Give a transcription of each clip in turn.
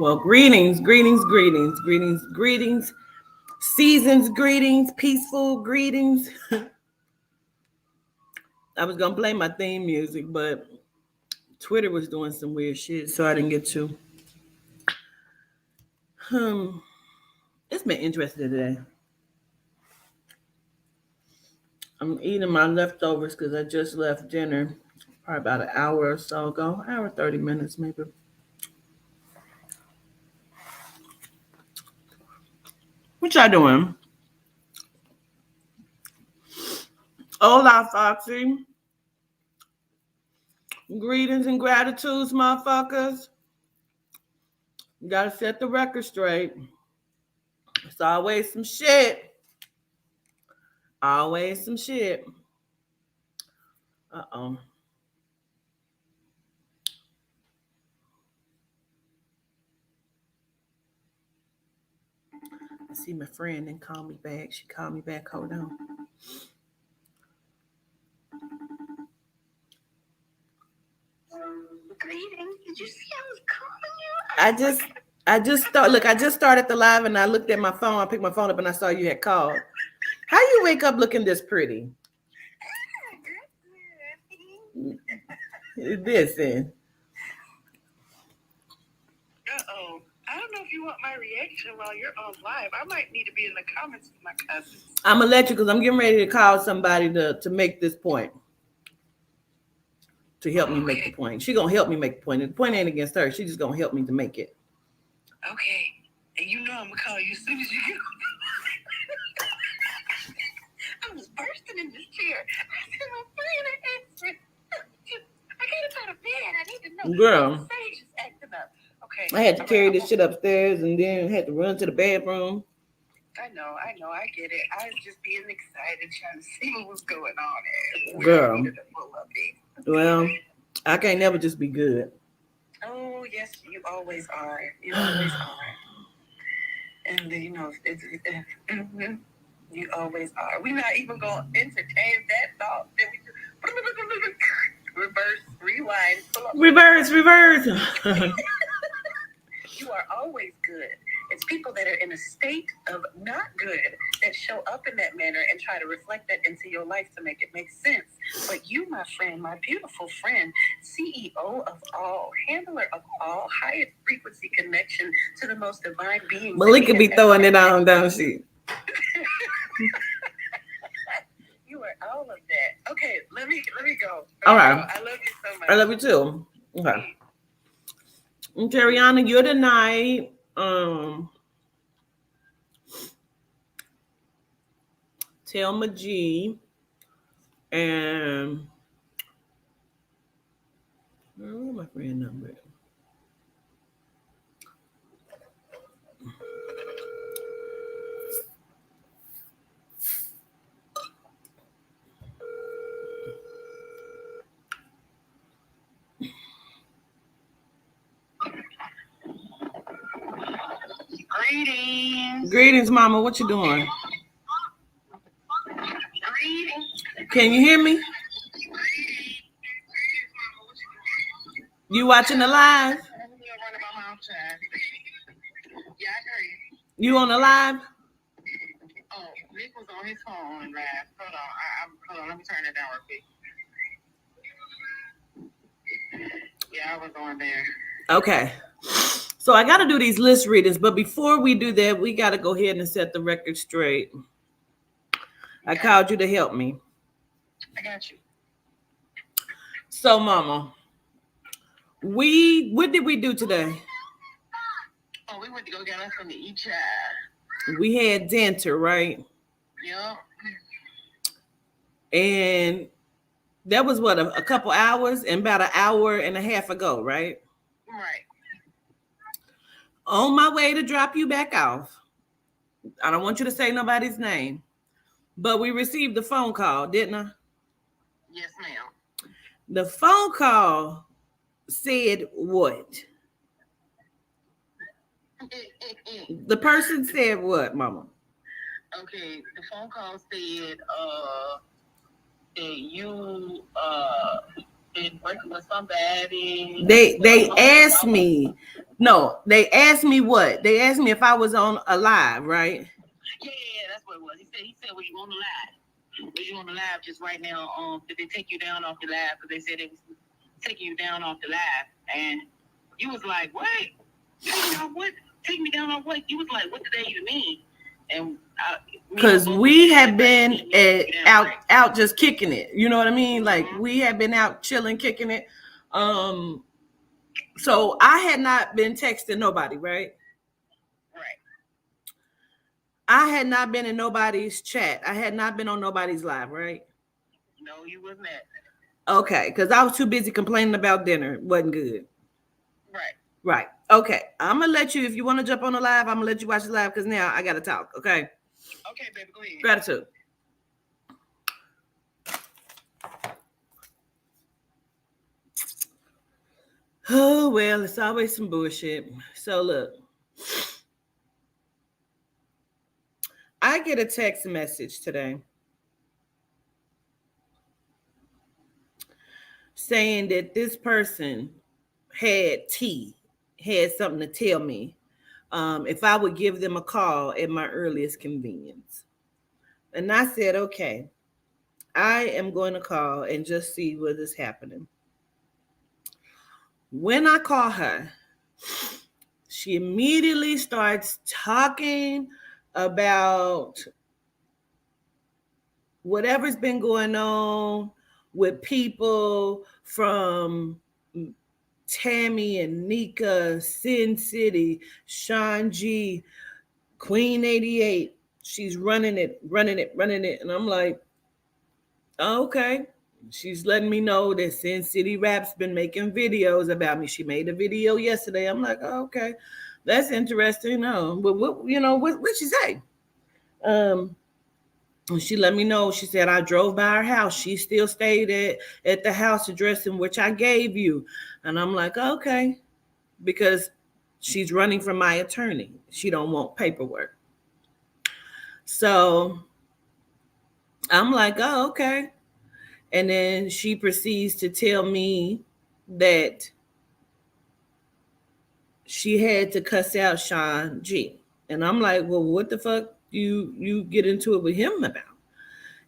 Well, greetings, seasons greetings, peaceful greetings. I was gonna play my theme music, but Twitter was doing some weird shit, so I didn't get to. Hmm, it's been interesting today. I'm eating my leftovers because I just left dinner, probably about an hour or so ago, hour 30 minutes maybe. What y'all doing? Hola, Foxy. Greetings and gratitudes, motherfuckers. You gotta set the record straight. It's always some shit. Always some shit. Uh-oh. I see my friend and call me back. She called me back. Hold on. Greeting. Did you see I was calling you? I just started the live and I looked at my phone. I picked my phone up and I saw you had called. How you wake up looking this pretty? Listen. Uh-oh. I don't know if you want my reaction while you're on live. I might need to be in the comments with my cousins. I'm gonna let you because I'm getting ready to call somebody to make this point. To help me make the point. She gonna help me make the point. The point ain't against her. She just gonna help me to make it. Okay. And you know I'm gonna call you as soon as you get. I was bursting in this chair. I said, my friend, I gotta go to bed. I need to know. Girl. Sage is acting up. Okay. I had to carry this shit upstairs and then had to run to the bathroom. I know, I get it. I was just being excited, trying to see what was going on. Girl. Well, I can't never just be good. Oh, yes, you always are. You always are. And, you know, you always are. We're not even going to entertain that thought. That we just reverse, rewind. Reverse. You are always good. It's people that are in a state of not good that show up in that manner and try to reflect that into your life to make it make sense. But you, my friend, my beautiful friend, CEO of all, handler of all, highest frequency connection to the most divine being. Malika be throwing it on, don't she? You are all of that. Okay, let me go. All right. I love you so much. I love you too. Okay. And Terriana, you're the night. Telma G. And where's my friend number? Greetings, Mama. What you doing? Greetings. Can you hear me? You watching the live? Yeah, I heard you. You on the live? Oh, Nick was on his phone live. Hold on. Let me turn it down real quick. Yeah, I was on there. Okay. So I got to do these list readings, but before we do that, we got to go ahead and set the record straight. I called you to help me. I got you. So, Mama, what did we do today? Oh, we went to go get us from the eat child. We had dinner, right? Yep. And that was what, a couple hours and about an hour and a half ago, right? Right. On my way to drop you back off. I don't want you to say nobody's name, but we received a phone call, didn't I? Yes, ma'am. The phone call said what? The person said what, Mama? Okay, the phone call said that you been working with somebody. They asked me, No, they asked me what? They asked me if I was on a live, right? Yeah, that's what it was. He said, "Well, you on the live? Was you on the live just right now? Did they take you down off the live? Because they said they was taking you down off the live." And you was like, "Wait, take me off what? Take me down off what?" You was like, "What did they even mean?" And because we have been out just kicking it. You know what I mean? Like we have been out chilling, kicking it. So I had not been texting nobody, right? Right. I had not been in nobody's chat. I had not been on nobody's live, right? No, you wasn't at. Okay, because I was too busy complaining about dinner. It wasn't good. Right. Right. Okay. I'm gonna let you, if you want to jump on the live, I'm gonna let you watch the live because now I gotta talk. Okay. Okay, baby, go ahead. Gratitude. Oh well, it's always some bullshit. So look, I get a text message today saying that this person had something to tell me if I would give them a call at my earliest convenience. And I said, okay, I am going to call and just see what is happening. When I call her, she immediately starts talking about whatever's been going on with people from Tammy and Nika, Sin City, Sean G, Queen 88. She's running it. And I'm like, oh, okay. She's letting me know that Sin City Rap's been making videos about me. She made a video yesterday. I'm like, oh, okay. That's interesting. No, but what she say? She let me know. She said I drove by her house. She still stayed at the house address in which I gave you. And I'm like, okay, because she's running from my attorney. She don't want paperwork. So I'm like, oh, okay. And then she proceeds to tell me that she had to cuss out Sean G. And I'm like, well, what the fuck you get into it with him about?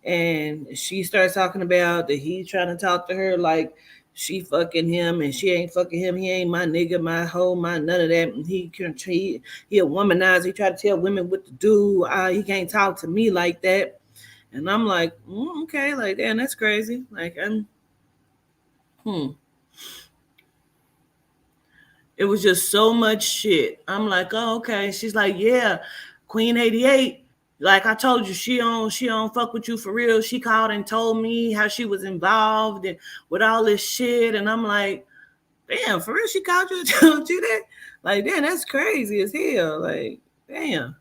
And she starts talking about that he's trying to talk to her like she fucking him and she ain't fucking him. He ain't my nigga, my hoe, my none of that. And he a womanizer. He try to tell women what to do. He can't talk to me like that. And I'm like, okay, like damn, that's crazy. Like It was just so much shit. I'm like, oh, okay. She's like, yeah, Queen 88. Like I told you, she don't fuck with you for real. She called and told me how she was involved and with all this shit. And I'm like, damn, for real, she called you and told you that? Like, damn, that's crazy as hell. Like, damn.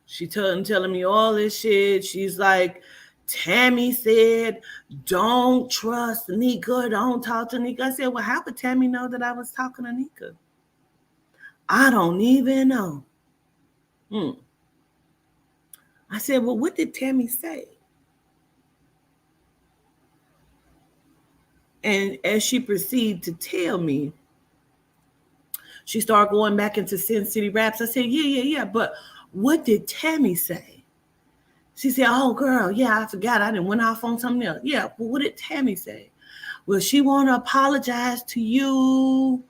She telling me all this shit. She's like, Tammy said, don't trust Nika. Don't talk to Nika. I said, well, how would Tammy know that I was talking to Nika? I don't even know. I said, well, what did Tammy say? And as she proceeded to tell me, she started going back into Sin City Raps. I said, yeah. But what did Tammy say? She said, oh, girl, yeah, I forgot. I didn't went off on something else. Yeah, but what did Tammy say? Well, she want to apologize to you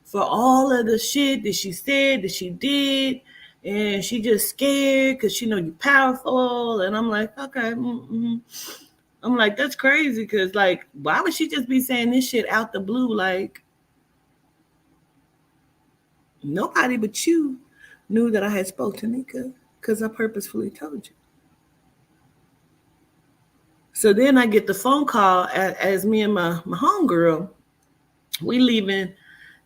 for all of the shit that she said, that she did. And she just scared because she know you're powerful. And I'm like, okay. I'm like, that's crazy because, like, why would she just be saying this shit out the blue? Like, nobody but you knew that I had spoke to Nika because I purposefully told you. So then I get the phone call as me and my homegirl, we leaving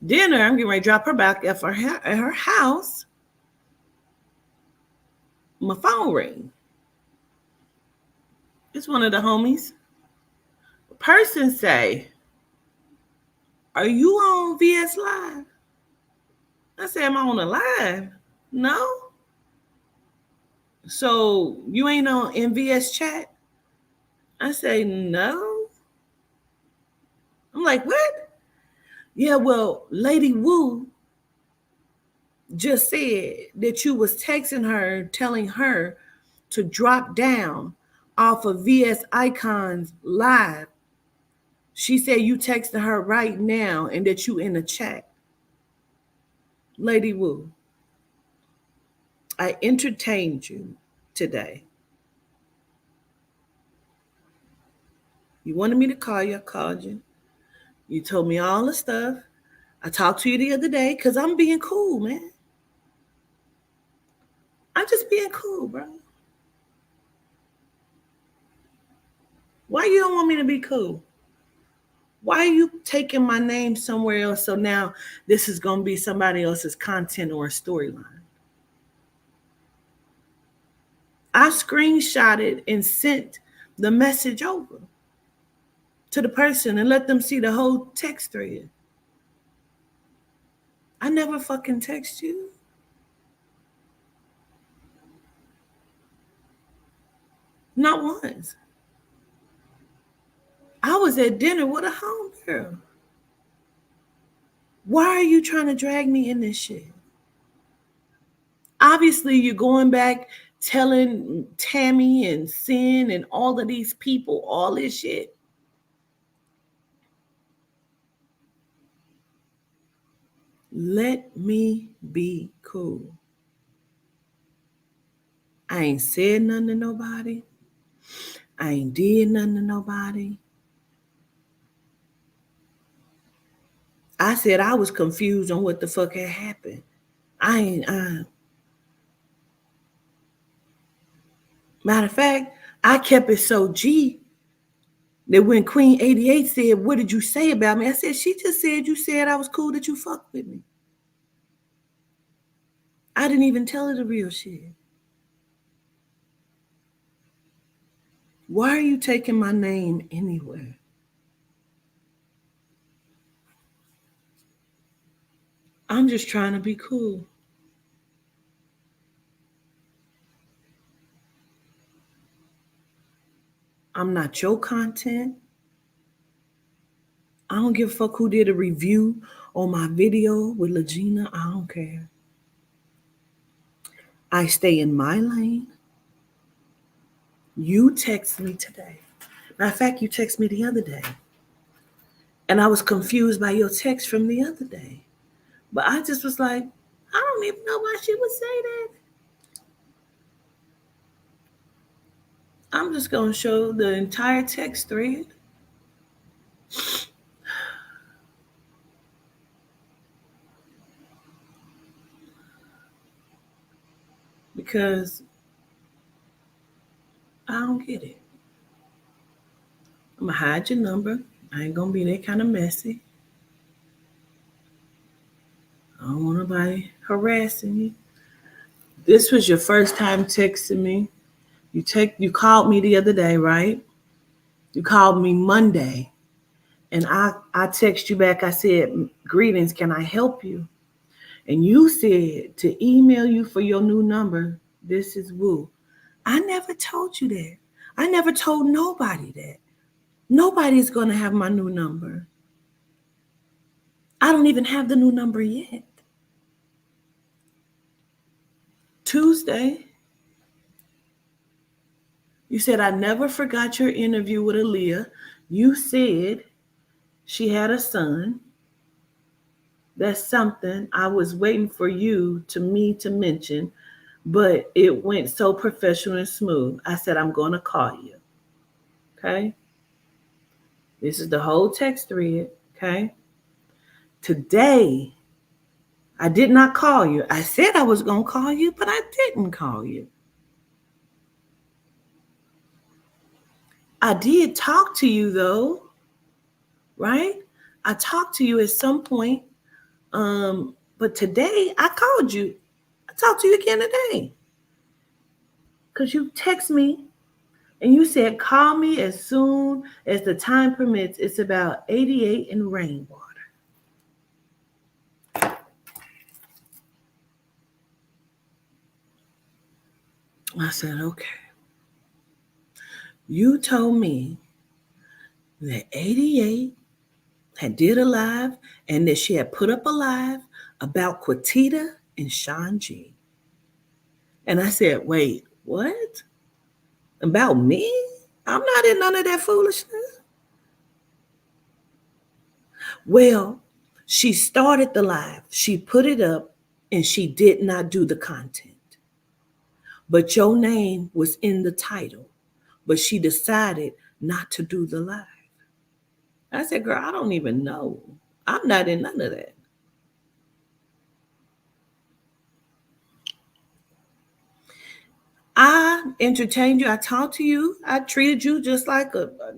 dinner. I'm getting ready to drop her back at her house. My phone ring. It's one of the homies. Person say, are you on VS Live? I said, am I on the live? No. So you ain't on MVS chat? I say, no. I'm like, what? Yeah, well, Lady Wu just said that you was texting her, telling her to drop down off of VS Icons live. She said you texting her right now and that you in the chat. Lady Wu, I entertained you today. You wanted me to call you, I called you. You told me all the stuff. I talked to you the other day because I'm being cool, man. I'm just being cool, bro. Why you don't want me to be cool? Why are you taking my name somewhere else so now this is going to be somebody else's content or a storyline? I screenshotted and sent the message over to the person and let them see the whole text thread. I never fucking text you. Not once. I was at dinner with a homegirl. Why are you trying to drag me in this shit? Obviously, you're going back telling Tammy and Sin and all of these people all this shit. Let me be cool. I ain't said nothing to nobody. I ain't did nothing to nobody. I said I was confused on what the fuck had happened. I ain't. Matter of fact, I kept it so G that when Queen 88 said, "What did you say about me?" I said, "She just said you said I was cool, that you fucked with me." I didn't even tell her the real shit. Why are you taking my name anywhere? I'm just trying to be cool. I'm not your content. I don't give a fuck who did a review on my video with Legina. I don't care. I stay in my lane. You text me today. Matter of fact, you text me the other day. And I was confused by your text from the other day. But I just was like, I don't even know why she would say that. I'm just going to show the entire text thread. Because I don't get it. I'm going to hide your number. I ain't going to be that kind of messy. I don't want nobody harassing you. This was your first time texting me. You called me the other day, right? You called me Monday. And I text you back. I said, "Greetings, can I help you?" And you said to email you for your new number. This is Woo. I never told you that. I never told nobody that. Nobody's going to have my new number. I don't even have the new number yet. Tuesday, you said, "I never forgot your interview with Aaliyah. You said she had a son. That's something I was waiting for you to mention, but it went so professional and smooth. I said, I'm going to call you." Okay? This is the whole text thread. Okay? Today, I did not call you. I said I was going to call you, but I didn't call you. I did talk to you though, right? I talked to you at some point. But today I called you. I talked to you again today. Because you text me and you said, "Call me as soon as the time permits. It's about 88 in rainwater." I said, okay. You told me that 88 had did a live and that she had put up a live about Quatita and Sean G. And I said, wait, what? About me? I'm not in none of that foolishness. Well, she started the live, she put it up, and she did not do the content. But your name was in the title, but she decided not to do the live. I said, girl, I don't even know. I'm not in none of that. I entertained you. I talked to you. I treated you just like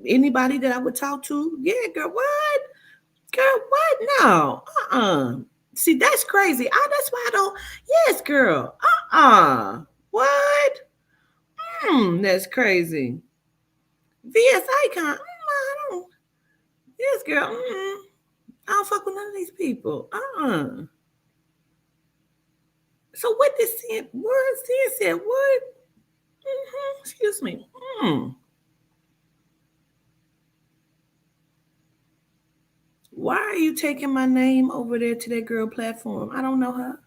anybody that I would talk to. Yeah, girl, what? Girl, what? No. See, that's crazy. That's why I don't. Yes, girl. What? That's crazy. VS icon. I don't. Yes, girl. I don't fuck with none of these people. So what this said? Words said what? Excuse me. Why are you taking my name over there to that girl platform? I don't know her.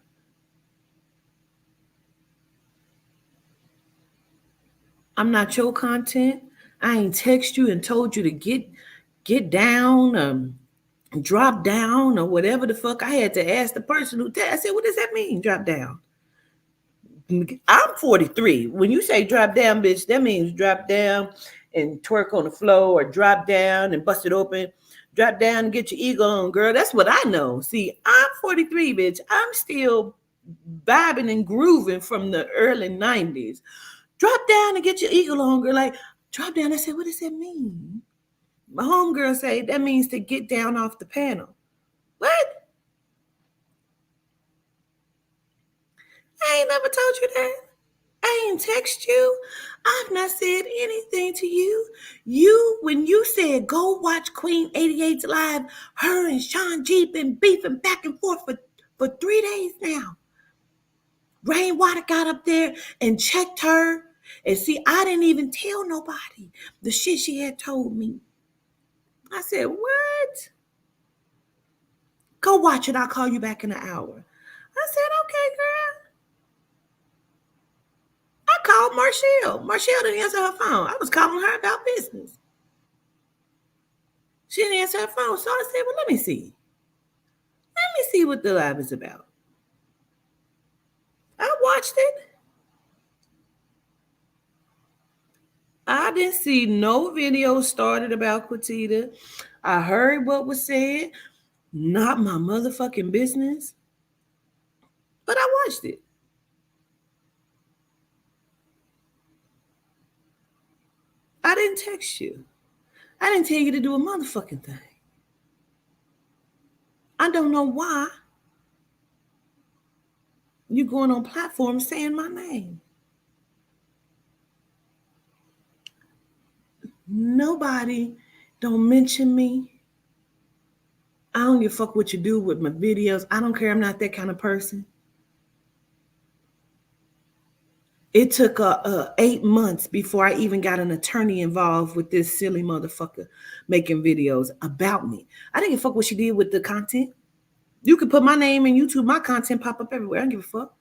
I'm not your content. I ain't text you and told you to get down, drop down, or whatever the fuck. I had to ask the person who I said, what does that mean, drop down? I'm 43. When you say drop down, bitch, that means drop down and twerk on the floor, or drop down and bust it open. Drop down and get your ego on, girl. That's what I know. See, I'm 43, bitch. I'm still vibing and grooving from the early 90s. Drop down and get your ego on, girl. Like, drop down. I said, what does that mean? My homegirl say that means to get down off the panel. What? I ain't never told you that. I ain't text you. I've not said anything to you. When you said go watch Queen 88's live, her and Sean G been beefing back and forth for 3 days now. Rainwater got up there and checked her. And see, I didn't even tell nobody the shit she had told me. I said, what? Go watch it. I'll call you back in an hour. I said, okay, girl. I called Marshall. Marshall didn't answer her phone. I was calling her about business. She didn't answer her phone. So I said, well, let me see. Let me see what the live is about. I watched it. I didn't see no video started about Quatita. I heard what was said. Not my motherfucking business. But I watched it. I didn't text you. I didn't tell you to do a motherfucking thing. I don't know why you going on platforms saying my name. Nobody don't mention me. I don't give a fuck what you do with my videos. I don't care. I'm not that kind of person. It took 8 months before I even got an attorney involved with this silly motherfucker making videos about me. I didn't give a fuck what she did with the content. You could put my name in YouTube. My content pop up everywhere. I don't give a fuck.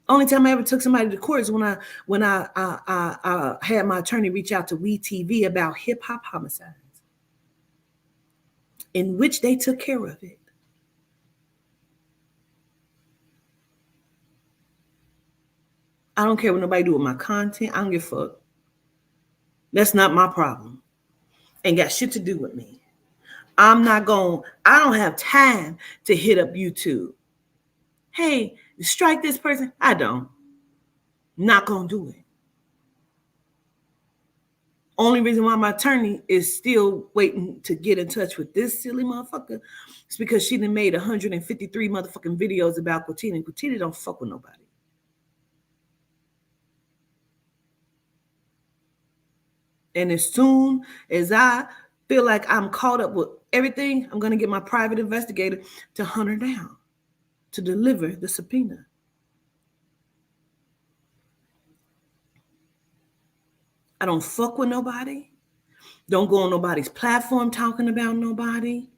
Only time I ever took somebody to court is when I had my attorney reach out to WeTV about hip hop homicides, in which they took care of it. I don't care what nobody do with my content. I don't give a fuck. That's not my problem. Ain't got shit to do with me. I don't have time to hit up YouTube. Hey, strike this person. I don't. Not gonna do it. Only reason why my attorney is still waiting to get in touch with this silly motherfucker is because she done made 153 motherfucking videos about Quatita, and Quatita don't fuck with nobody. And as soon as I feel like I'm caught up with everything, I'm going to get my private investigator to hunt her down, to deliver the subpoena. I don't fuck with nobody. Don't go on nobody's platform talking about nobody.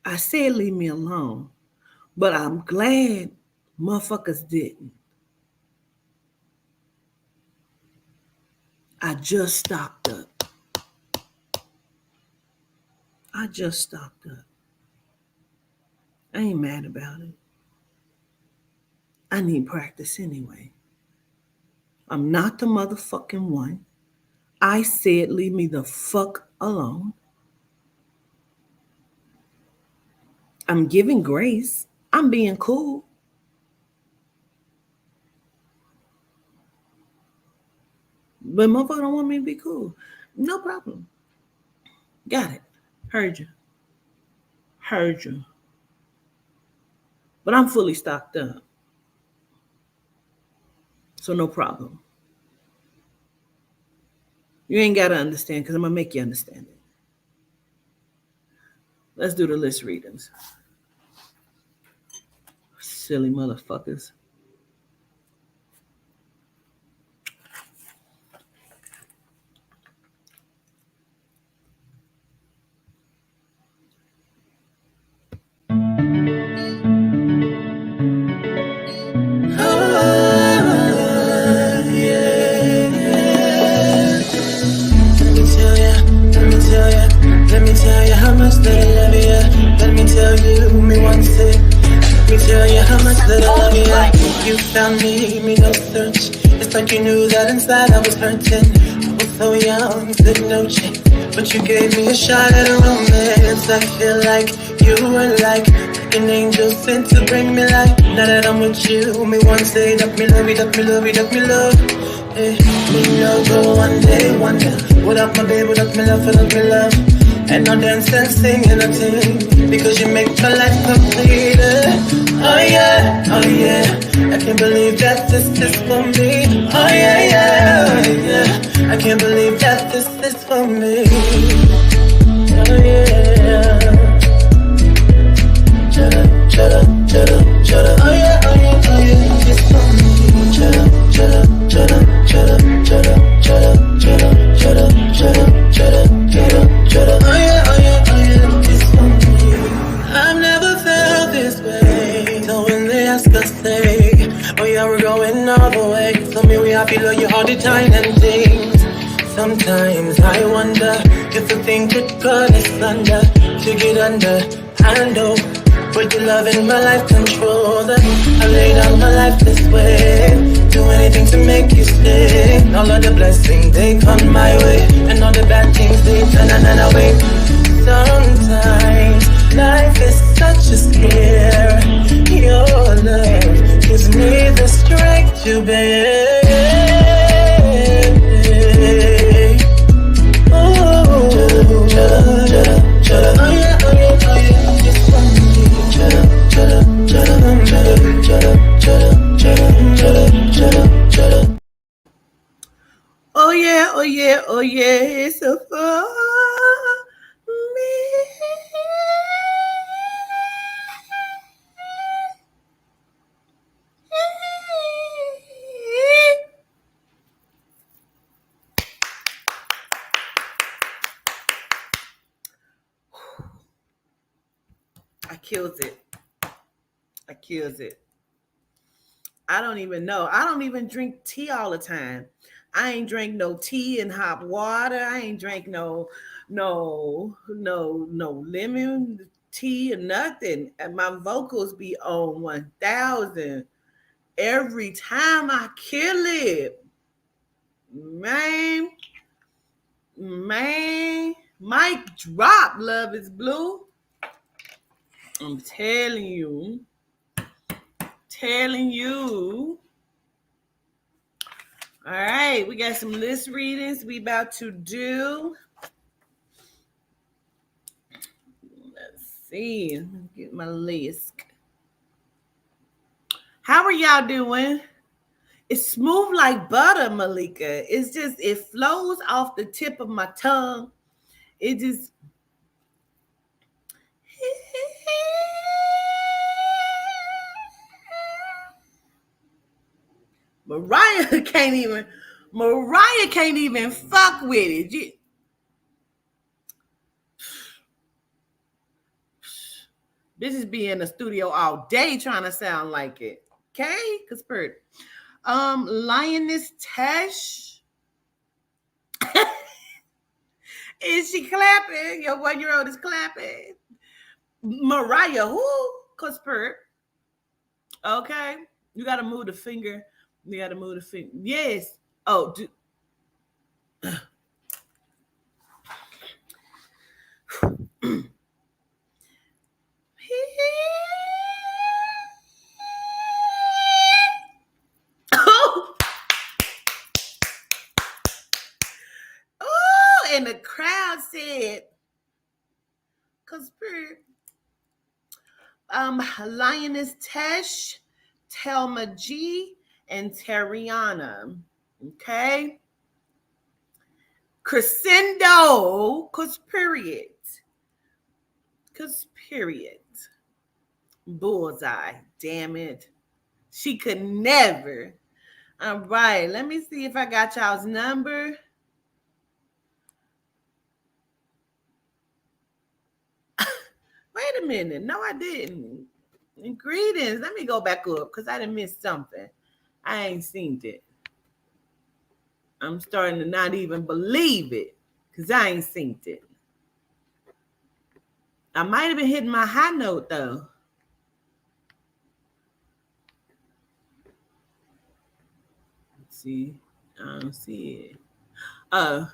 I said leave me alone, but I'm glad motherfuckers didn't. I just stocked up. I just stocked up. I ain't mad about it. I need practice anyway. I'm not the motherfucking one. I said leave me the fuck alone. I'm giving grace. I'm being cool. But motherfucker don't want me to be cool. No problem. Got it. Heard you. Heard you. But I'm fully stocked up. So no problem. You ain't got to understand because I'm going to make you understand it. Let's do the list readings. Silly motherfuckers. Let me tell you how much that I love you. Let me tell you, me one say. Let me tell you how much that I love you. You found me no search. It's like you knew that inside I was hurting. I was so young, didn't know you. But you gave me a shot at a romance. I feel like you were like an angel sent to bring me light. Now that I'm with you, me one say that me love you, that me love you, that me love. Hey, me no go one day, wonder. Without my baby, without me love, without me love. And no dance and sing and a ting, because you make my life complete. Oh yeah, oh yeah, I can't believe that this is for me. Oh yeah, yeah, oh yeah, I can't believe that this is for me. Oh yeah. Chada, chada, chada, chada. Oh yeah, oh yeah, oh yeah, it's for me. Chada, chada, chada, chada, chada, chada, chada, chada, chada, chada, chada, chada. Oh yeah, oh yeah, oh yeah, it's for me. I've never felt this way. So when they ask us, say, oh yeah, we're going all the way. So me, we happy, love you all the time and things. Sometimes I wonder if the thing could cut us under, to get under, handle. Put your love in my life, control that. I lay down my life this way. Do anything to make you stay. All of the blessings, they come my way. And all the bad things, they turn and away. Sometimes life is such a scare. Your love gives me the strength to bear. Oh yeah, oh yeah, oh yeah, it's a for me. I kills it. I kills it. I don't even know. I don't even drink tea all the time. I ain't drink no tea and hot water. I ain't drink no lemon tea or nothing. And my vocals be on 1,000 every time I kill it. Man, mic drop. Love is blue. I'm telling you. All right, we got some list readings we about to do. Let's see. Let me get my list. How are y'all doing? It's smooth like butter, Malika. It's just, it flows off the tip of my tongue. It just... Mariah can't even fuck with it. This is be in the studio all day trying to sound like it. Okay? Conspiracy. Lioness Tesh. Is she clapping? Your 1-year-old is clapping. Mariah, who? Conspiracy. Okay. You gotta move the finger. You gotta move the finger. Yes. Oh, oh, and the crowd said, conspiracy. Lioness Tesh, Telma G, and Terriana. Okay. Crescendo, cause period. Bullseye. Damn it. She could never. All right. Let me see if I got y'all's number. Wait a minute. No, I didn't. Greetings. Let me go back up because I didn't miss something. I ain't seen it. I'm starting to not even believe it because I ain't seen it. I might have been hitting my high note though. Let's see. I don't see it.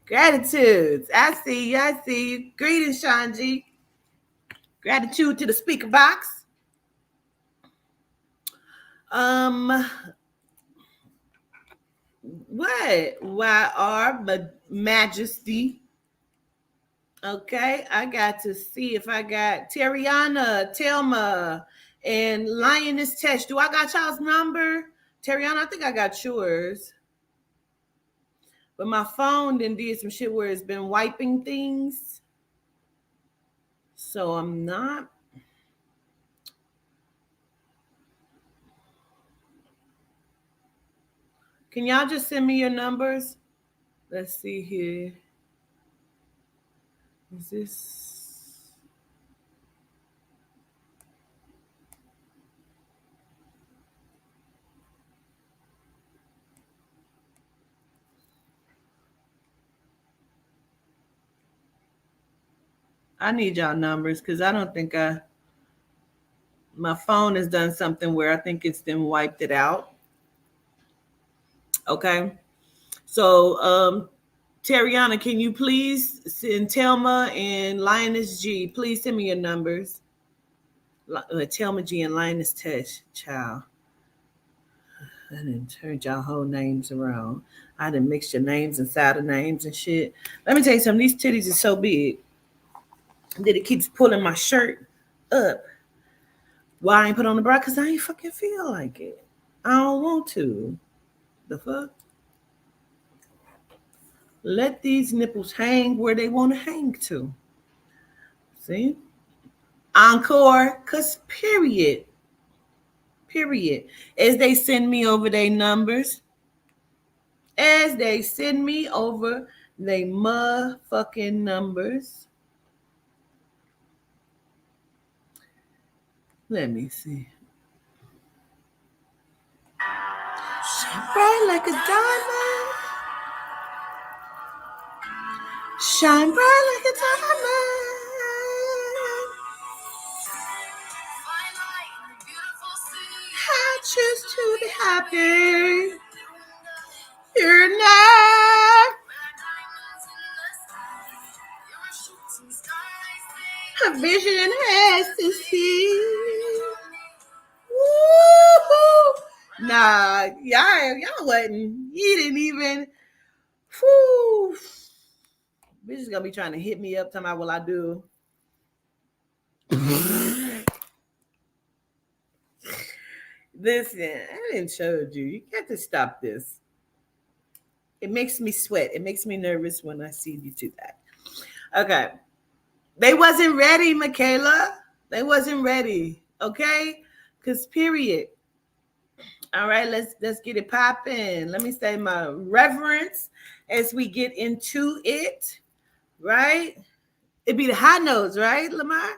Gratitudes. I see you. Greetings, Shanji. Gratitude to the speaker box. What? YR Majesty. Okay, I got to see if I got Terriana, Telma, and Lioness Tesh. Do I got y'all's number? Terriana, I think I got yours. But my phone then did some shit where it's been wiping things. So I'm not. Can y'all just send me your numbers? Let's see here. Is this? I need y'all numbers because I don't think my phone has done something where I think it's then wiped it out. Okay. So Terriana, can you please send Telma and Lioness G? Please send me your numbers. Telma G and Lioness Tesh, child. I didn't turn y'all whole names around. I didn't mix your names inside of names and shit. Let me tell you something. These titties are so big that it keeps pulling my shirt up. Why I ain't put on the bra? Because I ain't fucking feel like it. I don't want to. The fuck? Let these nipples hang where they want to hang to. See? Encore, because period. As they send me over their numbers. As they send me over they motherfucking numbers. Let me see. Shine bright like a diamond. Shine bright like a diamond. I choose to be happy. You're not a vision has to see. Woo-hoo. Nah, y'all wasn't. You didn't even. Whew. Bitch is gonna be trying to hit me up. Talking about, will I do? Listen, I didn't show you. You got to stop this. It makes me sweat. It makes me nervous when I see you do that. Okay. They wasn't ready, Michaela. They wasn't ready. Okay? Because period. All right, let's get it popping. Let me say my reverence as we get into it. Right? It'd be the high notes, right, Lamar?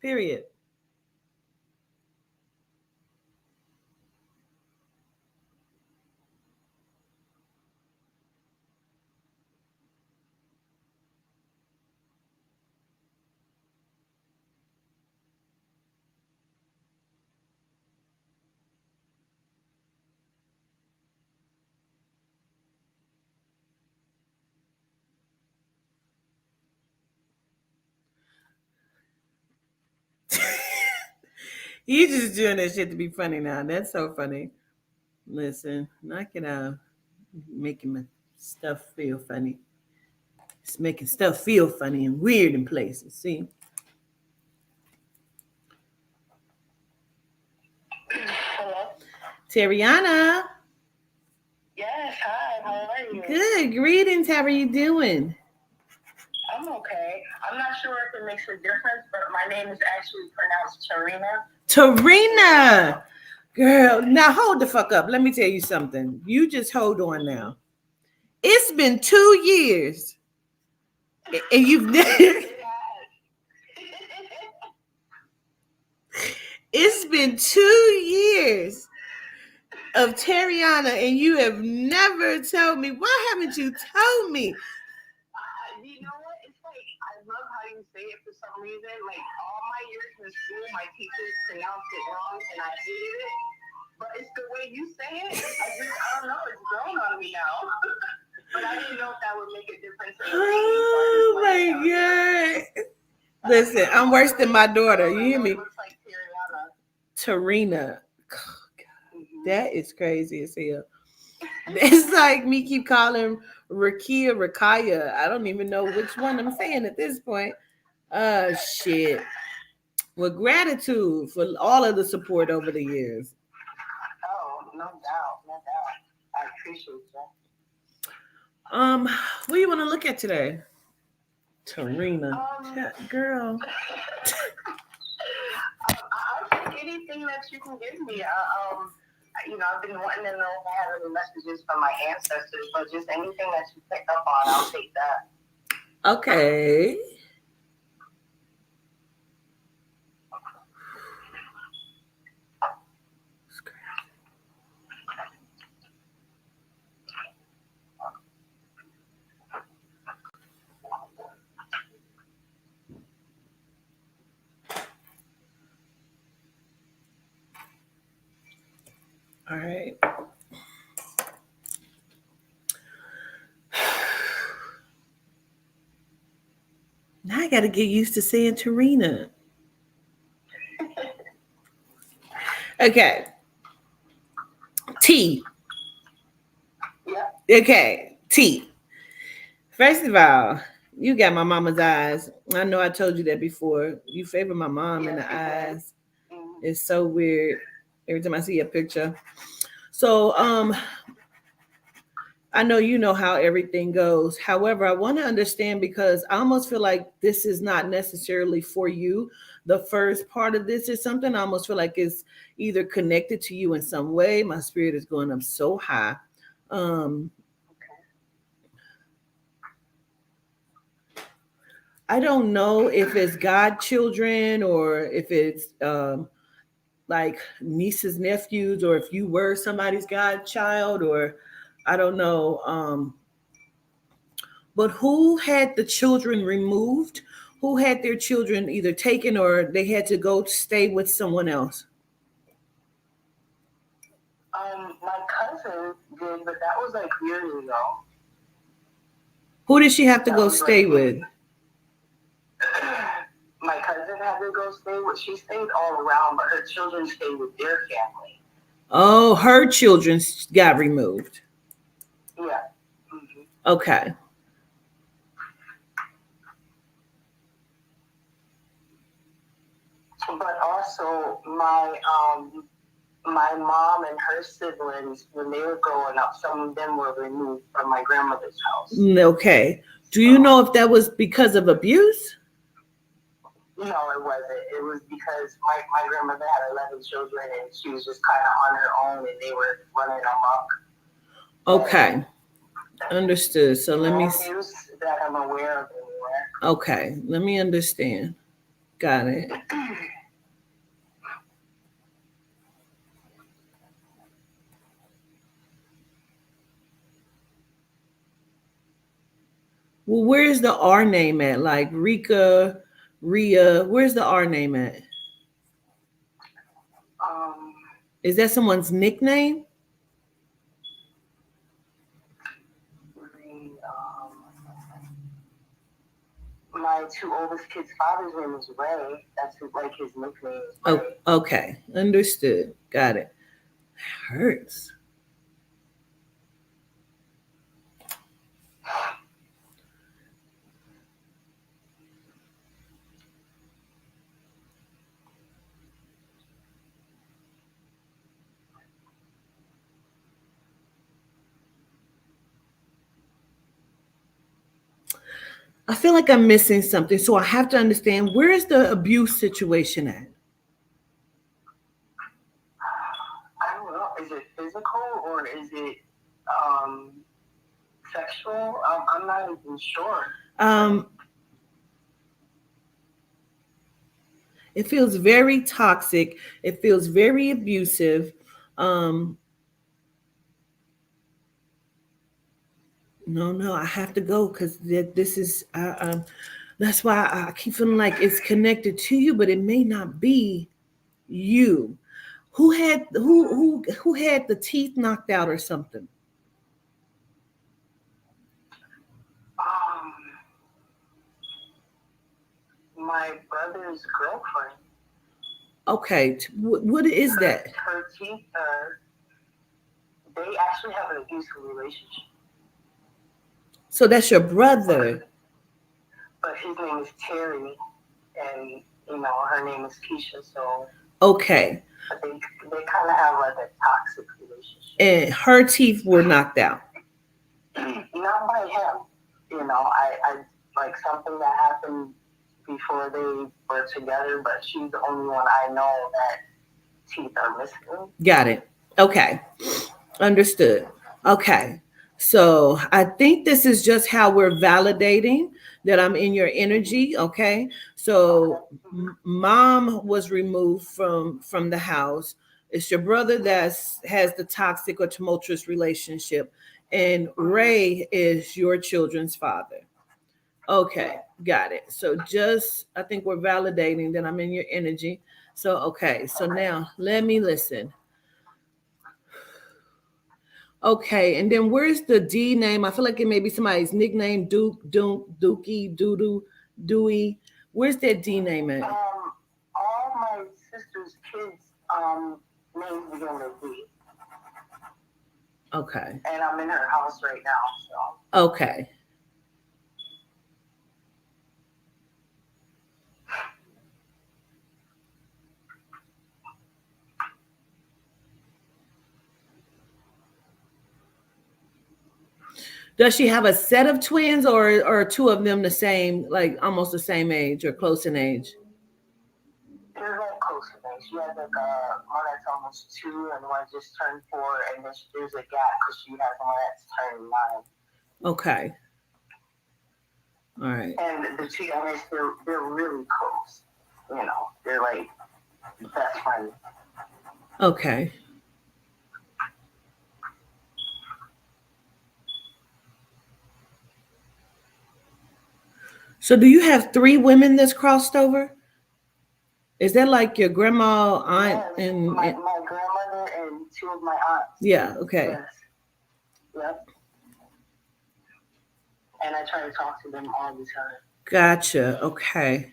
Period. You just doing that shit to be funny now. That's so funny. Listen, knock it out. Making my stuff feel funny. It's making stuff feel funny and weird in places. See? Hello? Terriana. Yes, hi, how are you? Good. Greetings. How are you doing? I'm okay. I'm not sure if it makes a difference, but my name is actually pronounced Tarina. Tarina. Girl, now hold the fuck up. Let me tell you something. You just hold on now. It's been 2 years. And you've never. It's been 2 years of Terriana, and you have never told me. Why haven't you told me? You know what? It's like, I love how you say it for some reason. Like, all my years in school, my teachers pronounced it wrong, and I hated it. But it's the way you say it. I don't know. It's grown on me now. But I didn't know if that would make a difference. Oh my God. Listen, I'm worse than my daughter. You hear me? It looks like Tarina. Oh, that is crazy as hell. It's like me keep calling Rakia Rakaya. I don't even know which one I'm saying at this point. Shit. Well, gratitude for all of the support over the years. Oh, no doubt. I appreciate that. What do you want to look at today? Tarina. Girl. I'll take anything that you can give me. I've been wanting to know if I have any messages from my ancestors, but just anything that you pick up on, I'll take that. Okay. All right. Now I got to get used to saying Tarina. Okay. T. Yeah. Okay. T. First of all, you got my mama's eyes. I know I told you that before. You favor my mom in the eyes. It's so weird every time I see a picture. So, I know you know how everything goes. However, I want to understand because I almost feel like this is not necessarily for you. The first part of this is something I almost feel like it's either connected to you in some way. My spirit is going up so high. I don't know if it's godchildren or if it's like nieces, nephews, or if you were somebody's godchild, or I don't know. But who had the children removed? Who had their children either taken or they had to go stay with someone else? My cousin did, but that was like years ago. Who did she have to go stay with? My cousin had to go stay with. She stayed all around, but her children stayed with their family. Oh, her children got removed. Yeah. Mm-hmm. Okay. But also, my mom and her siblings, when they were growing up, some of them were removed from my grandmother's house. Okay. Do you know if that was because of abuse? No, it wasn't. It was because my grandmother had 11 children and she was just kind of on her own and they were running amok. Okay. Understood. So let me... abuse that I'm aware of anywhere. Okay, let me understand. Got it. Well, where's the R name at? Like Rika, Ria, where's the R name at? Um, Is that someone's nickname? my two oldest kids' father's name is Ray. That's like his nickname. Oh, okay. Understood. Got it. Hurts. I feel like I'm missing something. So I have to understand, where is the abuse situation at? I don't know. Is it physical or is it sexual? I'm not even sure. It feels very toxic. It feels very abusive. No, I have to go because this is. That's why I keep feeling like it's connected to you, but it may not be you. Who had the teeth knocked out or something? My brother's girlfriend. Okay, what is that? Her teeth are. They actually have an abusive relationship. So that's your brother. But his name is Terry, and her name is Keisha. So okay, they kind of have like a toxic relationship. And her teeth were knocked out. Not by him. I like something that happened before they were together, but she's the only one I know that teeth are missing. Got it. Okay. Understood. Okay. So I think this is just how we're validating that I'm in your energy. Okay. So mom was removed from the house. It's your brother that has the toxic or tumultuous relationship, and Ray is your children's father. Okay, got it. So just I think we're validating that I'm in your energy. So okay, so now let me listen. Okay, and then where's the D name? I feel like it may be somebody's nickname, Duke, Dookie, Doodoo, Dewey. Where's that D name at? All my sister's kids' names begin with D. Okay. And I'm in her house right now, so. Okay. Does she have a set of twins, or two of them the same, like almost the same age or close in age? They're like close in age. She has like one that's almost 2 and one just turned 4, and then there's a gap because she has one that's turned 9. Okay. All right. And the two youngest, they're really close. They're like best friends. Okay. So do you have 3 women that's crossed over? Is that like your grandma, aunt, yes, and my grandmother and 2 of my aunts? Yeah, okay. Yes. Yep. And I try to talk to them all the time. Gotcha. Okay.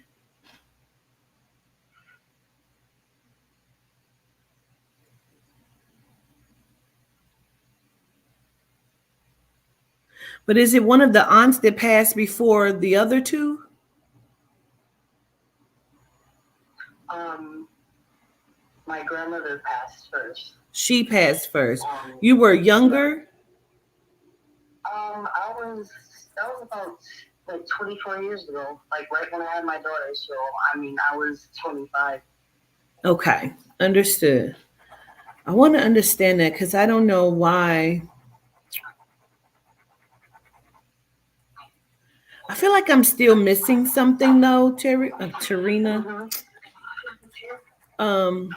But is it one of the aunts that passed before the other 2? My grandmother passed first. She passed first. You were younger? That was about like 24 years ago, like right when I had my daughter. So, I was 25. Okay, understood. I want to understand that because I don't know why. I feel like I'm still missing something though, Tarina. Mm-hmm.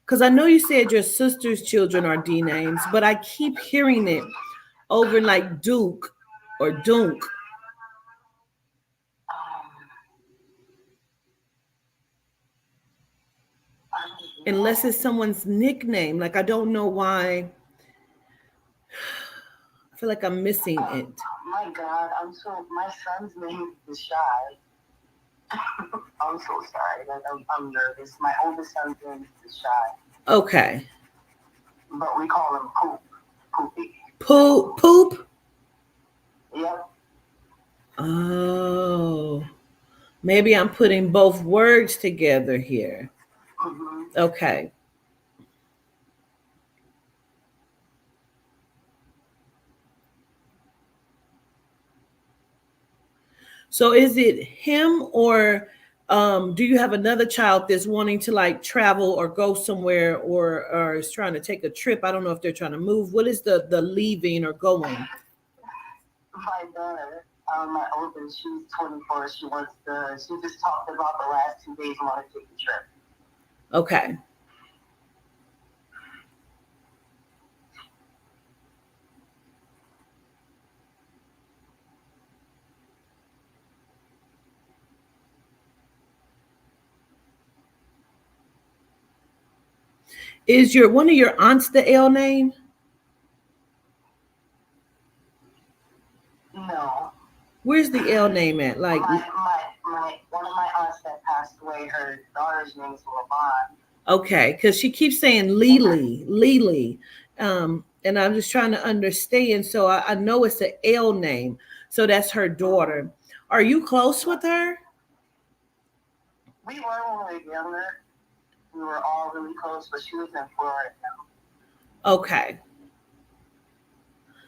Because I know you said your sister's children are D names, but I keep hearing it over like Duke or Dunk, I don't unless know. it's someone's nickname. Like I don't know why. I feel like I'm missing it. My God, my son's name is Shy. I'm so sorry. Like, I'm nervous. My oldest son's name is Shy, Okay. but we call him Poop. Poopy. Poop. Yep. Oh, maybe I'm putting both words together here. Mm-hmm. Okay. So is it him or do you have another child that's wanting to like travel or go somewhere or is trying to take a trip? I don't know if they're trying to move. What is the leaving or going? My daughter, my oldest, she's 24. She just talked about the last 2 days want to take a trip. Okay. Is your one of your aunts the L name? No. Where's the L name at? Like One of my aunts that passed away, her daughter's name is LaVon. okay, because she keeps saying Lily. And I'm just trying to understand. So I know it's an L name. So that's her daughter. Are you close with her? We were when we were younger. We were all really close, but she lives in Florida now. Okay.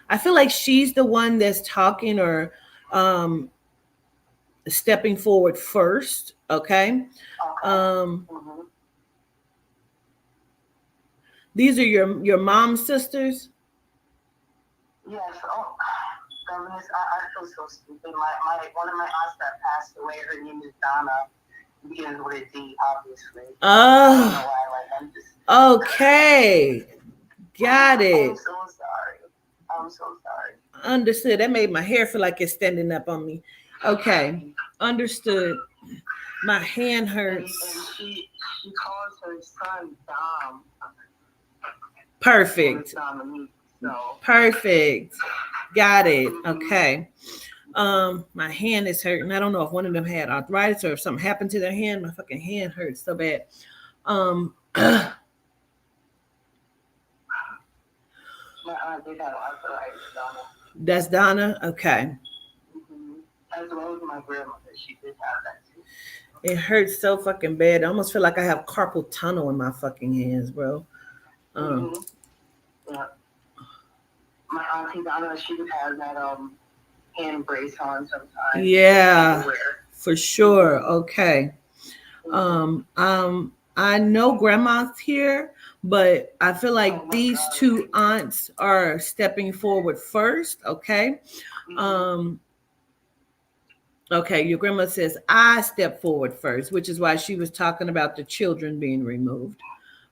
I feel like she's the one that's talking or um, stepping forward first. Okay. Okay. Um, Mm-hmm. these are your mom's sisters. Yes. Oh, goodness, I feel so stupid. My one of my aunts that passed away, her name is Donna. Begins with a D, obviously. I don't know Oh, why. Like I'm just. okay. Got it. I'm so sorry. I'm so sorry. Understood. That made my hair feel like it's standing up on me. Okay. Understood. My hand hurts. And she calls her son Dom. Perfect. Dominique. So. Perfect. Got it. Okay. My hand is hurting. I don't know if one of them had arthritis or if something happened to their hand. My fucking hand hurts so bad. My aunt did have arthritis, Donna. That's Donna. Okay. As well as my grandmother, she did have that too. It hurts so fucking bad. I almost feel like I have carpal tunnel in my fucking hands, bro. Yeah. My auntie Donna, she would have that hand brace on sometimes. Yeah, for sure. Okay. I know grandma's here, but I feel like these two aunts are stepping forward first. Okay. Okay, your grandma says I step forward first, which is why she was talking about the children being removed.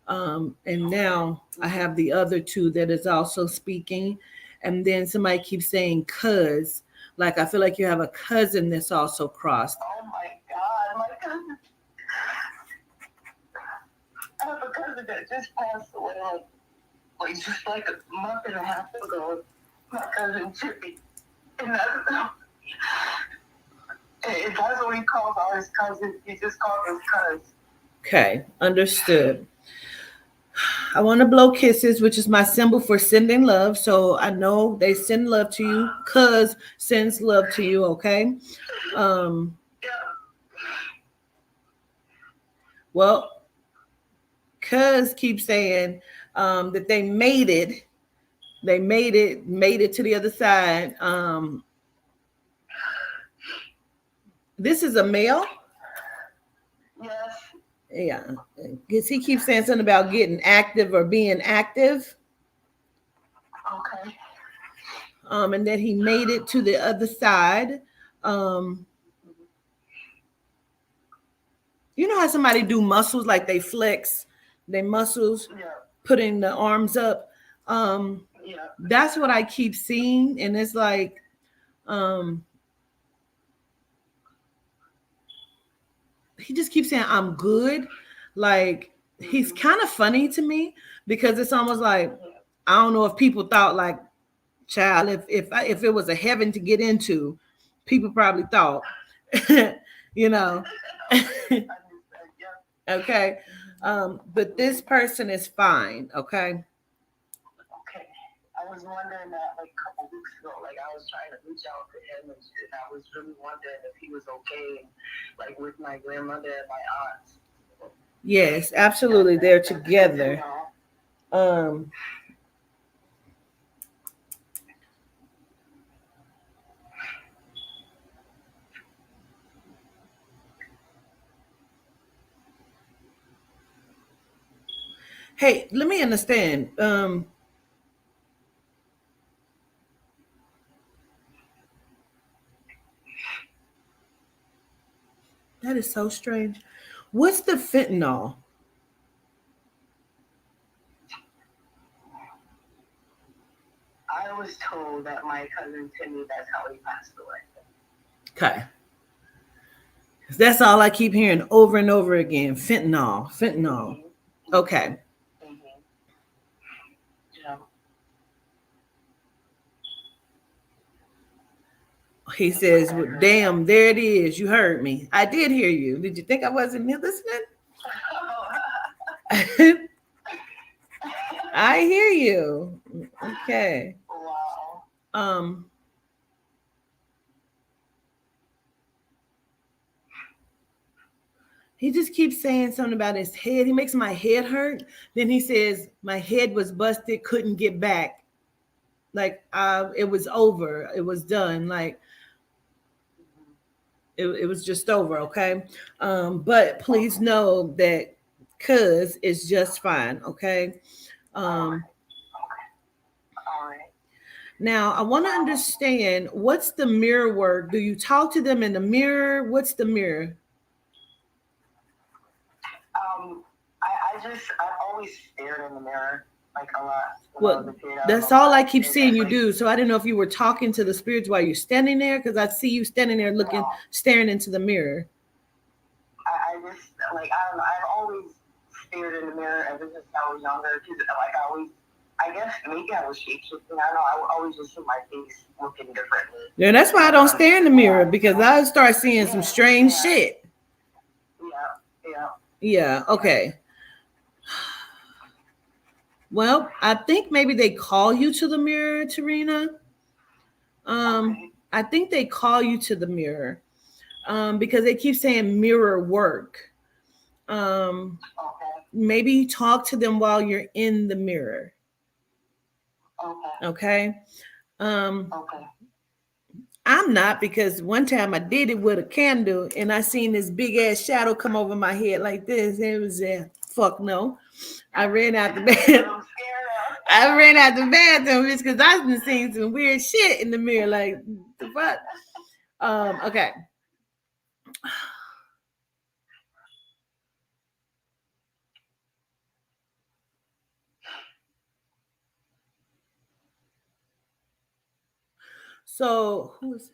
And now I have the other two that is also speaking. And then somebody keeps saying cuz. Like I feel like you have a cousin that's also crossed. Oh my God, my cousin. I have a cousin that just passed away like just like a month and a half ago. My cousin Chippy. And that's what he calls all his cousins. He just calls his cuz. Okay, understood. I want to blow kisses, which is my symbol for sending love. So I know they send love to you. Cuz sends love to you, okay? Well, cuz keeps saying that they made it. They made it to the other side. This is a male? Yes. Yeah. Because he keeps saying something about getting active or being active. Okay. and that he made it to the other side. You know how somebody do muscles, like they flex their muscles, putting the arms up. That's what I keep seeing, and it's like, he just keeps saying, "I'm good." Like, he's kind of funny to me, because it's almost like, I don't know if people thought, like, child, if it was a heaven to get into, people probably thought, you know. Okay. But this person is fine. Okay. I was wondering that like a couple weeks ago, like I was trying to reach out to him, and I was really wondering if he was okay, like with my grandmother and my aunts. Yes, absolutely. They're together. Hey, let me understand. That is so strange. What's the fentanyl? I was told that my cousin Timmy, that's how he passed away. Okay. That's all I keep hearing over and over again. Fentanyl. Okay. He says, well, damn, there it is. You heard me. I did hear you. Did you think I wasn't listening? I hear you. Okay. Wow. He just keeps saying something about his head. He makes my head hurt. Then he says, my head was busted, couldn't get back. Like, it was over. It was done. Like, it was just over, okay? But please know that cuz is just fine, okay? Now, I want to understand, what's the mirror work? Do you talk to them in the mirror? What's the mirror? I've always stared in the mirror, like a lot. Well, that's all I keep seeing you do. So I didn't know if you were talking to the spirits while you're standing there, because I see you standing there looking, staring into the mirror. I just, like, I don't know. I've always stared in the mirror ever since I was younger. Because, like, I guess maybe I was shape-shifting. I don't know. I would always just see my face looking differently. Yeah, that's why I don't stare in the mirror, because I start seeing some strange shit. Yeah, okay. Well, I think maybe they call you to the mirror, Tarina. I think they call you to the mirror because they keep saying mirror work. Maybe talk to them while you're in the mirror. Okay. I'm not, because one time I did it with a candle and I seen this big ass shadow come over my head like this. It was fuck no. I ran out the bathroom. Just because I've been seeing some weird shit in the mirror. Like, the fuck? Okay. So, who is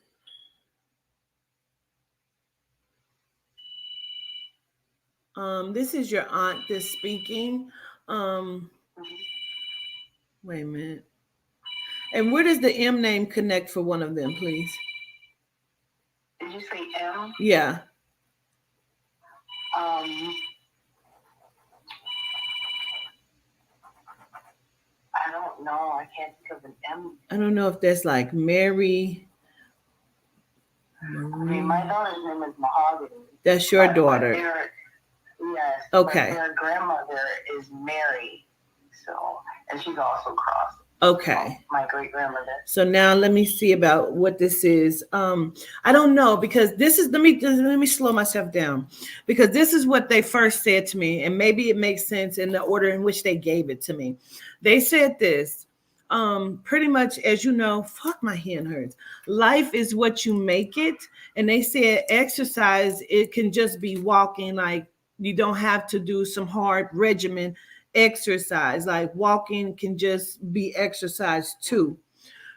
this is your aunt that's speaking. Wait a minute. And where does the M name connect for one of them, please? Did you say M? Yeah. I don't know. I can't think of an M. I don't know if that's like Mary. I mean, my daughter's name is Mahogany. That's your daughter. Yes. Okay. But their grandmother is Mary. So, and she's also crossed. Okay. My great grandmother. So now let me see about what this is. I don't know, because this is, let me slow myself down, because this is what they first said to me, and maybe it makes sense in the order in which they gave it to me. They said this: Pretty much, as you know, fuck, my hand hurts. Life is what you make it. And they said exercise, it can just be walking. Like, you don't have to do some hard regimen exercise. Like, walking can just be exercise too.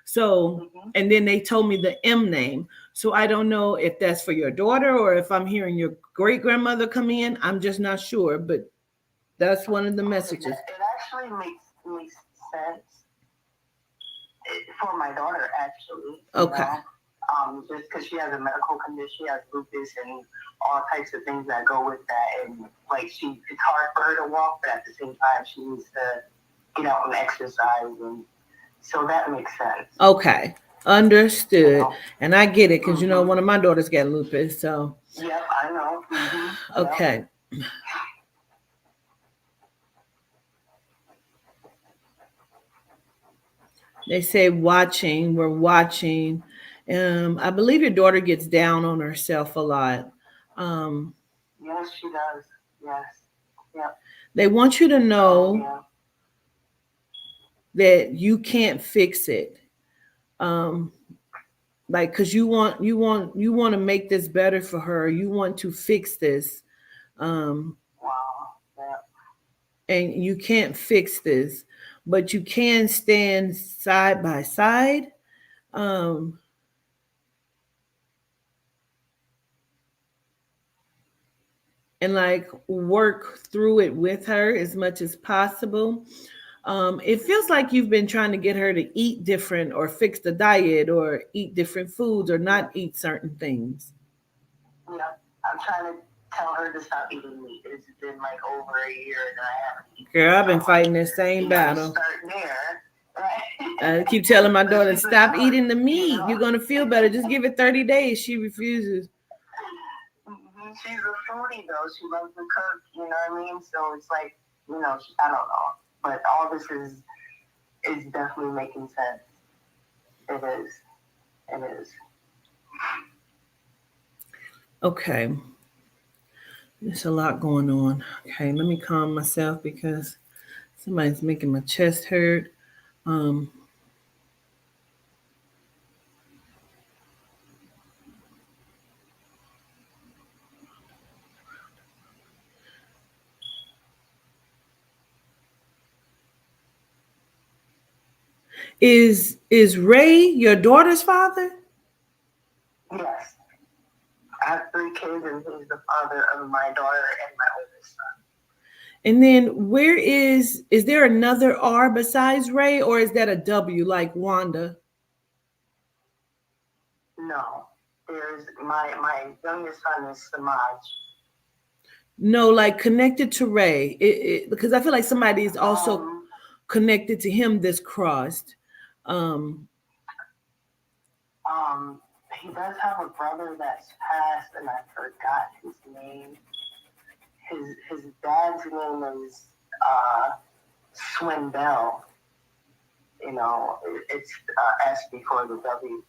So, and then they told me the M name. So I don't know if that's for your daughter or if I'm hearing your great grandmother come in. I'm just not sure, but that's one of the messages. It actually makes sense for my daughter, actually. Okay. Just because she has a medical condition, she has lupus and all types of things that go with that, and like it's hard for her to walk, but at the same time, she needs to get out and exercise, and so that makes sense. Okay, understood. And I get it because you know one of my daughters got lupus, so. Yep, I know. Okay. They say watching. We're watching. I believe your daughter gets down on herself a lot. Yes, she does. Yes. Yep. They want you to know that you can't fix it. Like, because you want to make this better for her. You want to fix this. Wow. Yeah. And you can't fix this, but you can stand side by side. And like work through it with her as much as possible. It feels like you've been trying to get her to eat different or fix the diet or eat different foods or not eat certain things. Yeah, I'm trying to tell her to stop eating meat. It's been like over a year and I haven't eaten. Girl, I've been fighting this same battle. Start there, right? I keep telling my daughter, stop eating the meat. You're going to feel better. Just give it 30 days. She refuses. She's a foodie, though. She loves to cook, you know what I mean? So it's like, I don't know. But all this is definitely making sense. It is. It is. Okay. There's a lot going on. Okay, let me calm myself because somebody's making my chest hurt. Is Ray your daughter's father? Yes. I have 3 kids, and he's the father of my daughter and my oldest son. And then where is there another R besides Ray, or is that a W like Wanda? No. There's my youngest son is Samaj. No, like connected to Ray. Because I feel like somebody is also connected to him this crossed. He does have a brother that's passed, and I forgot his name. His dad's name is Swindell. It's S before the W,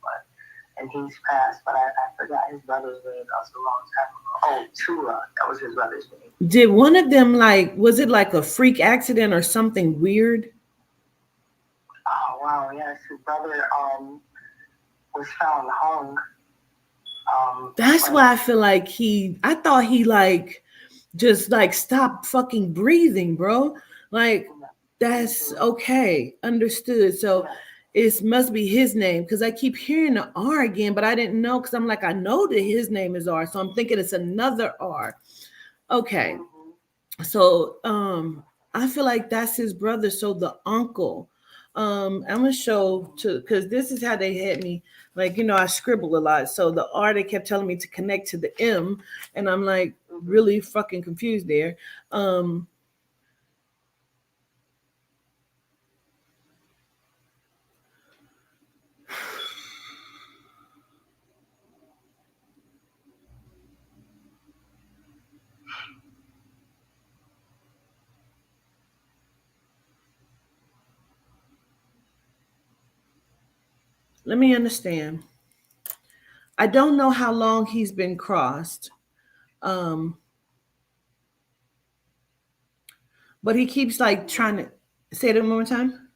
and he's passed. But I forgot his brother's name. That was a long time ago. Oh, Tura, that was his brother's name. Did one of them was it like a freak accident or something weird? Oh wow, yes, his brother was found hung. That's why I feel like I thought he just stopped fucking breathing, bro. Like, that's okay. Understood. So it must be his name because I keep hearing the R again, but I didn't know because I'm like, I know that his name is R. So I'm thinking it's another R. Okay. So I feel like that's his brother. So the uncle. I'm gonna show because this is how they had me. I scribble a lot. So the R, they kept telling me to connect to the M, and I'm like really fucking confused there. Let me understand. I don't know how long he's been crossed. But he keeps trying to say it one more time.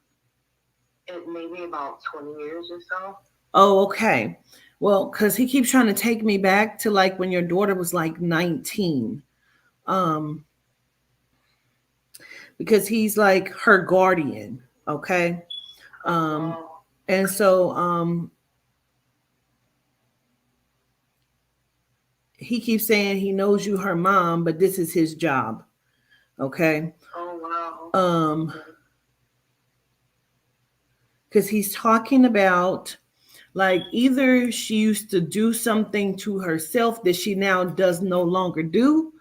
It maybe about 20 years or so. Oh, okay. Well, because he keeps trying to take me back to like when your daughter was like 19. Um, because he's like her guardian. Okay. Um, Oh, and so he keeps saying he knows you her mom, but this is his job. Okay. oh wow. Um, because he's talking about like either she used to do something to herself that she now does no longer do.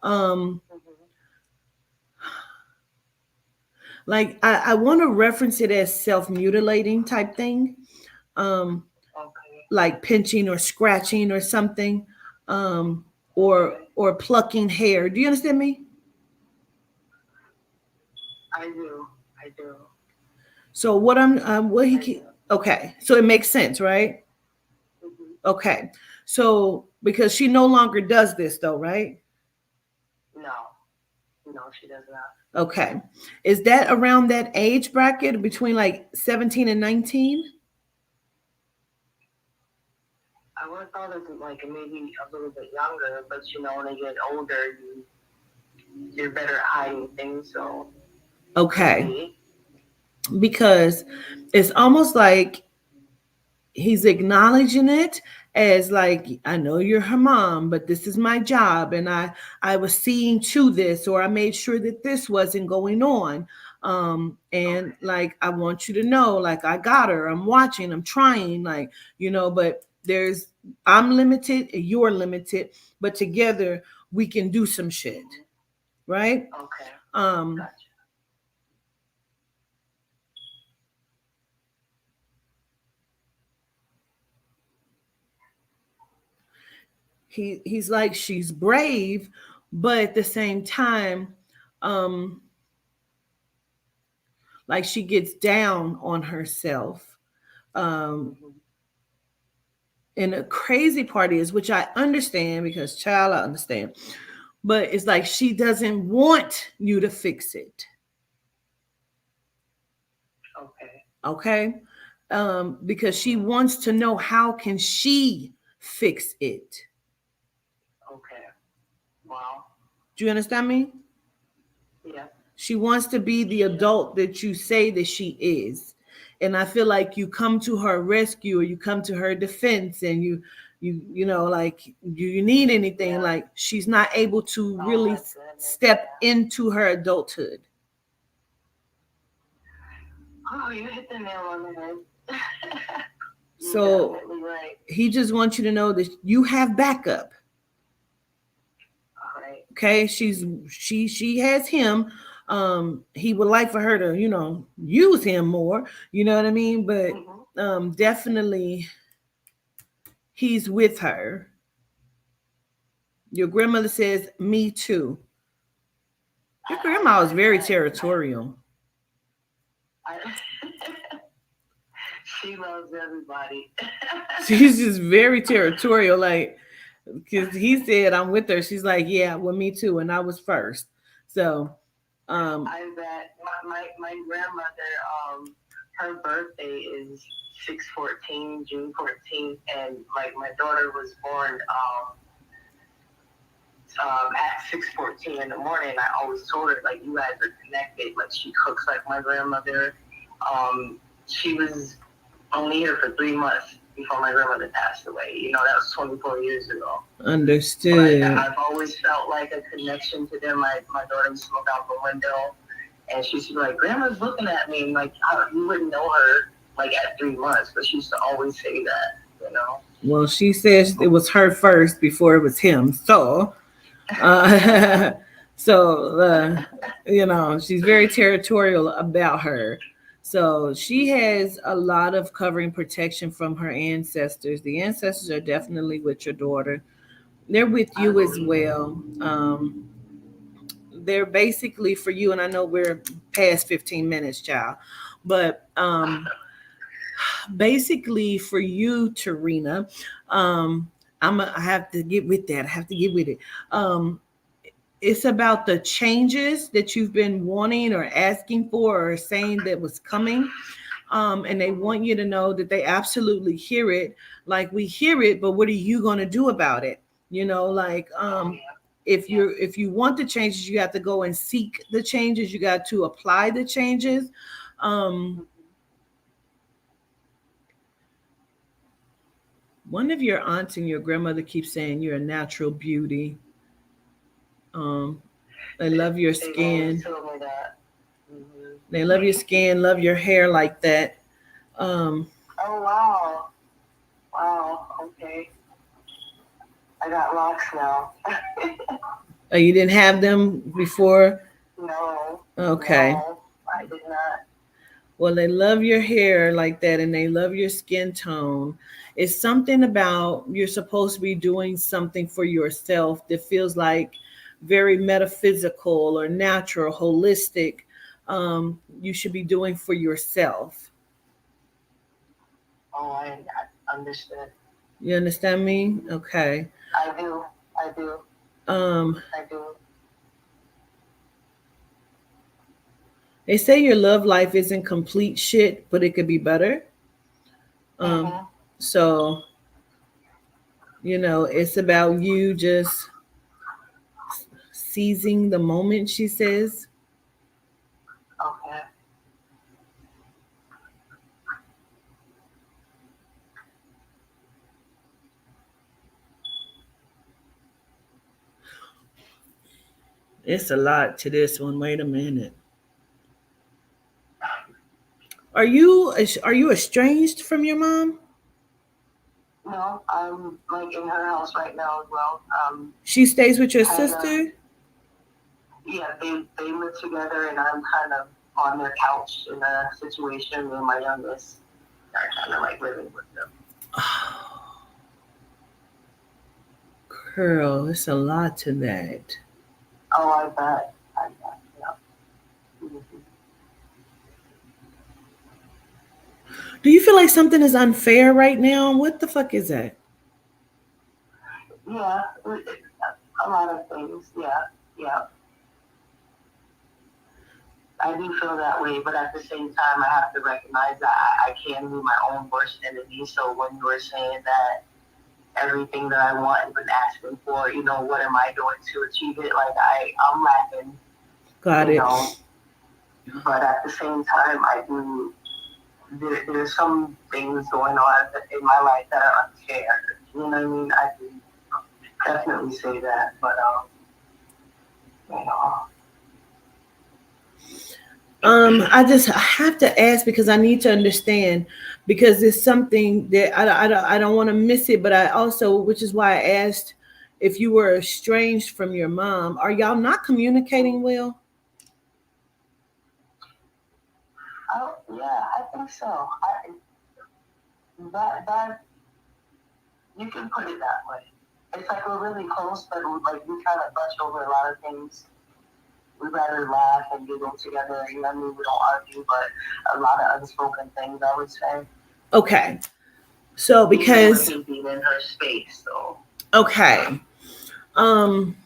Um, Mhm. like I want to reference it as self-mutilating type thing. Um, Okay. like pinching or scratching or something. Um, Okay. or plucking hair. Do you understand me? I do. I do. So what I'm what he I do. okay. So it makes sense, right? Hmm. Okay. So because she no longer does this though, right? No, no, she does not. Okay. Is that around that age bracket between like 17 and 19? I would have thought it was like maybe a little bit younger, but when you get older, you're better at hiding things. So could Okay. be. Because it's almost like he's acknowledging it as like, I know you're her mom, but this is my job, and I was seeing to this, or I made sure that this wasn't going on. And Okay. like, I want you to know, like, I got her, I'm watching, I'm trying, like, but there's, I'm limited, you're limited, but together we can do some shit, Hmm. right? Okay. um Gotcha. he's like, she's brave, but at the same time, um like she gets down on herself. um Hmm. and the crazy part is, which I understand, because child, I understand, but it's like she doesn't want you to fix it. Okay. Okay. Because she Hmm. wants to know, how can she fix it? Okay. Wow. Do you understand me? Yeah. She wants to be the She does. adult that you say that she is. And I feel like you come to her rescue, or you come to her defense, and like, do you need anything? Yeah. Like, she's not able to Oh really my goodness. step Yeah. into her adulthood. Oh, you hit the nail on the head. You're So definitely right. he just wants you to know that you have backup. All right. Okay. She has him. He would like for her to, use him more, you know what I mean? But Mm-hmm. definitely he's with her. Your grandmother says, me too. Your grandma is I very bet. territorial. I she loves everybody. She's just very territorial. Like, because he said, I'm with her. She's like, yeah, well, me too. And I was first. So, I bet my grandmother, her birthday is 6/14, June 14th, and like my daughter was born at 6:14 in the morning. I always told her, like, you guys are connected. Like, she cooks like my grandmother. She was only here for 3 months before my grandmother passed away. That was 24 years ago. But understood. I've always felt like a connection to them. My daughter used to look out the window, and she used to be like, "Grandma's looking at me," and like, you wouldn't know her like at 3 months, but she used to always say that. Well, she says it was her first before it was him. So, uh, so, she's very territorial about her. So she has a lot of covering protection from her ancestors. The ancestors are definitely with your daughter. They're with I you as believe it. well. They're basically for you, and I know we're past 15 minutes, child, but basically for you, Tarina, um, I have to get with that. I have to get with it. Um, it's about the changes that you've been wanting or asking for or saying that was coming. And they want you to know that they absolutely hear it. Like, we hear it, but what are you going to do about it? You know, like, if you want the changes, you have to go and seek the changes. You got to apply the changes. Um, One of your aunts and your grandmother keeps saying you're a natural beauty. Um, they love your skin. They love your skin, love your hair like that. Um, Oh, wow. Wow. Okay. I got locks now. you didn't have them before? No. Okay. No, I did not. Well, they love your hair like that and they love your skin tone. It's something about you're supposed to be doing something for yourself that feels like very metaphysical or natural, holistic. You should be doing for yourself. Oh, I understood. You understand me? Okay. I do. I do. Um, I do. they say your love life isn't complete shit, but it could be better. Um, Mm-hmm. so, it's about you just seizing the moment, she says. Okay. It's a lot to this one. Wait a minute. Are you estranged from your mom? No, I'm like in her house right now as well. She stays with your Kind of. sister? Yeah, they live together, and I'm kind of on their couch in a situation where my youngest are kind of like living with them. Girl, it's a lot to that. Oh, I bet. I bet. Yeah. Mm-hmm. Do you feel like something is unfair right now? What the fuck is that? Yeah, a lot of things. Yeah, yeah. I do feel that way, but at the same time, I have to recognize that I can be my own worst enemy. So when you were saying that everything that I want and been asking for, what am I doing to achieve it? Like I'm lacking, Got you it. know. But at the same time, I do. There's some things going on in my life that are unfair. You know what I mean? I can definitely say that, but you know. I have to ask because I need to understand because it's something that I don't want to miss it, but I also, which is why I asked if you were estranged from your mom. Are y'all not communicating well? Oh yeah, I think so. That you can put it that way. It's like we're really close, but like we kind of brush over a lot of things. We rather laugh and giggle together. You know what I mean? We don't argue, but a lot of unspoken things, I would say. Okay. So because Even with me being in her space, so. okay. Um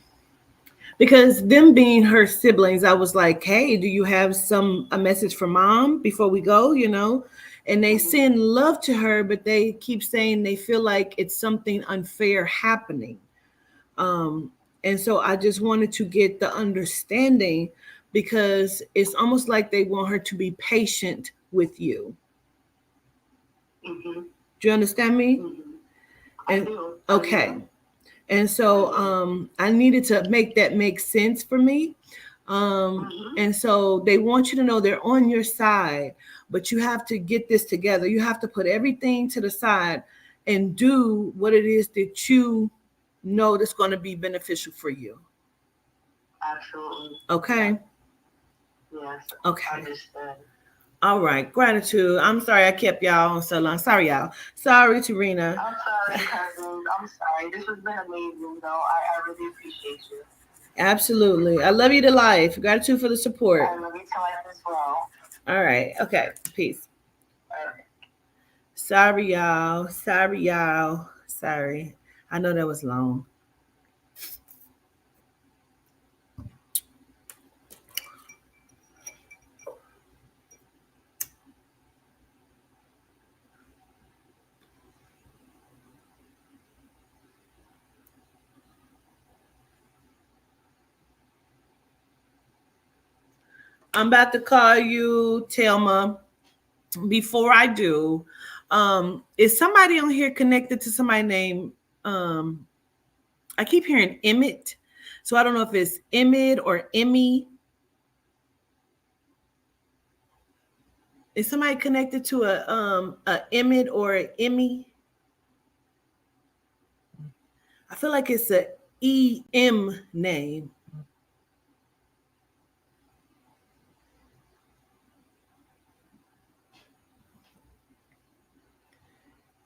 because them being her siblings, I was like, hey, do you have a message for mom before we go, and they send love to her, but they keep saying they feel like it's something unfair happening. um and so I just wanted to get the understanding because it's almost like they want her to be patient with you. Mm-hmm. Do you understand me? Mm-hmm. And I do. okay. And so I needed to make that make sense for me. And so they want you to know they're on your side, but you have to get this together. You have to put everything to the side and do what it is that you know that's going to be beneficial for you. Absolutely. Okay. Yes. Okay. Understand. All right. Gratitude. I'm sorry I kept y'all on so long. Sorry, y'all. Sorry, Tarina. I'm sorry, cousin. I'm sorry. This has been amazing, though. I really appreciate you. Absolutely. I love you to life. Gratitude for the support. I love you to life as well. All right. Okay. Peace. All right. Sorry, y'all. Sorry, y'all. Sorry. I know that was long. I'm about to call you, Telma. Before I do, is somebody on here connected to somebody named um I keep hearing Emmett. So I don't know if it's Emmett or Emmy. Is somebody connected to a Emmett or a Emmy? I feel like it's a EM name.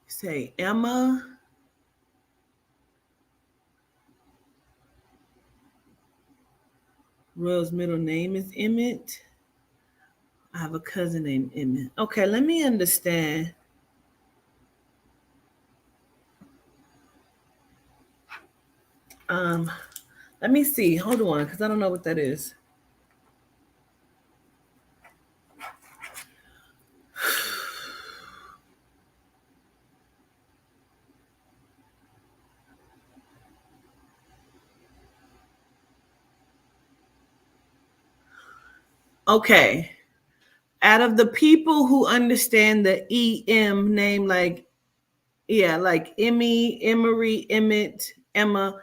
Say Emma. Royal's middle name is Emmett. I have a cousin named Emmett. Okay, let me understand. Um, Let me see. Hold on, because I don't know what that is. Okay. Out of the people who understand the EM name, like, yeah, like Emmy, Emery, Emmett, Emma,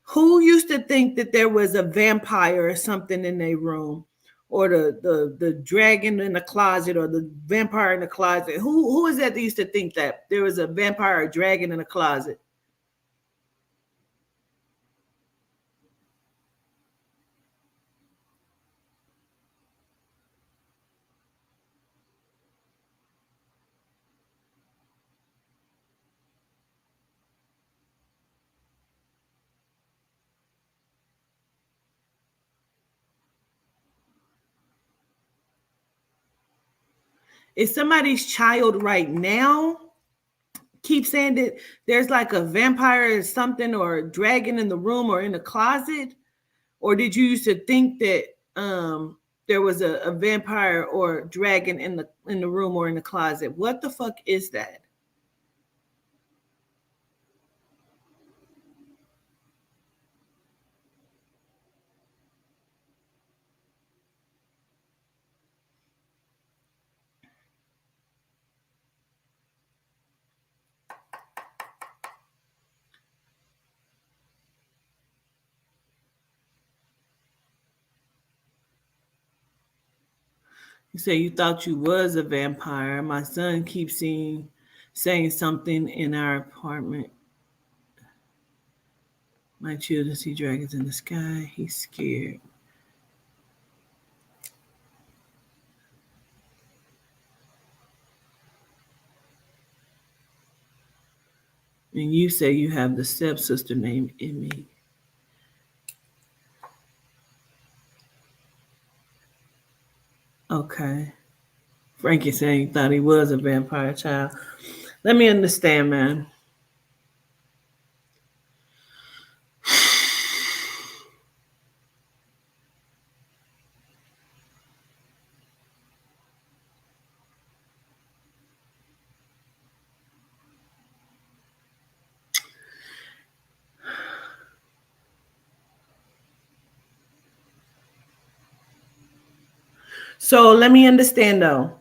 who used to think that there was a vampire or something in their room? Or the dragon in the closet or the vampire in the closet. Who is that used to think that there was a vampire or dragon in the closet? Is somebody's child right now keep saying that there's like a vampire or something or a dragon in the room or in the closet? Or did you used to think that there was a vampire or dragon in the room or in the closet? What the fuck is that? You say you thought you was a vampire. My son keeps saying something in our apartment. My children see dragons in the sky. He's scared. And you say you have the stepsister named Emmy. Okay. Frankie saying he thought he was a vampire child. Let me understand, man. So let me understand though.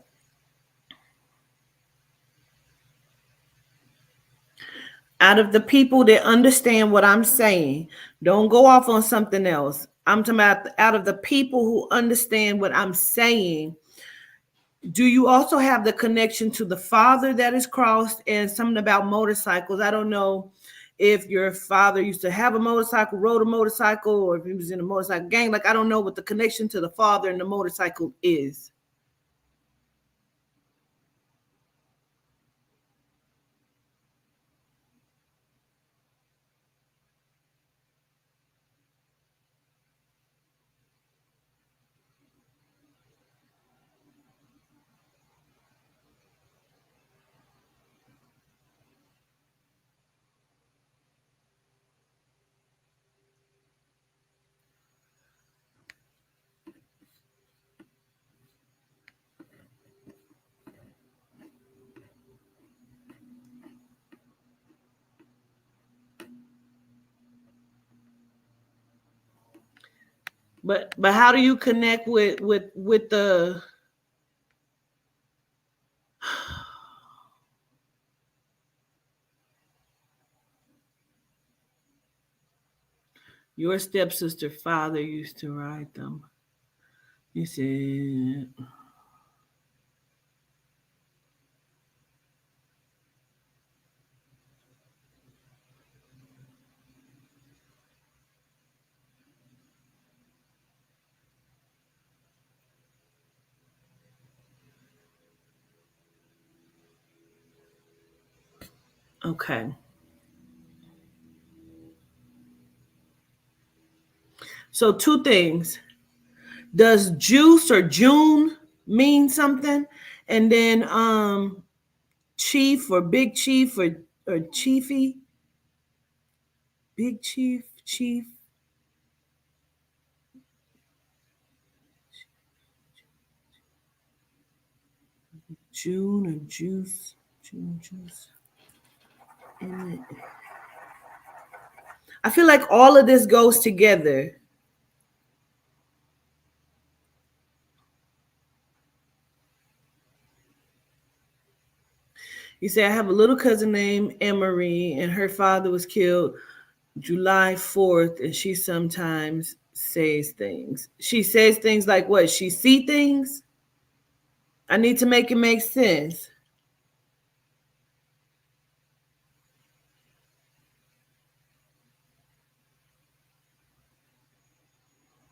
Out of the people that understand what I'm saying, don't go off on something else. I'm talking about out of the people who understand what I'm saying. Do you also have the connection to the father that is crossed and something about motorcycles? I don't know if your father used to have a motorcycle, rode a motorcycle, or if he was in a motorcycle gang. Like, I don't know what the connection to the father and the motorcycle is. But how do you connect with the your stepsister father used to write them? You said, okay. So two things. Does juice or June mean something? And then chief or big chief or chiefy, big chief, chief, June or juice, June juice. I feel like all of this goes together. You say, I have a little cousin named Emery, and her father was killed July 4th, and she sometimes says things. She says things like what? She see things? I need to make it make sense.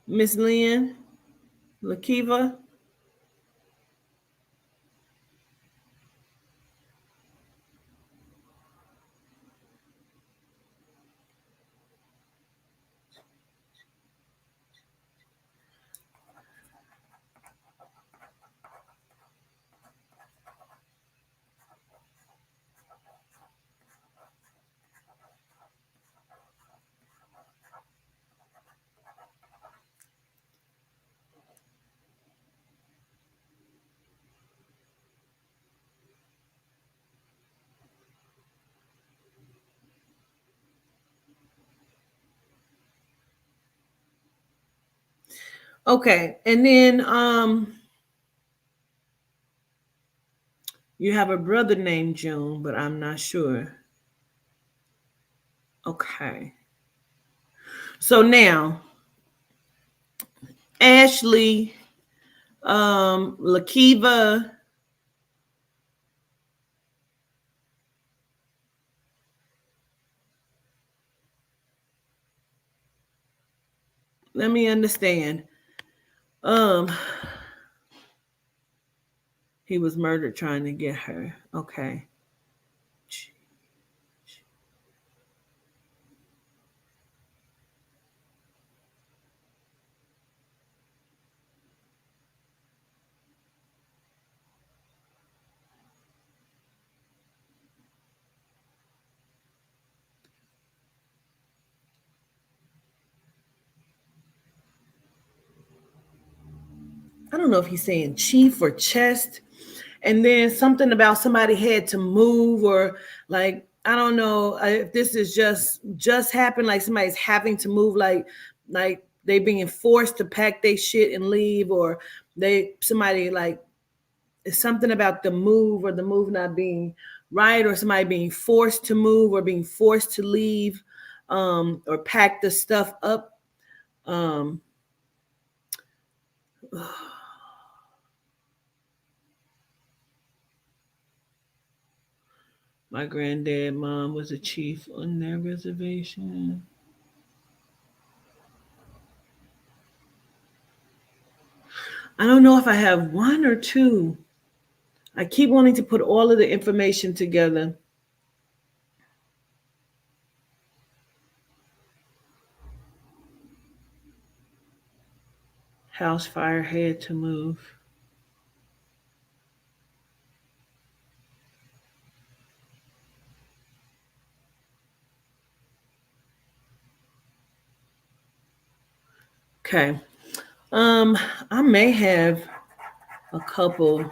Miss Lynn, Lakiva. Okay, and then you have a brother named June, but I'm not sure. Okay. So now, Ashley, Lakiva, let me understand. Um, he was murdered trying to get her. Okay. I don't know if he's saying chief or chest. And then something about somebody had to move, or like, I don't know if this is just happened, like somebody's having to move, like they being forced to pack their shit and leave, or somebody like, it's something about the move, or the move not being right, or somebody being forced to move or being forced to leave, or pack the stuff up. um My granddad, mom was a chief on their reservation. I don't know if I have one or two. I keep wanting to put all of the information together. House fire had to move. Okay. I may have a couple.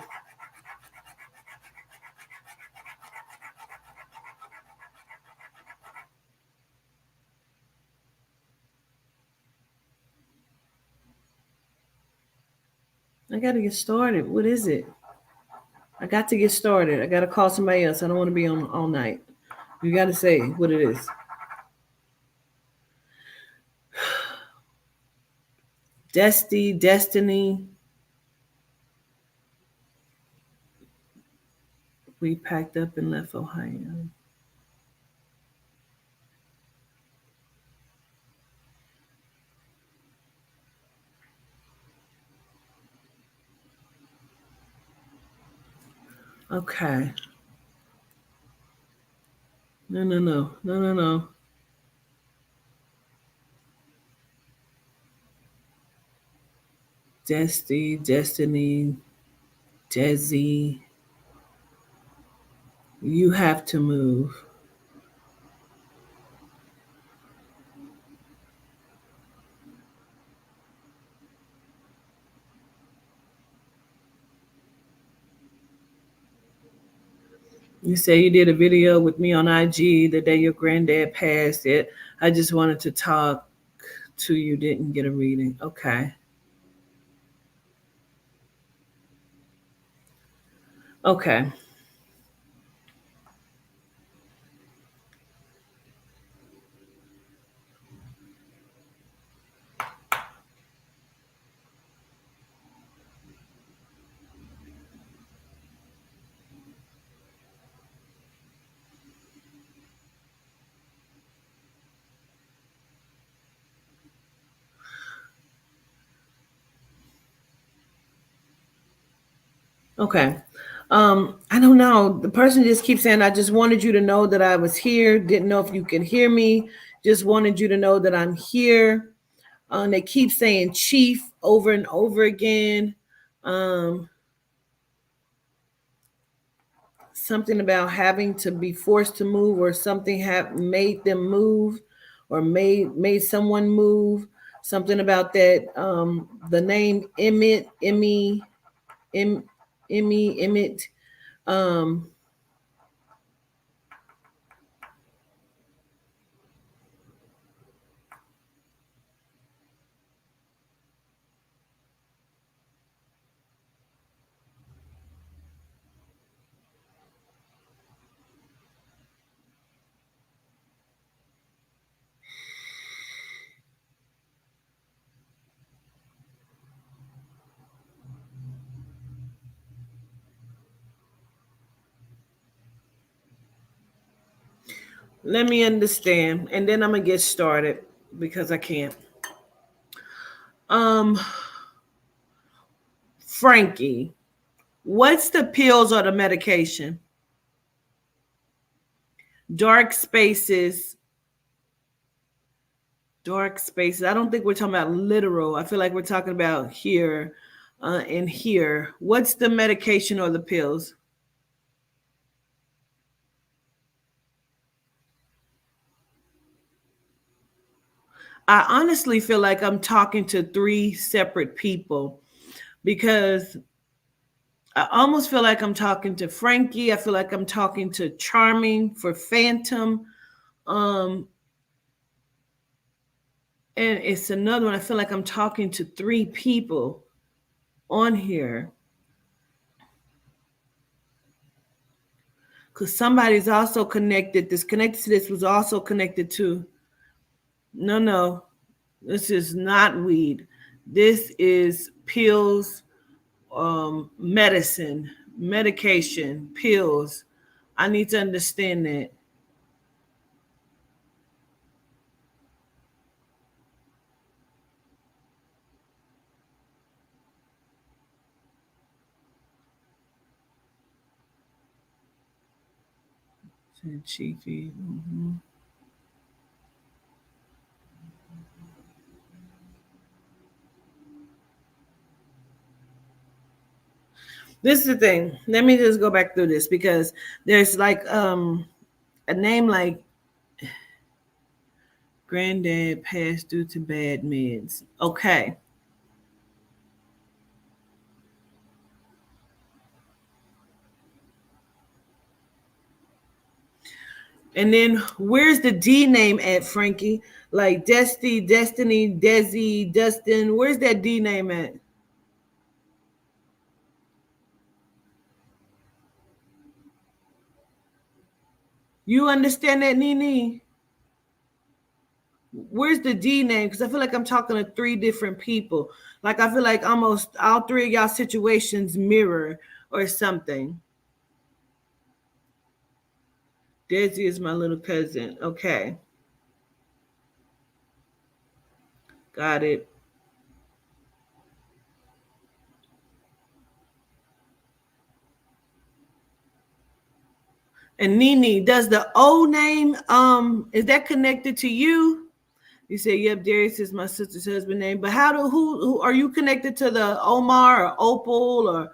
I got to get started. What is it? I got to get started. I got to call somebody else. I don't want to be on all night. You got to say what it is. Destiny. We packed up and left Ohio. Okay. No. Destiny, Desi. You have to move. You say you did a video with me on IG the day your granddad passed it. I just wanted to talk to you, didn't get a reading. Okay. Okay. Okay. I don't know. The person just keeps saying, I just wanted you to know that I was here. Didn't know if you could hear me. Just wanted you to know that I'm here. They keep saying chief over and over again. Something about having to be forced to move, or something have made them move, or made someone move. Something about that. The name Emmett. Um, Let me understand, and then I'm gonna get started because I can't. Frankie, what's the pills or the medication? Dark spaces. Dark spaces. I don't think we're talking about literal. I feel like we're talking about here and here. What's the medication or the pills? I honestly feel like I'm talking to three separate people, because I almost feel like I'm talking to Frankie. I feel like I'm talking to Charming for Phantom. And it's another one. I feel like I'm talking to three people on here, because somebody's also connected. This connected to this was also connected to. No. This is not weed. This is pills, medicine, medication, pills. I need to understand that. Chiefy. Mm-hmm. This is the thing. Let me just go back through this, because there's like a name like granddad passed due to bad meds. Okay. And then where's the D name at, Frankie? Like Destiny, Desi, Dustin. Where's that D name at? You understand that, Nene? Where's the D name? Because I feel like I'm talking to three different people. Like I feel like almost all three of y'all situations mirror or something. Desi is my little cousin. Okay. Got it. And Nene, does the O name, is that connected to you? You say, yep, Darius is my sister's husband name. But who are you connected to, the Omar or Opal or?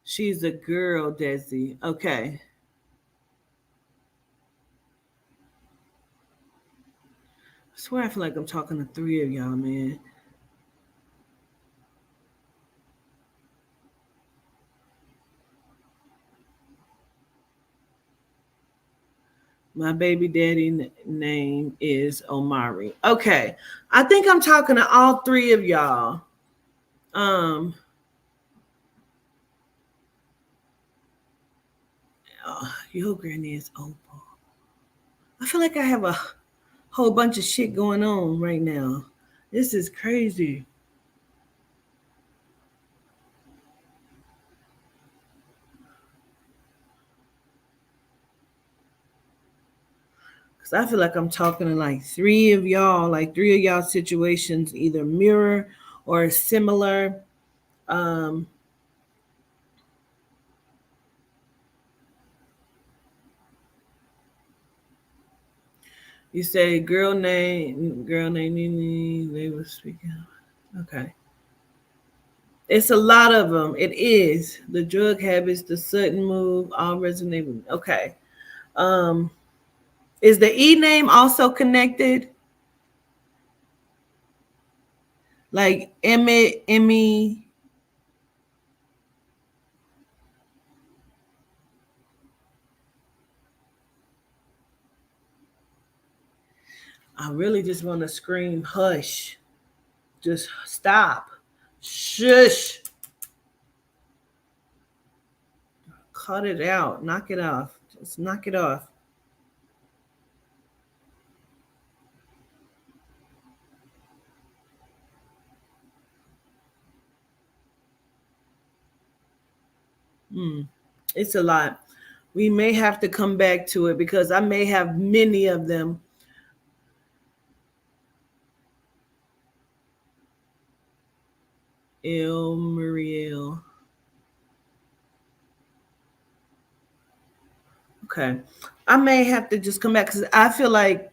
She's a girl, Desi. Okay. I swear I feel like I'm talking to three of y'all, man. My baby daddy name is Omari. Okay. I think I'm talking to all three of y'all. Your granny is Opal. I feel like I have a whole bunch of shit going on right now. This is crazy. Because I feel like I'm talking to like three of y'all situations either mirror or similar. You say girl name, they were speaking. Okay. It's a lot of them. It is. The drug habits, the sudden move, all resonate with me. Okay. Is the E name also connected? Like Emmett, Emmy. I really just want to scream, hush. Just stop. Shush. Cut it out. Knock it off. Just knock it off. It's a lot. We may have to come back to it because I may have many of them. El Muriel. Okay. I may have to just come back because I feel like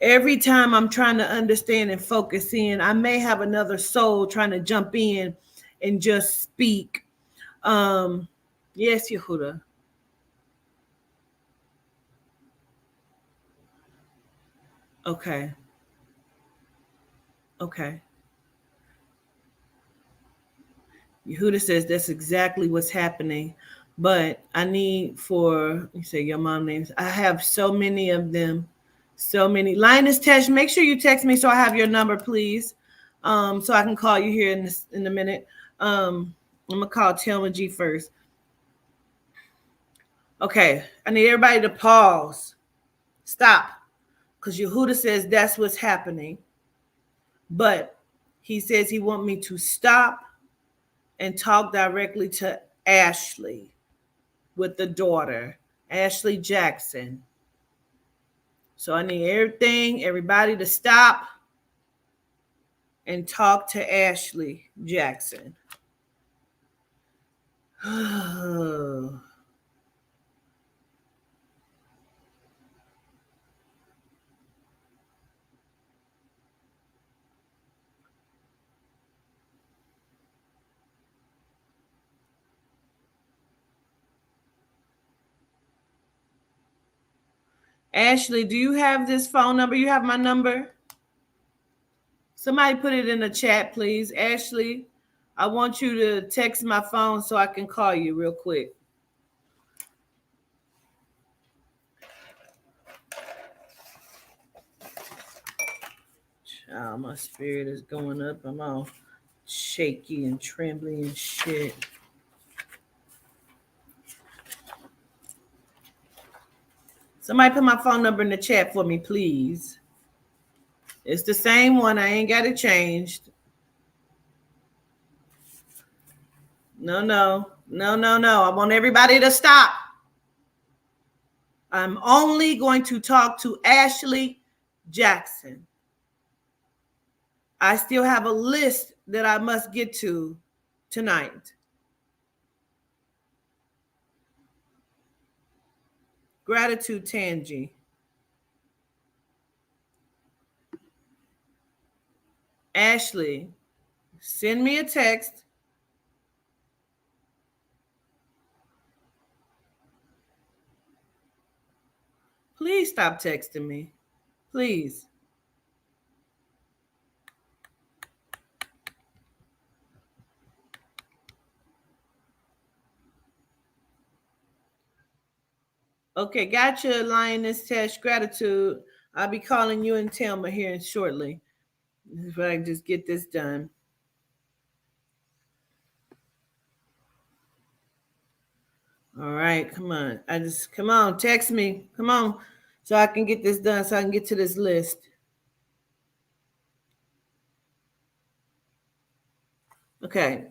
every time I'm trying to understand and focus in, I may have another soul trying to jump in and just speak. Yes, Yehuda. Okay. Okay. Yehuda says that's exactly what's happening. But I need for, you say your mom names. I have so many of them. So many. Linus Tesh, make sure you text me so I have your number, please. So I can call you here in a minute. I'm gonna call Telma G first. Okay, I need everybody to pause. Stop. Because Yehuda says that's what's happening. But he says he wants me to stop and talk directly to Ashley with the daughter, Ashley Jackson. So I need everybody to stop and talk to Ashley Jackson. Ashley, do you have this phone number? You have my number? Somebody put it in the chat, please. Ashley, I want you to text my phone so I can call you real quick. Oh, my spirit is going up. I'm all shaky and trembly and shit. Somebody put my phone number in the chat for me, please. It's the same one. I ain't got it changed. No. I want everybody to stop. I'm only going to talk to Ashley Jackson. I still have a list that I must get to tonight. Gratitude, Tangi. Ashley, send me a text. Please stop texting me. Please. Okay, gotcha, Lioness Tesh. Gratitude. I'll be calling you and Thelma here shortly. If I can just get this done. All right, come on. Come on, text me. Come on. So I can get this done, so I can get to this list. Okay.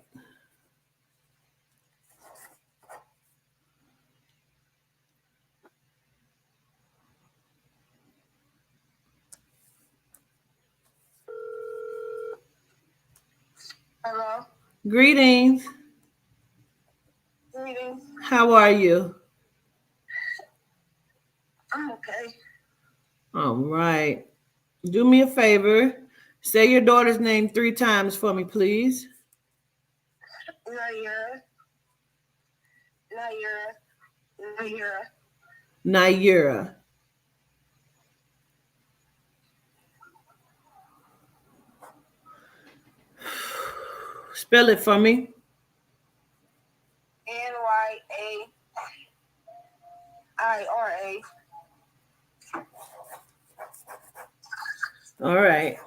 Hello. Greetings. Greetings. How are you? I'm okay. All right. Do me a favor. Say your daughter's name 3 times for me, please. Naira. Spell it for me. Naira. All right.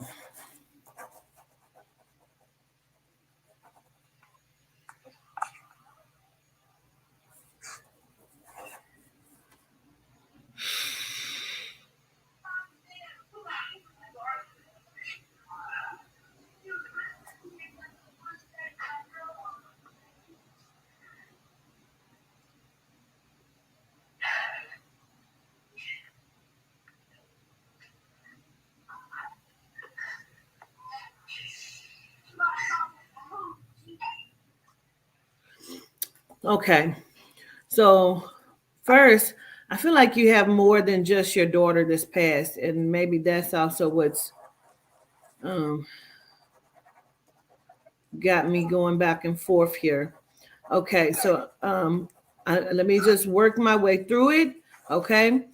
Okay. So first, I feel like you have more than just your daughter this past, and maybe that's also what's got me going back and forth here. Okay, so let me just work my way through it. Okay.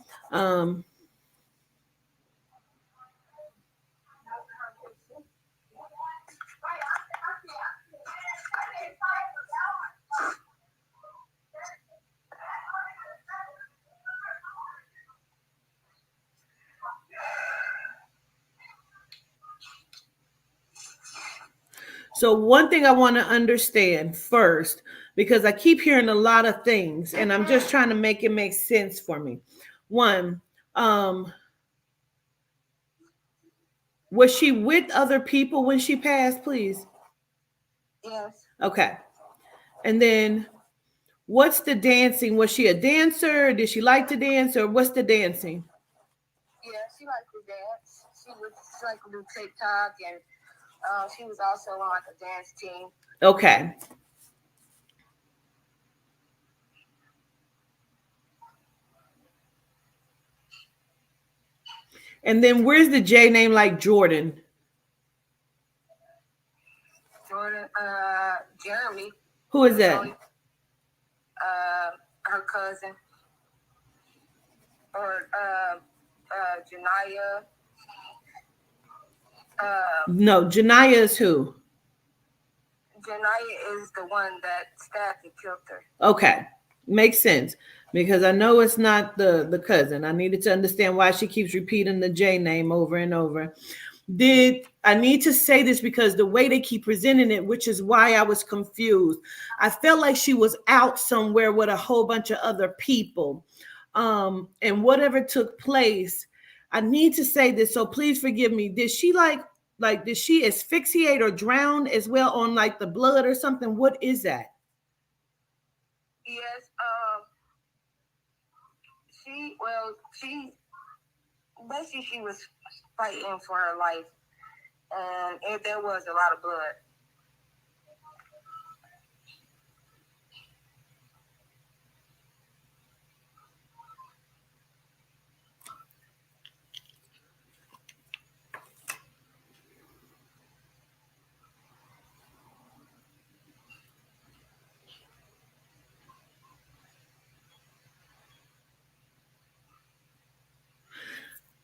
So one thing I want to understand first, because I keep hearing a lot of things and I'm just trying to make it make sense for me. One, was she with other people when she passed, please? Yes. Okay. And then what's the dancing? Was she a dancer? Did she like to dance, or what's the dancing? Yeah, she liked to dance. She liked to do TikTok, and she was also on like a dance team. Okay. And then where's the J name like Jordan? Jeremy. Who is that? Her cousin. Or Janaya. No, Janaya is who? Janaya is the one that stabbed and killed her. Okay, makes sense, because I know it's not the cousin. I needed to understand why she keeps repeating the J name over and over. Did I need to say this because the way they keep presenting it, which is why I was confused. I felt like she was out somewhere with a whole bunch of other people. And whatever took place, I need to say this, so please forgive me. Did she did she asphyxiate or drown as well on like the blood or something? What is that? Yes, she basically she was fighting for her life, and there was a lot of blood.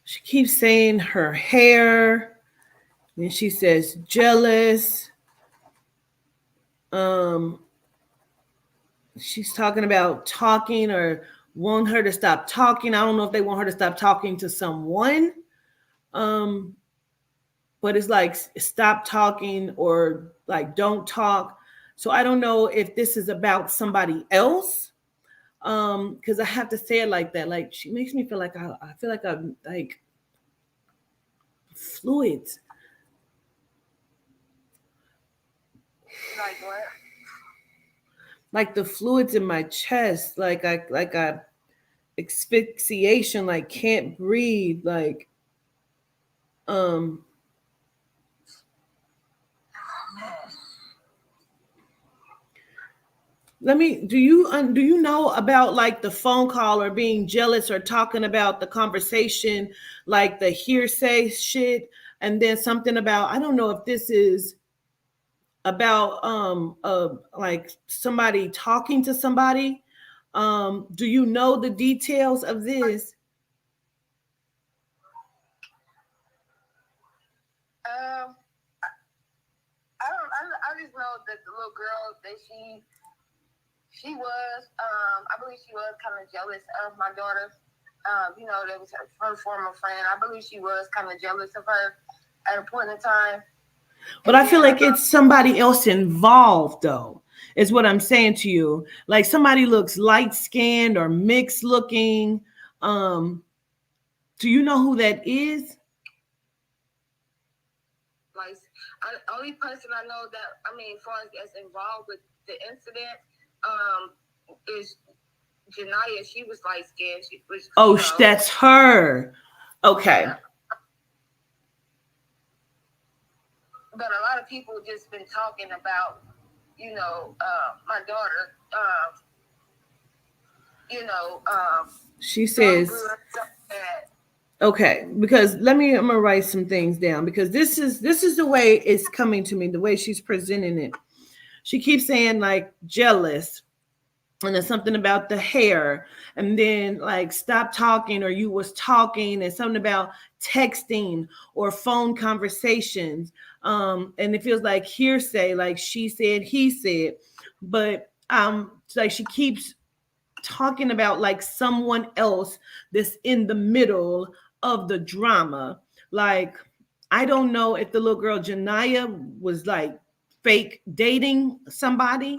She keeps saying her hair, and she says jealous. She's talking about talking or want her to stop talking. I don't know if they want her to stop talking to someone. But it's like stop talking or like don't talk. So I don't know if this is about somebody else. Because I have to say it like that. Like she makes me feel like I feel like I'm like fluids. Like what? Like the fluids in my chest, like I asphyxiation, like can't breathe, like let me do you know about like the phone call or being jealous or talking about the conversation, like the hearsay shit, and then something about, I don't know if this is about like somebody talking to somebody. Do you know the details of this? I just know that the little girl that she was, I believe she was kind of jealous of my daughter. That was her former friend. I believe she was kind of jealous of her at a point in time. But I feel like it's somebody else involved, though, is what I'm saying to you. Like somebody looks light skinned or mixed looking. Do you know who that is? Like, only person I know that, as far as involved with the incident, is Janaya. She was light skinned. She was. That's her. Okay. Yeah. But a lot of people just been talking about, my daughter. She says. Okay, because I'm gonna write some things down, because this is the way it's coming to me, the way she's presenting it. She keeps saying like jealous, and there's something about the hair, and then like stop talking, or you was talking, and something about texting or phone conversations. And it feels like hearsay, like she said, he said, but like she keeps talking about like someone else that's in the middle of the drama. Like, I don't know if the little girl Janaya was like fake dating somebody,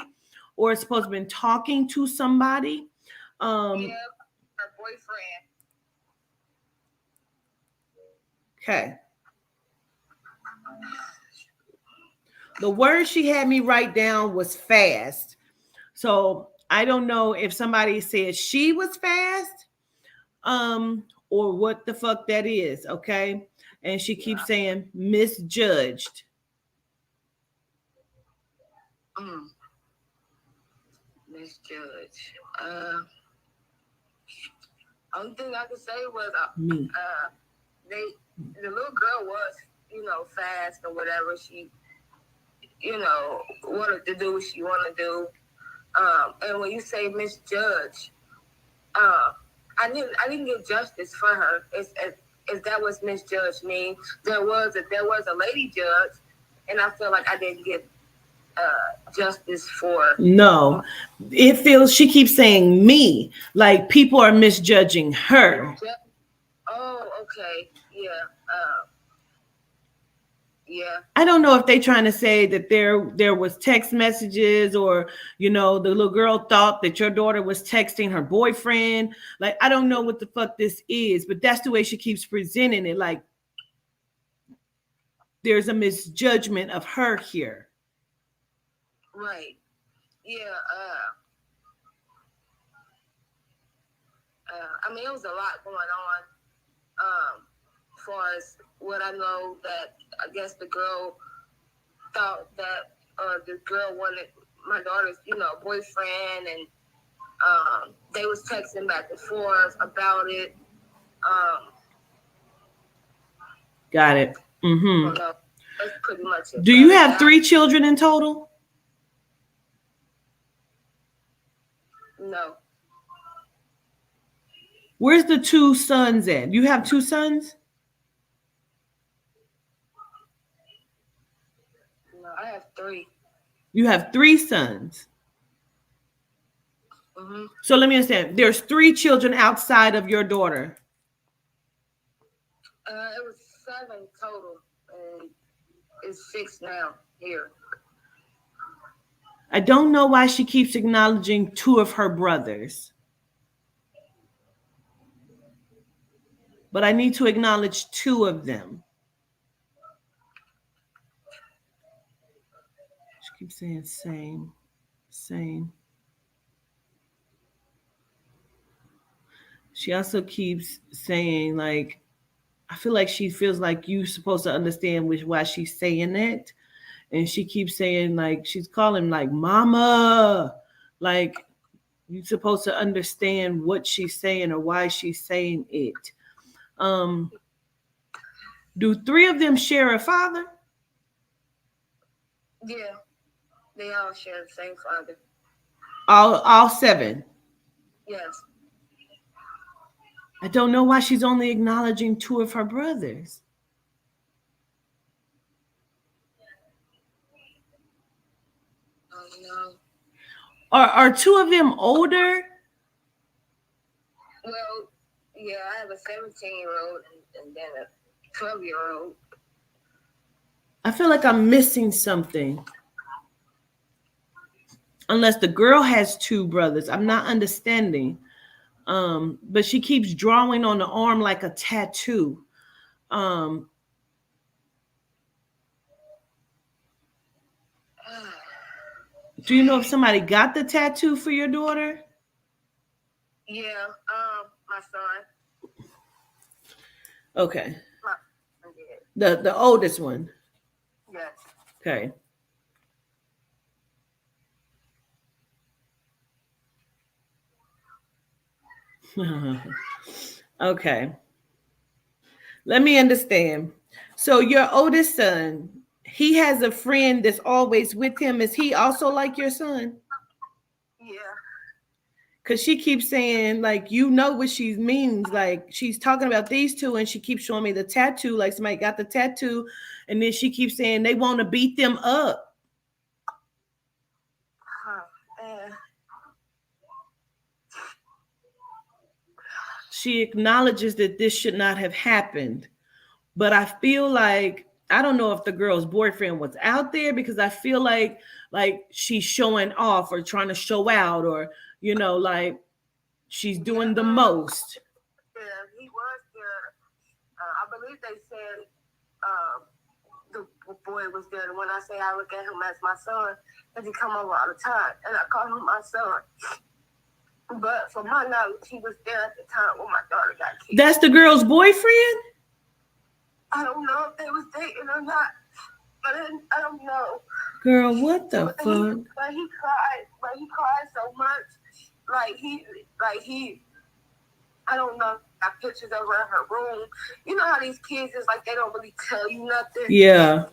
or it's supposed to have been talking to somebody. Her boyfriend. Okay. The word she had me write down was fast. So I don't know if somebody said she was fast, or what the fuck that is, okay? And she keeps saying misjudged. Misjudged. Only thing I could say was me. The little girl was, fast or whatever. She, wanted to do what she wanted to do. And when you say misjudge, I didn't get justice for her. Is that what misjudge means? There was a lady judge, and I feel like I didn't get justice for. No, it feels, she keeps saying me, like people are misjudging her. Oh, okay, yeah. Yeah. I don't know if they trying to say that there was text messages, or the little girl thought that your daughter was texting her boyfriend. Like, I don't know what the fuck this is, but that's the way she keeps presenting it. Like, there's a misjudgment of her here. Right. Yeah. I mean, it was a lot going on. As far as what I know, that I guess the girl thought that the girl wanted my daughter's, boyfriend, and they was texting back and forth about it. Got it. Mm-hmm. That's pretty much it. Do you have 3 children in total? No. Where's the 2 sons at? You have 2 sons? No, I have 3. You have 3 sons. Mm-hmm. So let me understand. There's 3 children outside of your daughter. It was 7 total, and it's 6 now here. I don't know why she keeps acknowledging 2 of her brothers. But I need to acknowledge 2 of them. She keeps saying same. She also keeps saying, like, I feel like she feels like you're supposed to understand why she's saying it. And she keeps saying, like, she's calling, like, mama. Like, you're supposed to understand what she's saying or why she's saying it. Do 3 of them share a father? Yeah, they all share the same father. All 7? Yes. I don't know why she's only acknowledging 2 of her brothers. Oh, no. Are 2 of them older? Well, yeah, I have a 17-year-old and then a 12-year-old. I feel like I'm missing something. Unless the girl has 2 brothers. I'm not understanding. But she keeps drawing on the arm like a tattoo. Do you know if somebody got the tattoo for your daughter? Yeah, my son. Okay. My The oldest one. Yes. Okay. Okay. Let me understand. So your oldest son, he has a friend that's always with him. Is he also like your son? Yeah. Because she keeps saying, like, what she means. Like, she's talking about these 2, and she keeps showing me the tattoo, like somebody got the tattoo. And then she keeps saying they want to beat them up. She acknowledges that this should not have happened. But I feel like, I don't know if the girl's boyfriend was out there, because I feel like she's showing off or trying to show out, or, like she's doing the most. Yeah, he was there. I believe they said the boy was there. When I say I look at him as my son, because he come over all the time, and I call him my son. But from my knowledge, he was there at the time when my daughter got killed. That's the girl's boyfriend? I don't know if they was dating or not. But I don't know. Girl, what the fuck? But he cried so much. Like he I don't know. Got pictures of her in her room. You know how these kids is like, they don't really tell you nothing. Yeah.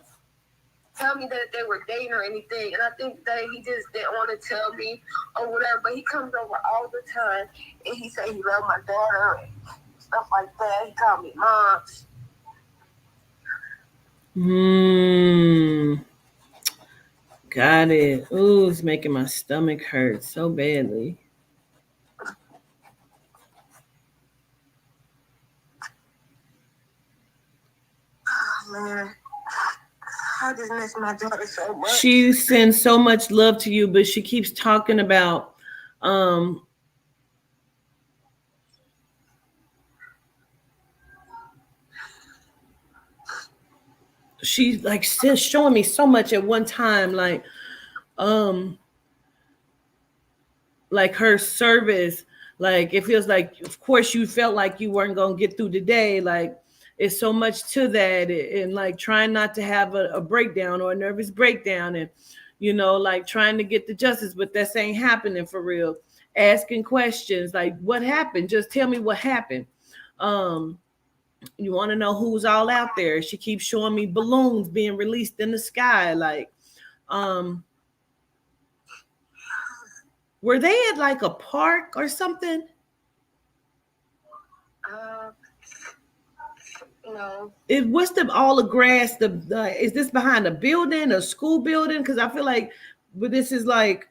Tell me that they were dating or anything, and I think that he just didn't want to tell me or whatever. But he comes over all the time, and he said he loved my daughter and stuff like that. He called me mom. Got it. Ooh, it's making my stomach hurt so badly. Oh man. I just miss my daughter so much. She sends so much love to you, but she keeps talking about um she's like still showing me so much at one time, um like her service, like it feels like of course you felt like you weren't gonna get through the day, like it's so much to that, and like trying not to have a breakdown or a nervous breakdown, and like trying to get the justice, but that's ain't happening for real. Asking questions like what happened, just tell me what happened. um you want to know who's all out there. She keeps showing me balloons being released in the sky, like um were they at like a park or something? Uh, no. It what's the all the grass? The is this behind a building, a school building? Because I feel like, but this is like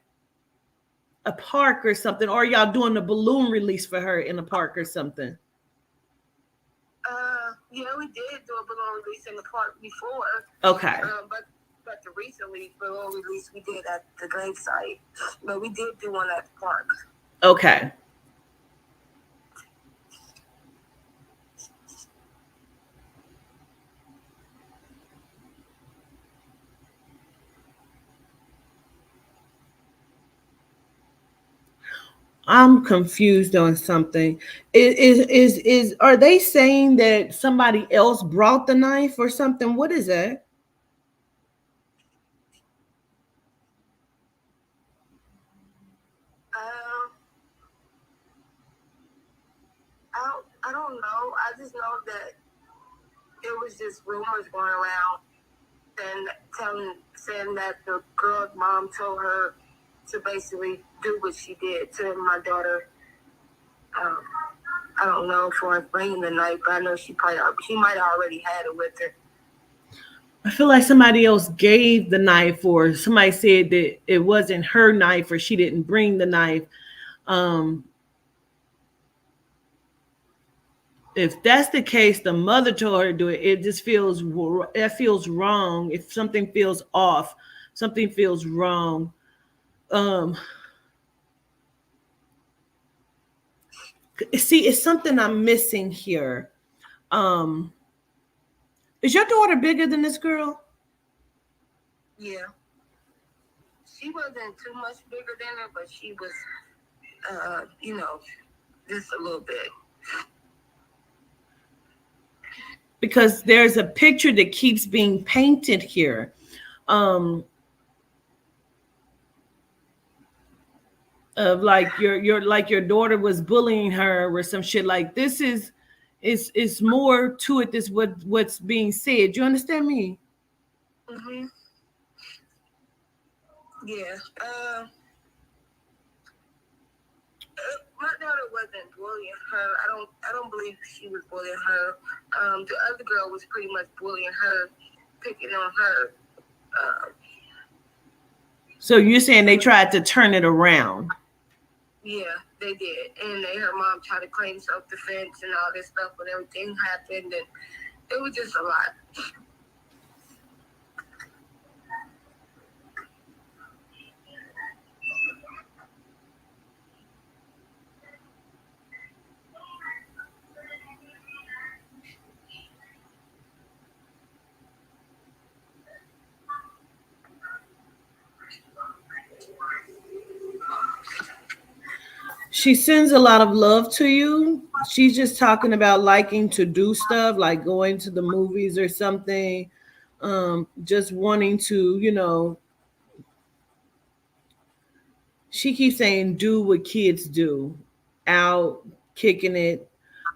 a park or something. Or y'all doing a balloon release for her in a park or something? Yeah, we did do a balloon release in the park before. Okay. But the recently balloon release we did at the grave site. But we did do one at the park. Okay. I'm confused on something. Is are they saying that somebody else brought the knife or something? What is that? I don't know. I just know that there was just rumors going around and saying that the girl's mom told her to basically do what she did to my daughter. I don't know if I was bringing the knife, but I know she might have already had it with her. I feel like somebody else gave the knife, or somebody said that it wasn't her knife, or she didn't bring the knife. If that's the case, the mother told her to do it. It just feels wrong. If something feels off, something feels wrong. See, it's something I'm missing here. Is your daughter bigger than this girl? Yeah. She wasn't too much bigger than her, but she was, just a little bit. Because there's a picture that keeps being painted here. Of like your daughter was bullying her or some shit. Like this is more to it. This what's being said. You understand me? Mhm. Yeah. My daughter wasn't bullying her. I don't believe she was bullying her. The other girl was pretty much bullying her, picking on her. So you're saying they tried to turn it around? Yeah, they did. And her mom tried to claim self-defense and all this stuff when everything happened, and it was just a lot. She sends a lot of love to you. She's just talking about liking to do stuff like going to the movies or something. Just wanting to, she keeps saying do what kids do, out kicking it.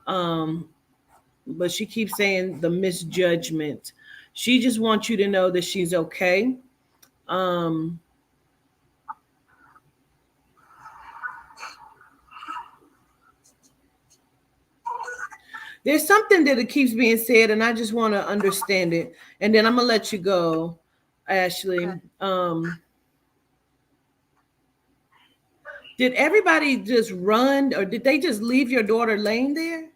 But she keeps saying the misjudgment. She just wants you to know that she's okay. Um, there's something that it keeps being said, and I just want to understand it. And then I'm gonna let you go, Ashley. Okay. Did everybody just run, or did they just leave your daughter laying there?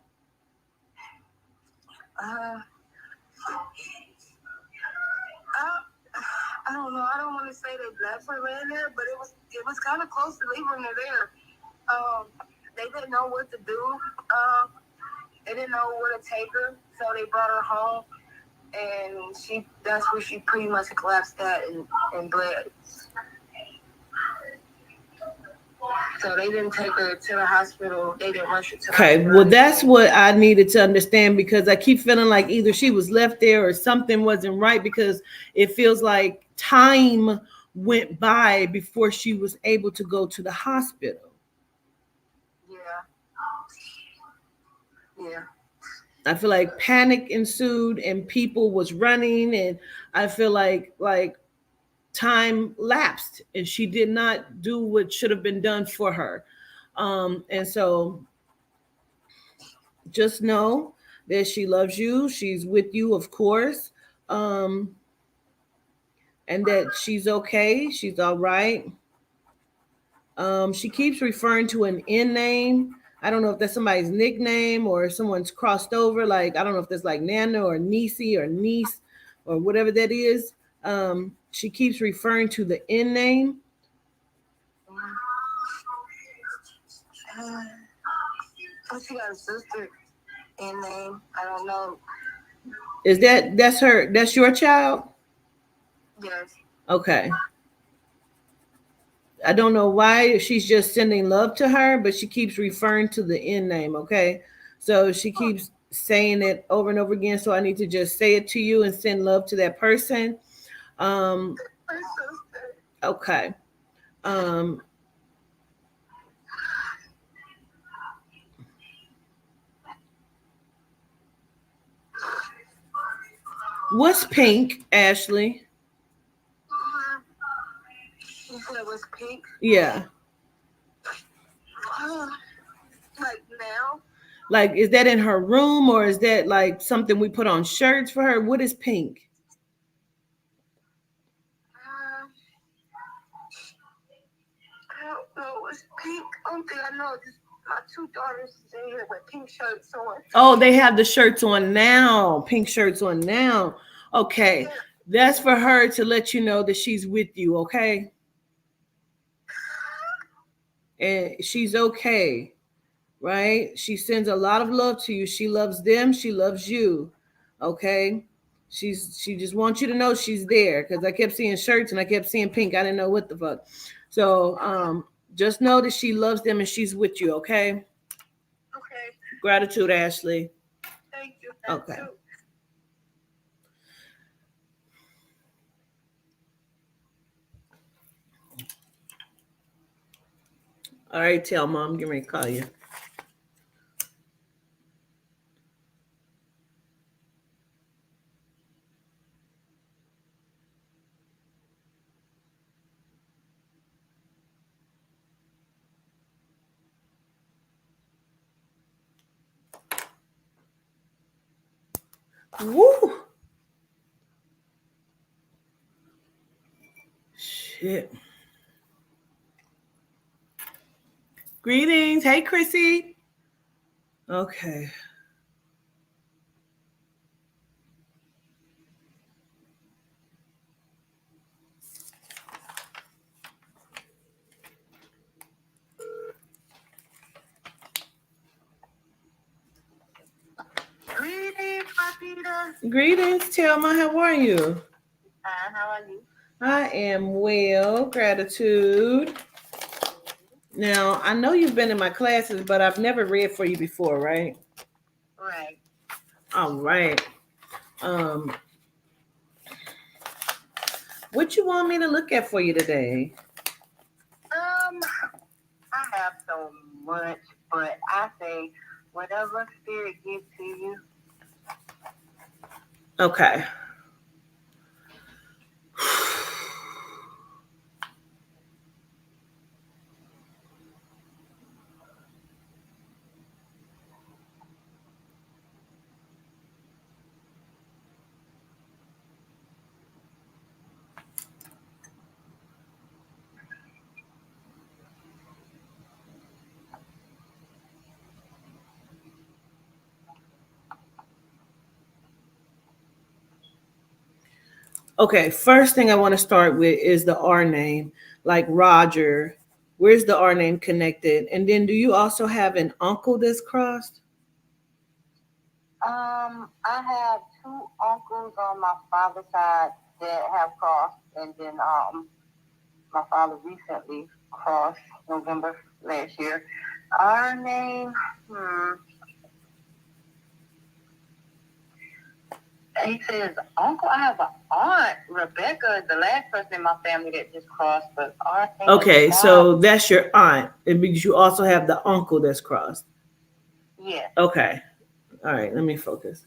would say they left her laying there, but it was kind of close to leaving her there. They didn't know what to do. They didn't know where to take her, so they brought her home, and that's where she pretty much collapsed at and bled. So they didn't take her to the hospital. They didn't rush her to the hospital. Okay, well, that's what I needed to understand, because I keep feeling like either she was left there or something wasn't right, because it feels like time went by before she was able to go to the hospital. Yeah. I feel like panic ensued and people was running, and I feel like time lapsed and she did not do what should have been done for her. And so just know that she loves you. She's with you, of course. And that she's okay. She's all right. She keeps referring to an N name. I don't know if that's somebody's nickname or someone's crossed over. Like, I don't know if that's like Nana or Niecy or niece or whatever that is. She keeps referring to the N name. She got a sister N name. I don't know. Is that's your child? Yes. Okay. I don't know why she's just sending love to her, but she keeps referring to the N name, okay? So she keeps saying it over and over again, so I need to just say it to you and send love to that person. Okay. What's pink, Ashley? You said it was pink? Yeah. Like now? Like, is that in her room, or is that like something we put on shirts for her? What is pink? I don't know. It's pink. Only thing I know is my two daughters is in here with pink shirts on. Oh, they have the shirts on now. Pink shirts on now. Okay. Yeah. That's for her to let you know that she's with you, okay? And she's okay, right? She sends a lot of love to you. She loves them. She loves you, okay? She just wants you to know she's there, because I kept seeing shirts and I kept seeing pink. I didn't know what the fuck. So just know that she loves them and she's with you, okay? Okay. Gratitude, Ashley. Thank you. Okay. Too. All right, tell Mom, get ready to call you. Woo! Shit. Greetings. Hey, Chrissy. Okay. Greetings, Papita. Greetings, Telma. How are you? How are you? I am well. Gratitude. Now, I know you've been in my classes, but I've never read for you before, right? Right. All right. What you want me to look at for you today? I have so much, but I say whatever spirit gives to you. Okay. Okay, first thing I want to start with is the R name, like Roger. Where's the R name connected? And then do you also have an uncle that's crossed? I have two uncles on my father's side that have crossed, and then my father recently crossed November last year. Our name, he says uncle. I have an aunt, Rebecca, the last person in my family that just crossed, but our name. Okay, so that's your aunt. It means you also have the uncle that's crossed. Yeah. Okay. All right, let me focus.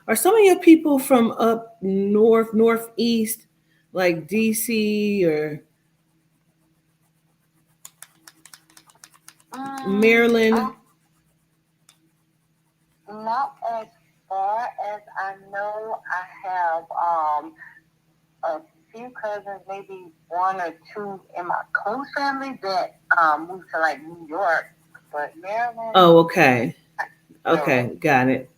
Are some of your people from up north, northeast, like DC or Maryland? Not as far as I know. I have a few cousins, maybe one or two in my close family that moved to like New York, but Maryland. Oh, okay. Okay, got it.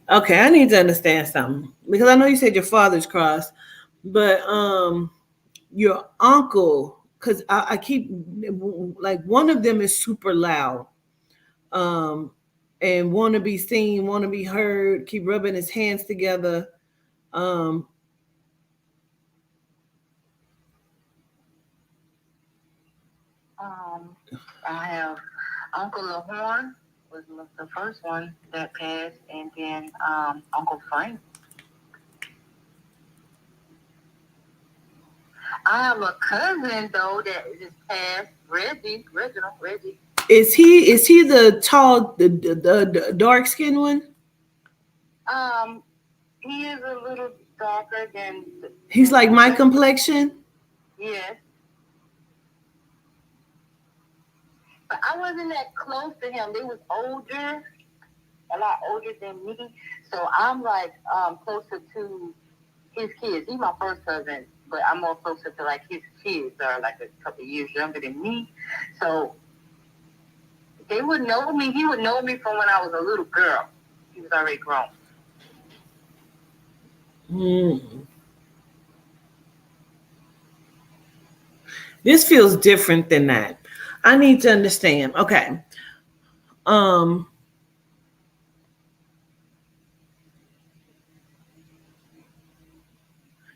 Okay, I need to understand something because I know you said your father's crossed, but your uncle, because I keep like one of them is super loud, um, and want to be seen, want to be heard, keep rubbing his hands together. Um, I have Uncle LaHorn was the first one that passed, and then Uncle Frank. I have a cousin though that just passed, Reggie. is he the tall, the dark skinned one? He is a little darker than. He's like my complexion. Yes. But I wasn't that close to him. They was older, a lot older than me. So I'm like closer to his kids. He's my first cousin, but I'm more closer to like his kids are like a couple of years younger than me. So they would know me. He would know me from when I was a little girl. He was already grown. This feels different than that. I need to understand. Okay. Um,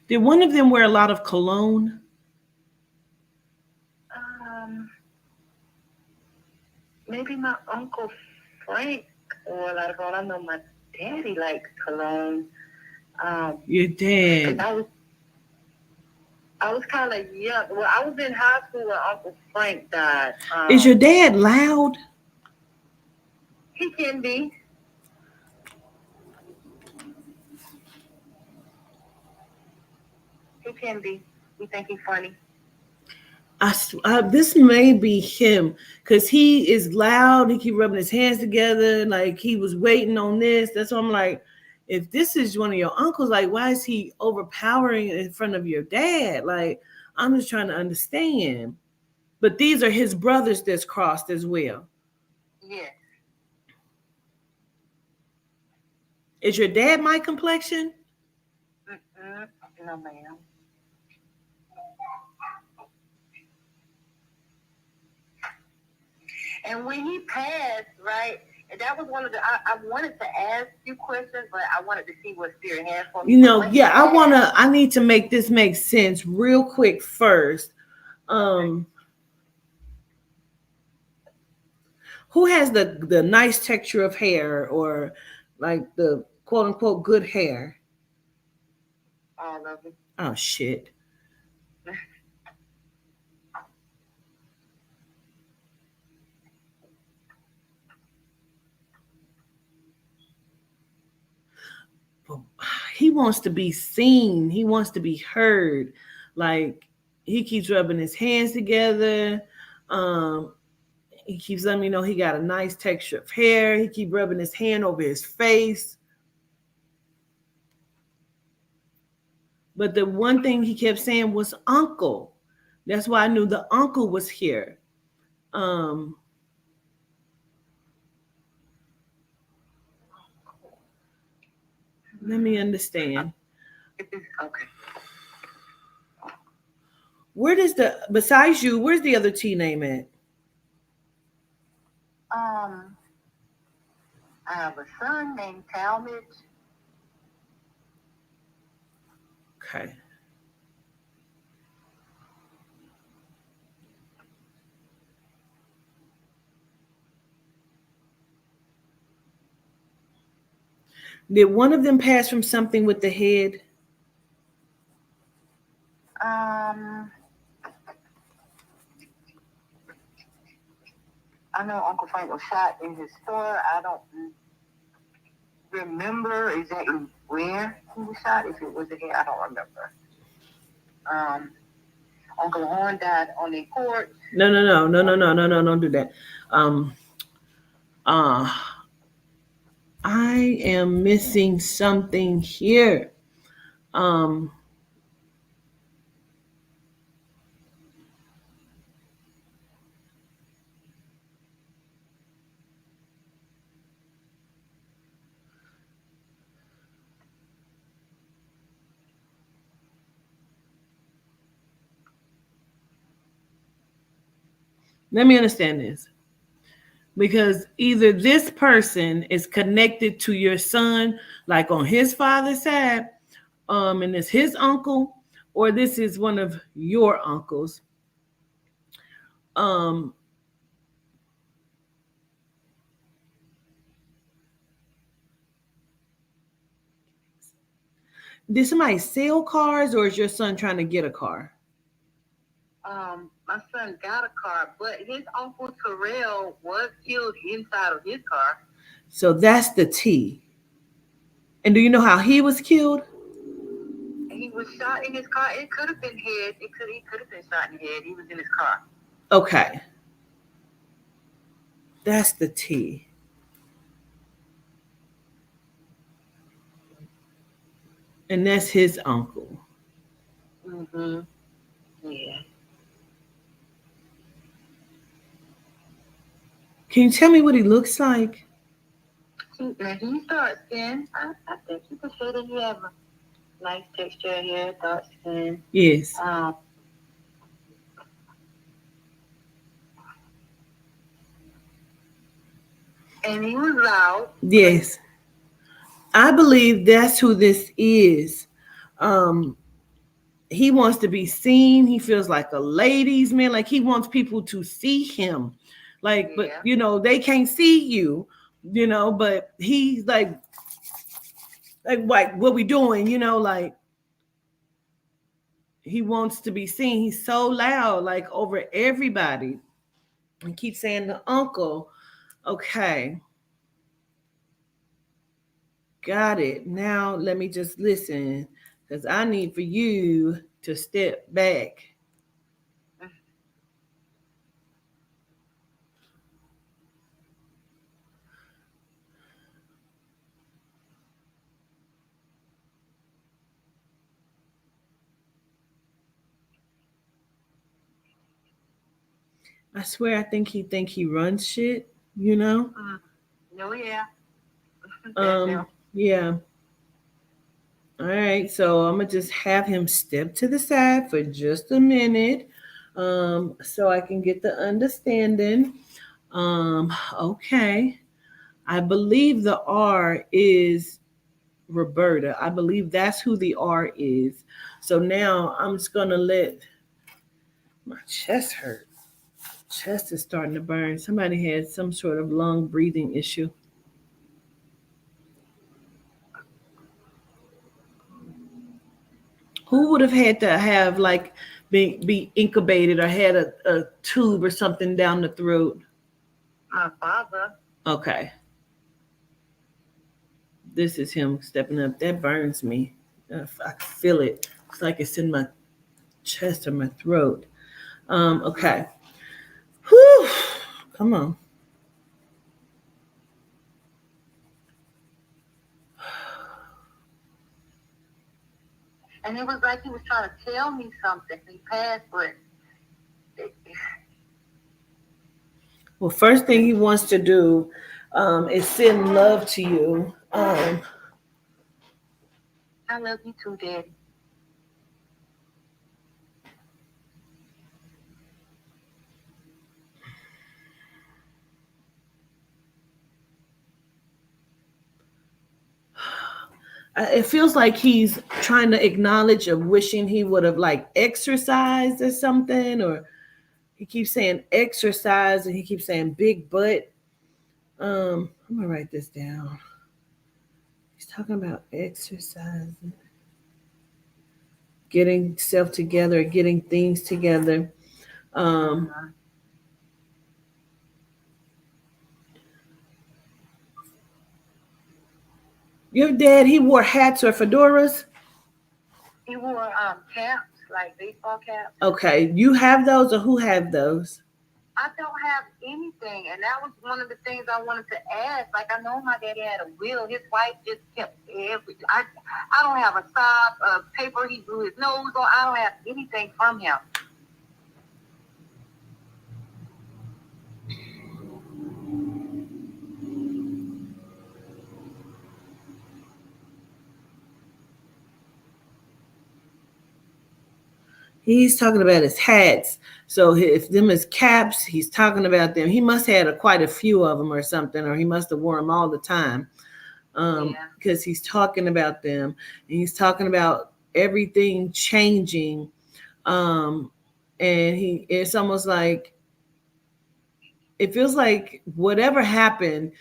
did one of them wear a lot of cologne? Maybe my Uncle Frank or a lot of cologne. I know my daddy likes cologne. Your dad. I was kind of young. Well, I was in high school when Uncle Frank died. Is your dad loud? He can be. He can be. We think he's funny. This may be him because he is loud. He keep rubbing his hands together like he was waiting on this. That's why I'm like, if this is one of your uncles, like why is he overpowering in front of your dad? Like I'm just trying to understand. But these are his brothers that's crossed as well. Yeah. Is your dad my complexion? No, ma'am. And when he passed, right, and that was one of the, I wanted to ask you questions, but I wanted to see what Spirit had for me. You know, yeah, I need to make this make sense real quick first. Okay. Who has the nice texture of hair or like the quote unquote good hair? All of it. Oh shit. he wants to be seen. He wants to be heard. Like he keeps rubbing his hands together. Um, he keeps letting me know he got a nice texture of hair. He keeps rubbing his hand over his face. But the one thing he kept saying was uncle. That's why I knew the uncle was here. Um, Let me understand. Okay. Where does besides you, where's the other T name at? I have a son named Talmadge. Okay. Did one of them pass from something with the head? I know Uncle Frank was shot in his store. I don't remember exactly where he was shot. If it was again, I don't remember. Uncle Horn died on the porch. No, don't do that. I am missing something here. Let me understand this. Because either this person is connected to your son, like on his father's side, and it's his uncle, or this is one of your uncles. Did somebody sell cars, or is your son trying to get a car? My son got a car, but his uncle Terrell was killed inside of his car. So that's the T. And do you know how he was killed? He was shot in his car. It could have been head. He could have been shot in the head. He was in his car. Okay. That's the T. And that's his uncle. Mm-hmm. Yeah. Can you tell me what he looks like? Now he's dark skin. I think you can say that he have a nice texture here, dark skin. Yes. And he was loud. Yes. I believe that's who this is. He wants to be seen. He feels like a ladies' man. Like he wants people to see him. Like, but you know, they can't see you, you know, but he's like what we doing, you know, like he wants to be seen. He's so loud, like over everybody. And keep saying the uncle. Okay. Got it. Now let me just listen, because I need for you to step back. I swear, I think he runs shit, you know? No, yeah. Yeah. All right, so I'm gonna just have him step to the side for just a minute, so I can get the understanding. Okay. I believe the R is Roberta. I believe that's who the R is. So now I'm just gonna let my chest hurt. Chest is starting to burn. Somebody had some sort of lung breathing issue. Who would have had to have like be incubated or had a tube or something down the throat? My father. Okay. This is him stepping up. That burns me. I can feel it. It's like it's in my chest or my throat. Okay. Whew. Come on. And it was like he was trying to tell me something. He passed, but Well, first thing he wants to do is send love to you. I love you too, Daddy. It feels like he's trying to acknowledge of wishing he would have like exercised or something, or he keeps saying exercise and he keeps saying big butt. I'm gonna write this down. He's talking about exercising, getting self together, getting things together. Um, your dad, he wore hats or fedoras. He wore caps, like baseball caps. Okay, you have those, or who have those? I don't have anything, and that was one of the things I wanted to ask. Like, I know my daddy had a will. His wife just kept everything. I don't have a sock, a paper he blew his nose on. I don't have anything from him. He's talking about his hats. So if them is caps, he's talking about them. He must have had quite a few of them or something, or he must have worn them all the time. Because he's talking about them, and he's talking about everything changing. And it's almost like it feels like whatever happened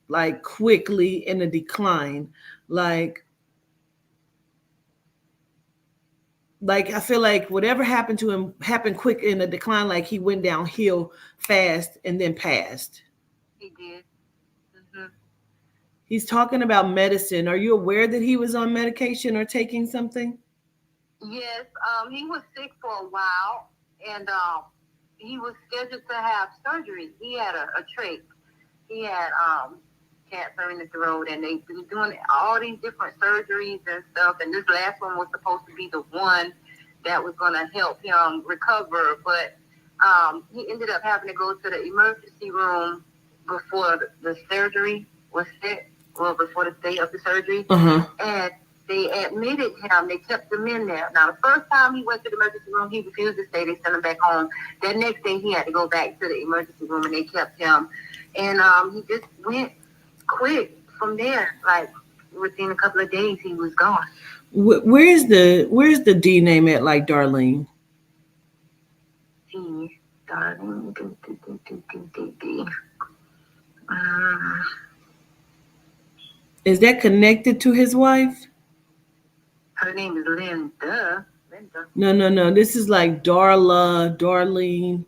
like quickly in a decline, like I feel like whatever happened to him happened quick in a decline, like he went downhill fast and then passed. He did. Mm-hmm. He's talking about medicine. Are you aware that he was on medication or taking something? Yes, he was sick for a while, and he was scheduled to have surgery. He had a trach. He had cancer in the throat, and they've been doing all these different surgeries and stuff. And this last one was supposed to be the one that was going to help him recover, but he ended up having to go to the emergency room before the surgery was set, or before the day of the surgery, and they admitted him. They kept him in there. Now, the first time he went to the emergency room, he refused to stay. They sent him back home. That next day, he had to go back to the emergency room, and they kept him. And he just went quick from there. Like, within a couple of days, he was gone. Where's the D name at, like Darlene? D, Darlene, D. Is that connected to his wife? Her name is Linda. No. This is like Darla, Darlene.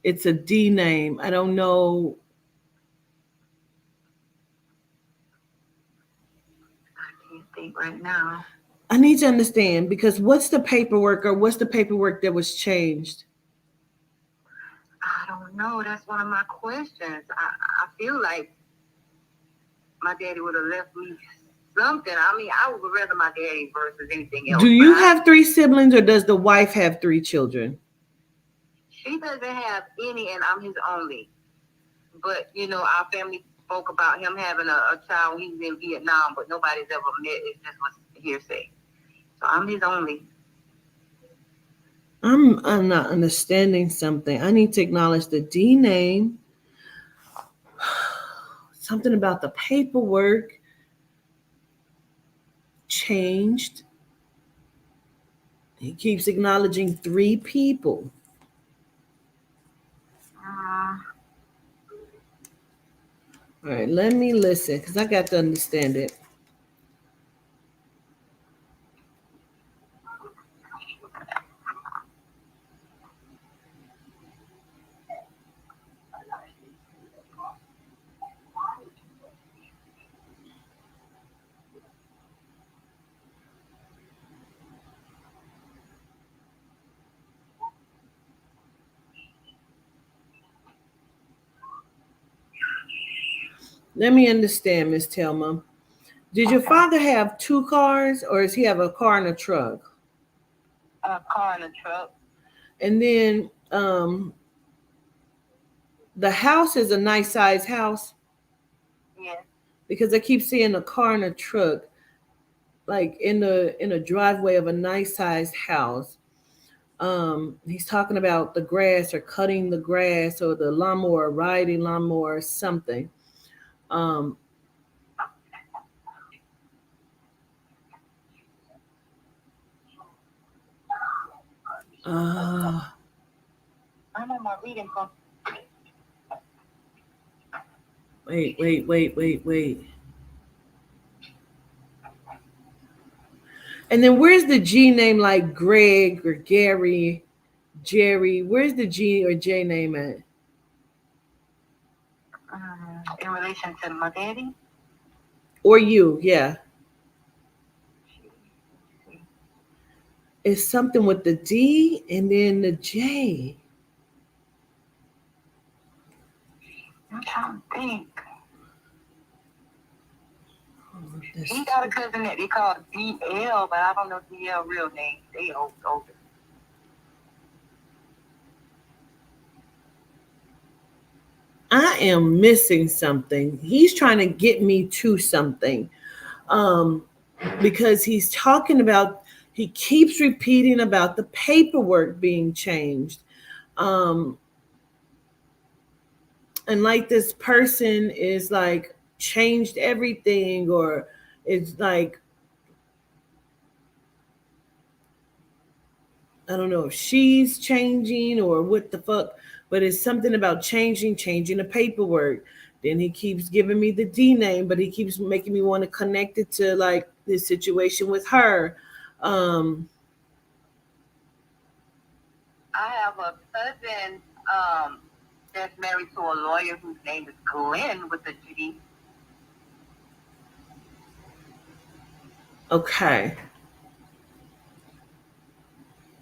It's a D name. I don't know. I can't think right now. I need to understand, because what's the paperwork that was changed? I don't know. That's one of my questions. I feel like my daddy would have left me something. I mean, I would rather my daddy versus anything else. Do you have 3 siblings, or does the wife have 3 children? She doesn't have any, and I'm his only. But, you know, our family spoke about him having a child when he was in Vietnam, but nobody's ever met. It just was hearsay. So I'm his only. I'm not understanding something. I need to acknowledge the D name. Something about the paperwork changed. He keeps acknowledging 3 people. All right, let me listen, because I got to understand it. Let me understand, Miss Telma. Did your Okay. father have two cars, or does he have a car and a truck? A car and a truck. And then the house is a nice size house Yes. because I keep seeing a car and a truck like in a driveway of a nice sized house. He's talking about the grass or cutting the grass or the lawnmower, riding lawnmower, or something. Um, uh, I'm on my reading phone. wait. And then where's the G name like Greg or Gary, Jerry? Where's the G or J name at? In relation to my daddy. Or you, yeah. It's something with the D and then the J. I'm trying to think. This- He got a cousin that they call DL, but I don't know DL real name. They older. I am missing something. He's trying to get me to something. Um, because he's talking about, he keeps repeating about the paperwork being changed. Um, and like this person is like changed everything, or it's like, I don't know if she's changing or what the fuck, but it's something about changing the paperwork. Then he keeps giving me the D name, but he keeps making me want to connect it to like this situation with her. Um, I have a cousin that's married to a lawyer whose name is Glenn with a G. okay.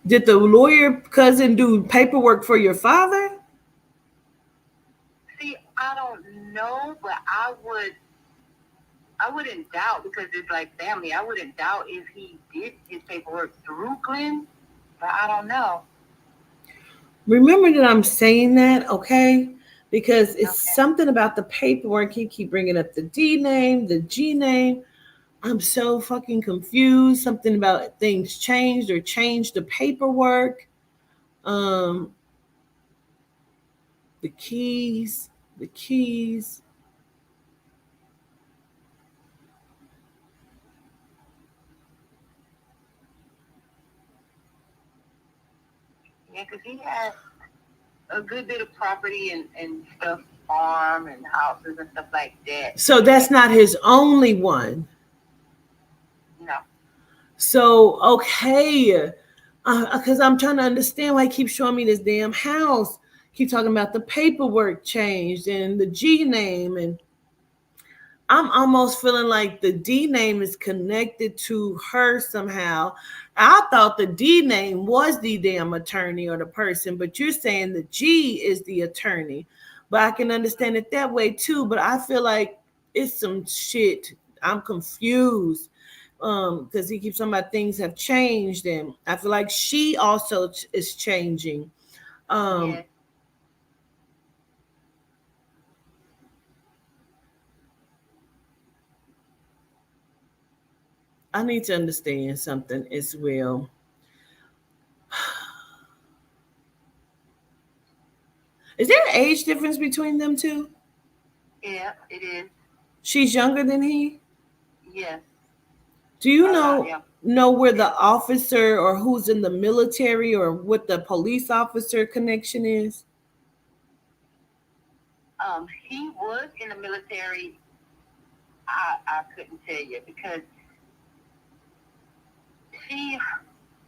Did the lawyer cousin do paperwork for your father? See, I don't know, but I wouldn't doubt because it's like family. I wouldn't doubt if he did his paperwork through Glenn, but I don't know. Remember that I'm saying that, okay? Because it's Okay. something about the paperwork. He keep bringing up the D name, the G name. I'm so fucking confused. Something about things changed or changed the paperwork. Um, the keys, the keys. Yeah, because he has a good bit of property and stuff, farm and houses and stuff like that. So that's not his only one. No. So okay, because I'm trying to understand why he keeps showing me this damn house. Keep talking about the paperwork changed and the G name, and I'm almost feeling like the D name is connected to her somehow. I thought the D name was the damn attorney or the person, but you're saying the G is the attorney. But I can understand it that way too. But I feel like it's some shit. I'm confused. Because he keeps talking about things have changed, and I feel like she also is changing. Yeah. Um, I need to understand something as well. Is there an age difference between them two? Yeah, it is. She's younger than he. Yes. Do you A lot, know yeah. know where the officer or who's in the military or what the police officer connection is? He was in the military. I couldn't tell you because she,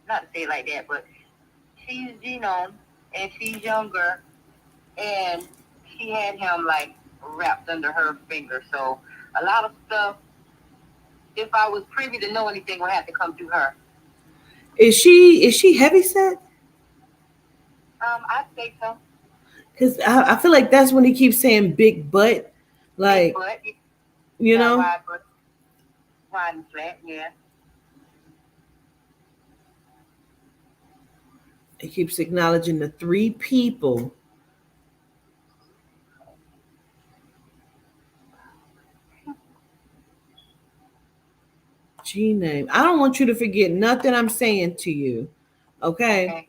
not to say it like that, but she's, and she's younger, and she had him like wrapped under her finger. So a lot of stuff, if I was privy to know anything, would have to come through her. Is she heavy set? I'd say so. Because I feel like that's when he keeps saying big butt. Like, Big butt. you Got know, wide butt, wide and flat. Yeah. it keeps acknowledging the three people. G name. I don't want you to forget nothing I'm saying to you. Okay?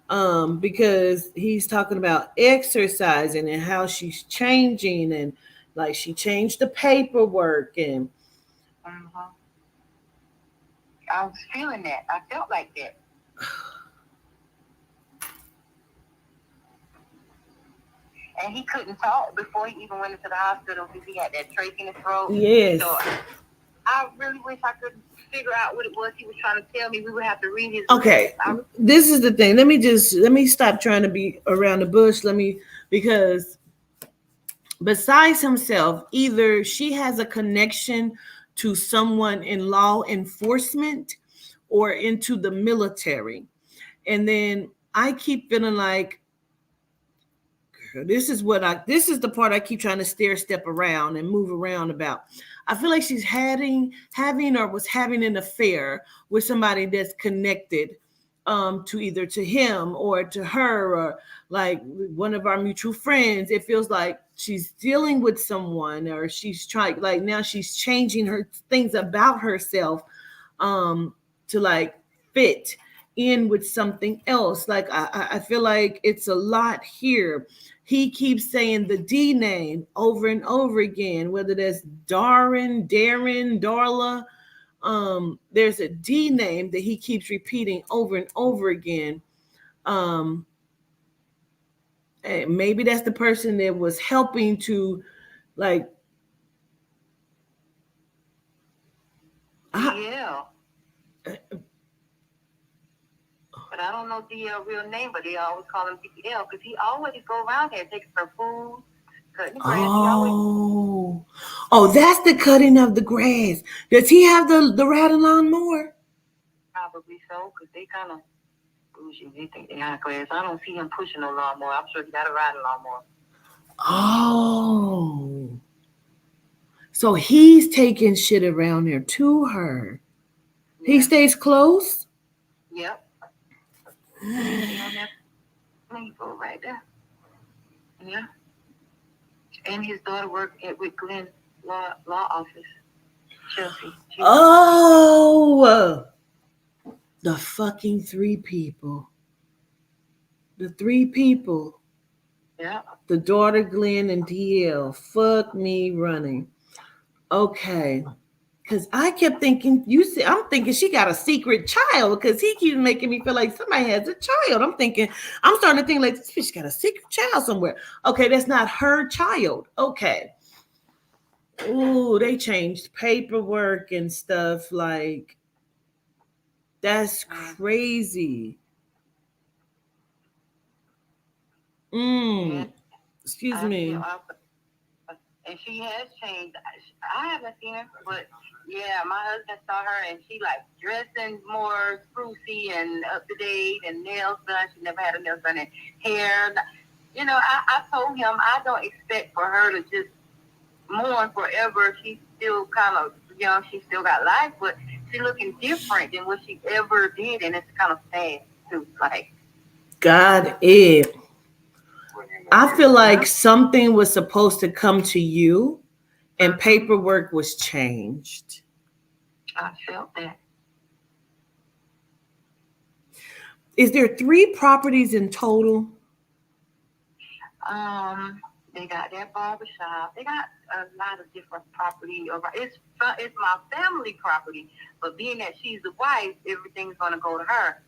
Okay. Because he's talking about exercising and how she's changing, and like she changed the paperwork and Mm-hmm. I was feeling that. I felt like that. And he couldn't talk before he even went into the hospital because he had that trach in his throat. yes. So I really wish I could figure out what it was he was trying to tell me. We would have to read his Okay, lips. this is the thing. Let me stop trying to be around the bush. Because besides himself, either she has a connection to someone in law enforcement or into the military. And then I keep feeling like this is the part I keep trying to step around and move around about. I feel like she's having or was having an affair with somebody that's connected to either to him or to her, or like one of our mutual friends. It feels like she's dealing with someone, or she's trying, like, now she's changing her things about herself to like fit in with something else. Like I feel like it's a lot here. He keeps saying the D name over and over again, whether that's Darren, Darla. There's a D name that he keeps repeating over and over again. Um, and maybe that's the person that was helping to, like, DL. But I don't know DL real name, but they always call him DL because he always go around there taking her food, cutting the grass. Oh, that's the cutting of the grass. Does he have the riding lawnmower? Probably so, because they kind of bougie. They think they high class. I don't see him pushing no lawnmower. I'm sure he got a riding lawnmower. Oh. So he's taking shit around there to her. Yeah. He stays close? Yep. Let me go right there. Yeah. And his daughter worked with Glenn law office. Chelsea. Oh. The fucking three people. The three people. Yeah. The daughter, Glenn, and DL. Fuck me running. Okay. Because I kept thinking, I'm thinking she got a secret child, because he keeps making me feel like somebody has a child. I'm starting to think like this bitch got a secret child somewhere. Okay, that's not her child. Okay. Ooh, they changed paperwork and stuff. Like, that's crazy. Yeah. Excuse me. And she has changed. I haven't seen her, but yeah, my husband saw her, and she like dressing more sprucey and up to date, and nails done. She never had her nails done, and hair. You know, I told him I don't expect for her to just mourn forever. She's still kind of young. She still got life, but she's looking different than what she ever did, and it's kind of sad too. Like, God, it. I feel like something was supposed to come to you and paperwork was changed. I felt that. Is there 3 properties in total? They got that barbershop. They got a lot of different property. It's my family property, but being that she's the wife, everything's gonna go to her.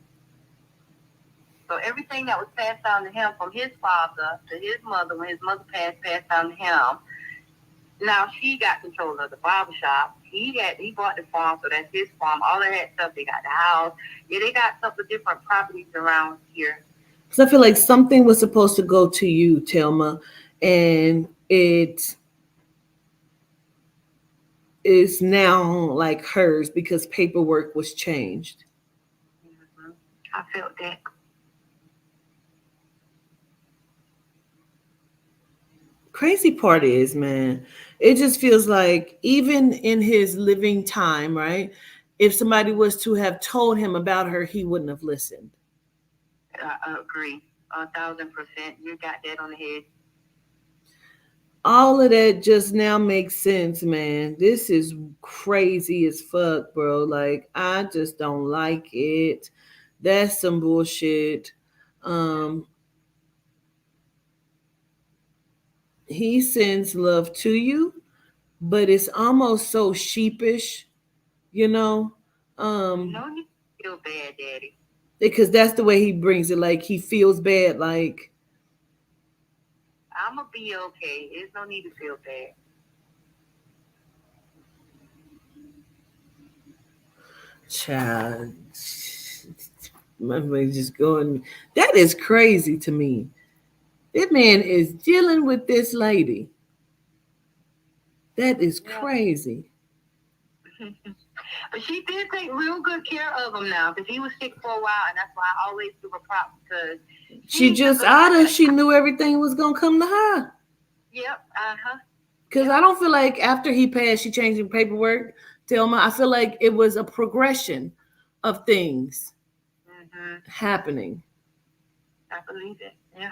So everything that was passed down to him from his father to his mother, when his mother passed down to him. Now she got control of the barbershop. He bought the farm, so that's his farm. All of that stuff. They got the house. Yeah, they got a couple of different properties around here. Because I feel like something was supposed to go to you, Telma, and it is now like hers because paperwork was changed. Mm-hmm. I felt that. Crazy part is, man, it just feels like even in his living time, right? If somebody was to have told him about her, he wouldn't have listened. I agree. 1,000%. You got that on the head. All of that just now makes sense, man. This is crazy as fuck, bro. Like, I just don't like it. That's some bullshit. Um, he sends love to you, but it's almost so sheepish, you know? Um, No need to feel bad, Daddy. because that's the way he brings it. Like, he feels bad, like, I'm going to be okay. There's no need to feel bad. child. My brain just going. That is crazy to me. That man is dealing with this lady. That is Yeah. crazy. But she did take real good care of him now because he was sick for a while, and that's why I always give her props because She just out of. She knew everything was gonna come to her. Yep. Cause I don't feel like after he passed, she changed the paperwork. Thelma, I feel like it was a progression of things happening. I believe it. Yeah.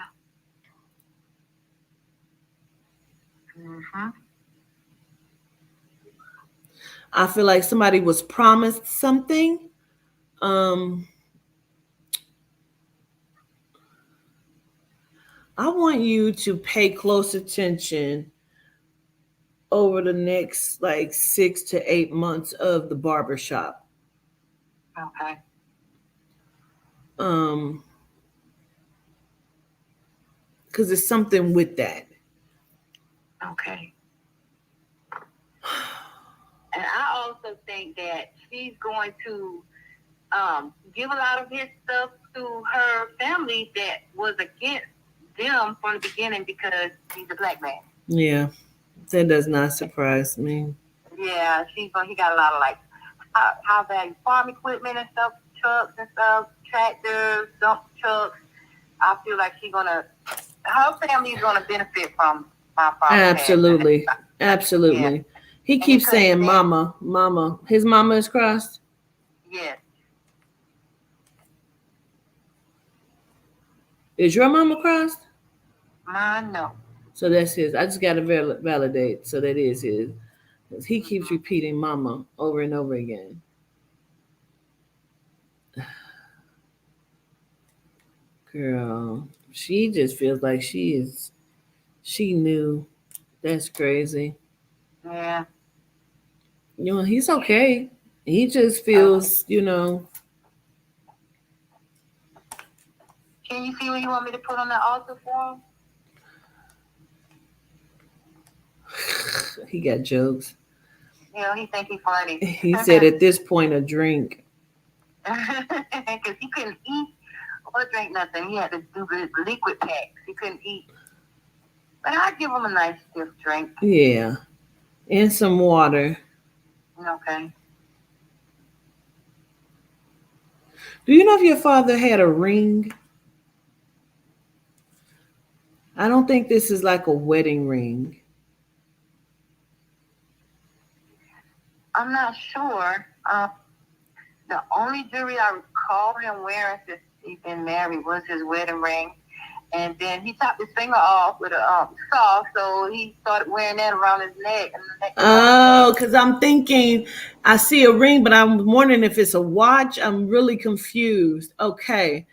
Mm-hmm. I feel like somebody was promised something. Um, I want you to pay close attention over the next like 6 to 8 months of the barbershop. Okay. Um, because there's something with that. Okay. And I also think that she's going to give a lot of his stuff to her family that was against them from the beginning because he's a black man. Yeah, that does not surprise me. Yeah, he got a lot of like high value farm equipment and stuff, trucks and stuff, tractors, dump trucks. I feel like her family's gonna benefit from my father. Absolutely, absolutely. Yeah. He keeps saying, "Mama, mama." His mama is crossed. Yes. Is your mama crossed? Mine, no. So that's his. I just got to validate. So that is his. He keeps repeating "mama" over and over again. Girl, she just feels like she is. She knew. That's crazy. Yeah. You know, he's okay. He just feels, Can you see what you want me to put on the altar for him? he got jokes. He think he's funny. He said at this point a drink. Because he couldn't eat or drink nothing. He had to do the liquid packs. He couldn't eat. But I'd give him a nice stiff drink. Yeah. And some water. Okay. Do you know if your father had a ring? I don't think this is like a wedding ring. I'm not sure. The only jewelry I recall him wearing since he's been married was his wedding ring. And then he chopped his finger off with a saw, so he started wearing that around his neck. Oh, because I'm thinking I see a ring, but I'm wondering if it's a watch. I'm really confused. Okay.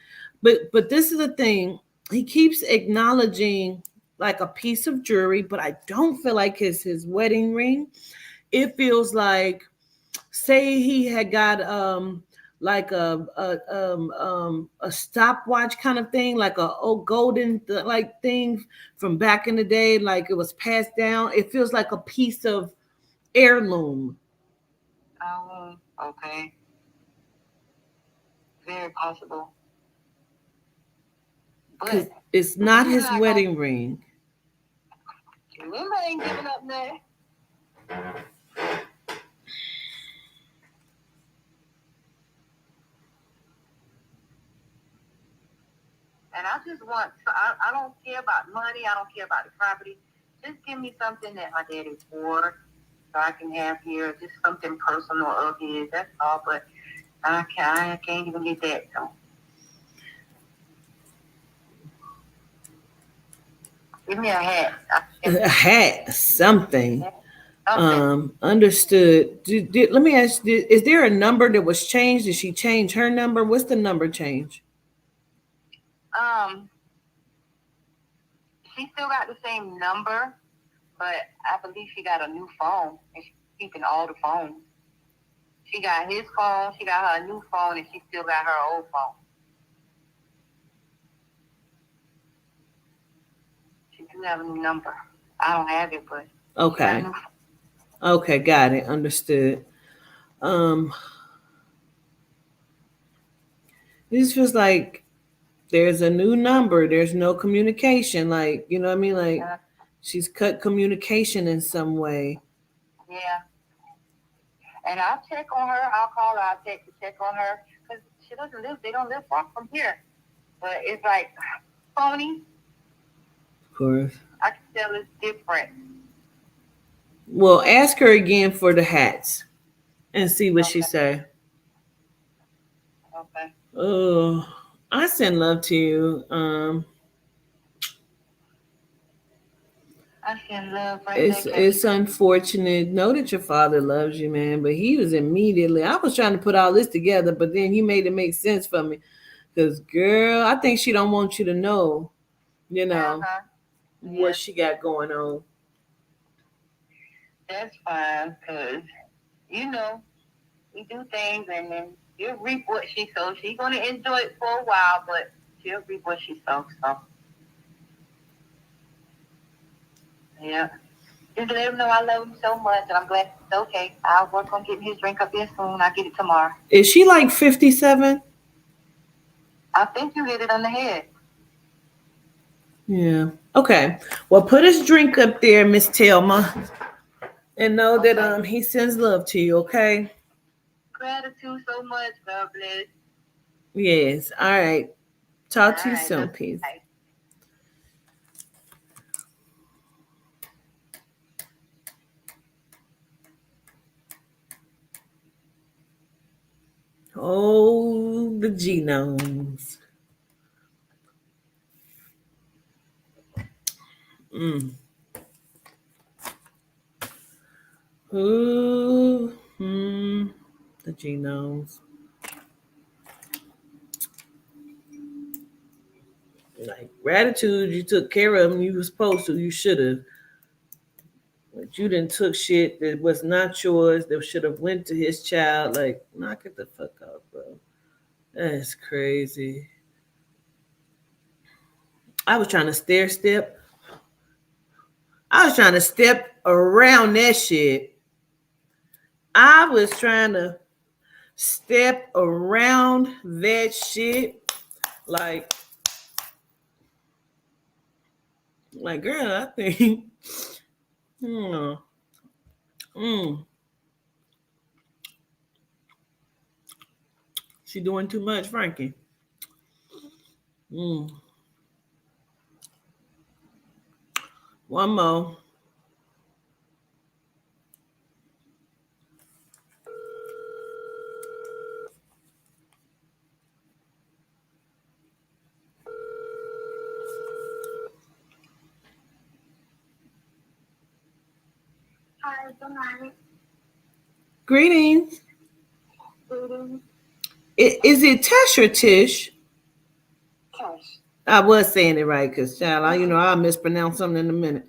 But this is the thing. He keeps acknowledging like a piece of jewelry, but I don't feel like it's his wedding ring. It feels like, say he had got like a stopwatch kind of thing, like a old golden like thing from back in the day, like it was passed down. It feels like a piece of heirloom. Oh, okay. Very possible. Because it's not his wedding ring. Remember, I ain't giving up there. And I just want, I don't care about money. I don't care about the property. Just give me something that my daddy wore so I can have here, just something personal of his. That's all. But I can't even get that. So give me a hat. A hat, something. Something. Understood. Let me ask you, is there a number that was changed? Did she change her number? What's the number change? Um, she still got the same number, but I believe she got a new phone and she's keeping all the phones. She got his phone, she got her new phone, and she still got her old phone. She do have a new number. I don't have it, but Okay. Okay, got it. Understood. Um, this feels like there's a new number. There's no communication. Like, you know what I mean? Like she's cut communication in some way. Yeah. And I'll check on her. I'll call her. I'll check on her because she doesn't live. They don't live far from here. But it's like phony. Of course. I can tell it's different. Well, ask her again for the hats and see what she say. Okay. Oh, I send love to you. I send love right It's unfortunate. Know that your father loves you, man. But he was immediately. I was trying to put all this together, but then he made it make sense for me. Cause girl, I think she don't want you to know, what she got going on. That's fine, cause we do things and then she'll reap what she sows. She's gonna enjoy it for a while, but she'll reap what she sows. So yeah. Just let him know I love him so much and I'm glad it's okay. I'll work on getting his drink up here soon. I'll get it tomorrow. Is she like 57? I think you hit it on the head. Yeah. Okay. Well, put his drink up there, Miss Telma, and know that he sends love to you. Okay. Gratitude so much. God bless. Yes. All right. Talk to you soon. Peace. Bye. Oh, the genomes. Ooh, the genomes. Like gratitude, you took care of them. You were supposed to. You should have. But you didn't took shit that was not yours. That should have went to his child. Like, knock it the fuck out, bro. That's crazy. I was trying to stair step. I was trying to step around that shit. I was trying to step around that shit. Like girl, I think. Hmm. She doing too much, Frankie. One more. Hi, good night. Greetings. Greetings. Is it Tesh or Tish? Cash. I was saying it right because, child, I'll mispronounce something in a minute.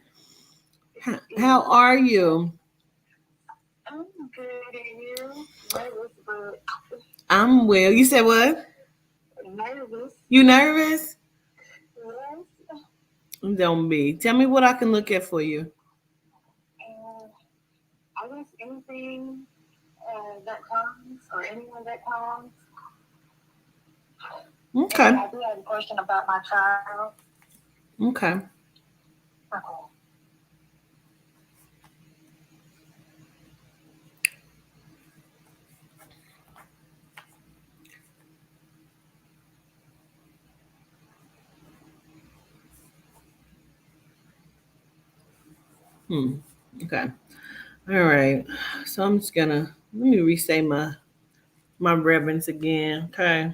How are you? I'm good, and you? Nervous, but I'm well. You said what? nervous. You nervous? Yes. Don't be. Tell me what I can look at for you. I guess anything that comes or anyone that comes. Okay. And I do have a question about my child. Okay. Okay. All right. So I'm just gonna let me re-say my reverence again. Okay.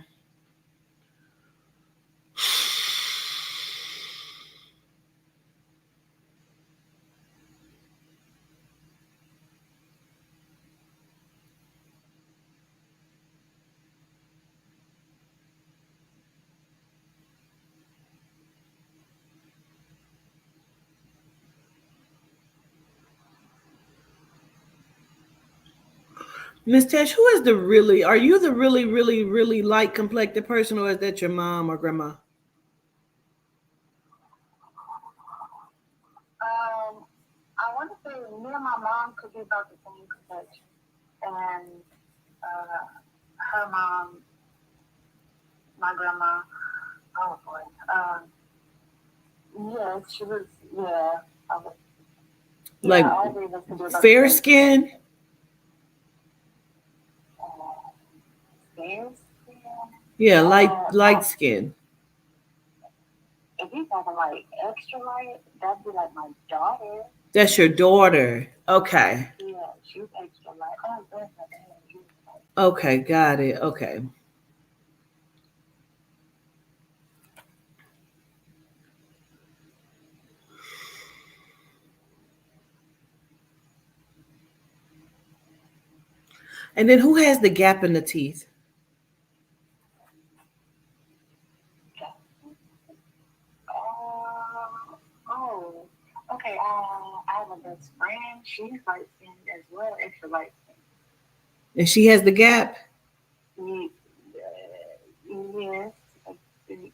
Miss Tesh, who is the really? Are you the really, really, really light complected person, or is that your mom or grandma? I want to say me and my mom could be about the same complexion, and her mom, my grandma. Oh boy. Yeah, she was. Yeah, I was, Like yeah. All three of us could be about the fair same. skin? Fair skin. Yeah, light skin. If you're talking like extra light, that'd be like my daughter. That's your daughter. Okay. Yeah, she's extra light. Oh, that's my dad. Okay, got it. Okay. And then who has the gap in the teeth? Oh, okay. I have a best friend. She's light skinned as well, extra light And she has the gap? skinned. Yes, I think,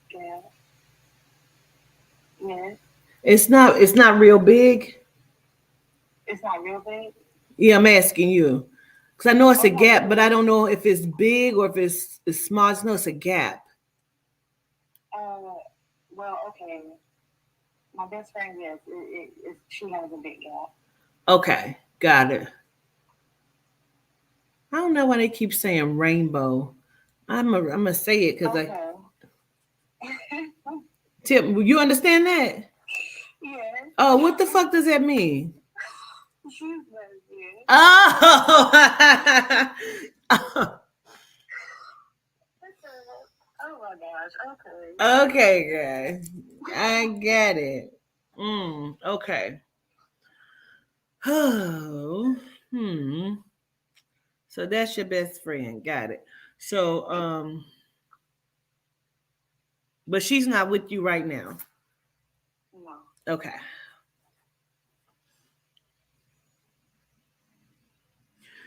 yes. It's not real big. It's not real big. Yeah, I'm asking you. Because I know it's Oh a no, gap, but I don't know if it's big or if it's small. I just know it's a gap. uh, well, okay. My best friend, yes, she has a big gap. Okay, got it. I don't know why they keep saying rainbow. I'm gonna say it because I Okay. Tip. You understand that? Yes. Oh, what the fuck does that mean? She's lesbian. Oh. Oh my gosh. Okay, guys. I get it. Okay. Oh. Hmm. So that's your best friend. Got it. So, but she's not with you right now. No. Okay.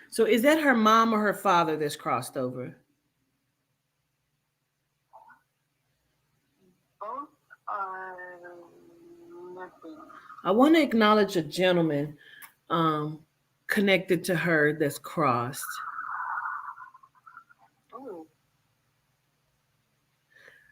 So is that her mom or her father that's crossed over? Both are nothing. I want to acknowledge a gentleman um, connected to her that's crossed. Oh.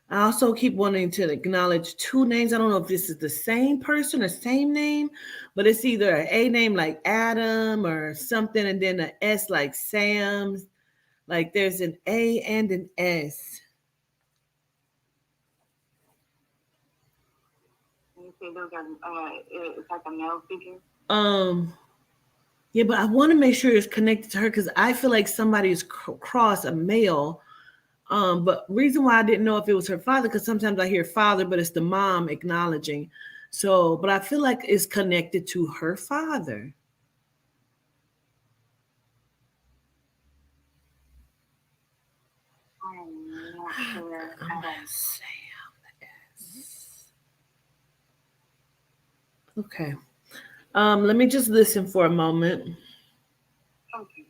I also keep wanting to acknowledge two names. I don't know if this is the same person or same name, but it's either an A name like Adam or something, and then an S like Sam's. Like there's an A and an S. You say those are it's like a male figure. Um, yeah, but I want to make sure it's connected to her because I feel like somebody's crossed a male. But reason why I didn't know if it was her father, because sometimes I hear father, but it's the mom acknowledging. So, but I feel like it's connected to her father. I'm not sure. I'm I gonna don't. say okay. Let me just listen for a moment. Okay.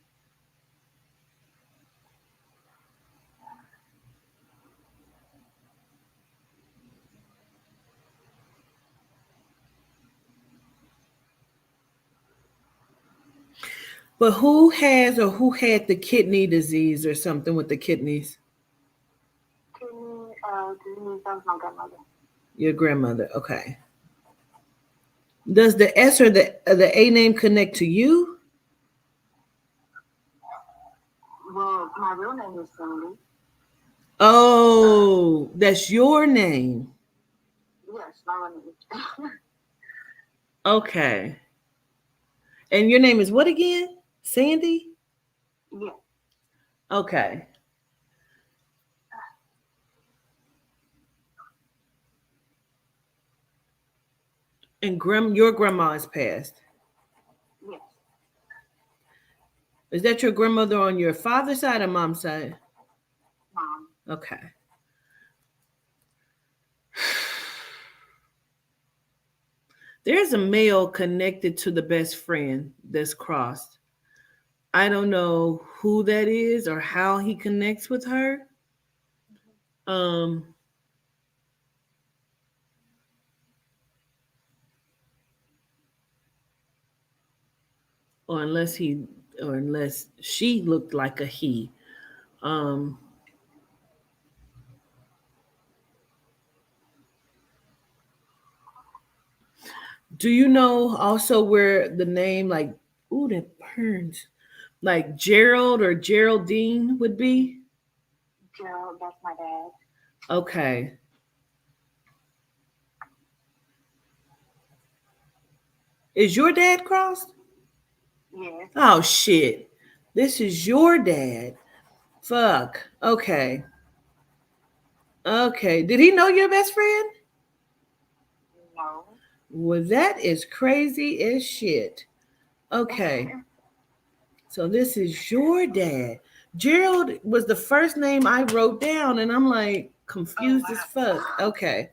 But who has or who had the kidney disease or something with the kidneys? That's my grandmother. Your grandmother. Okay. Does the S or the A name connect to you? Well, my real name is Cindy. Oh, that's your name. Yes, my real name is. Okay. And your name is what again? Sandy? Yeah. Okay. And your grandma is passed. Yes. Is that your grandmother on your father's side or mom's side? Mom. Okay. There's a male connected to the best friend that's crossed. I don't know who that is or how he connects with her. Um, or unless he or unless she looked like a he. Um, do you know also where the name like ooh that burns like Gerald or Geraldine would be? Gerald, that's my dad. Okay. Is your dad crossed? Yes. Oh shit. This is your dad. Fuck. Okay. Okay. Did he know your best friend? No. Well, that is crazy as shit. Okay. So this is your dad. Gerald was the first name I wrote down, and I'm like Oh confused as wow. fuck. Okay.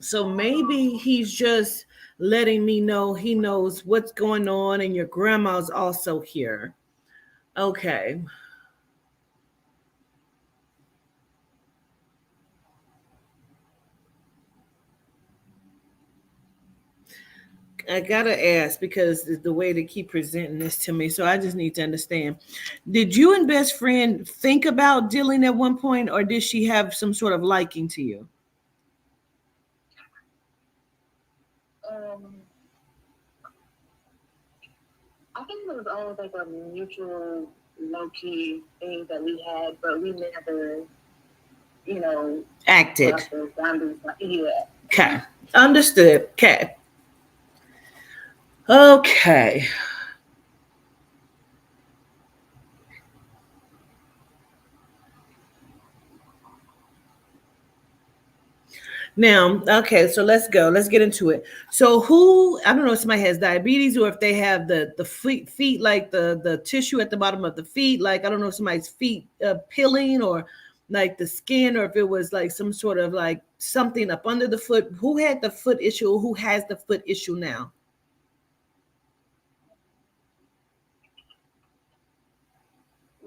So maybe he's just letting me know he knows what's going on, and your grandma's also here. Okay. I gotta ask because the way they keep presenting this to me, so I just need to understand. Did you and best friend think about dealing at one point, or did she have some sort of liking to you? Um, I think it was always like a mutual low key thing that we had, but we never, you know, Acted. crossed those boundaries. Like, yeah. Okay. Understood. Okay. Okay. Now, okay, so let's go. Let's get into it. So, who I don't know if somebody has diabetes or if they have the feet like the tissue at the bottom of the feet. Like I don't know if somebody's feet peeling or like the skin, or if it was like some sort of like something up under the foot. Who had the foot issue? Who has the foot issue now?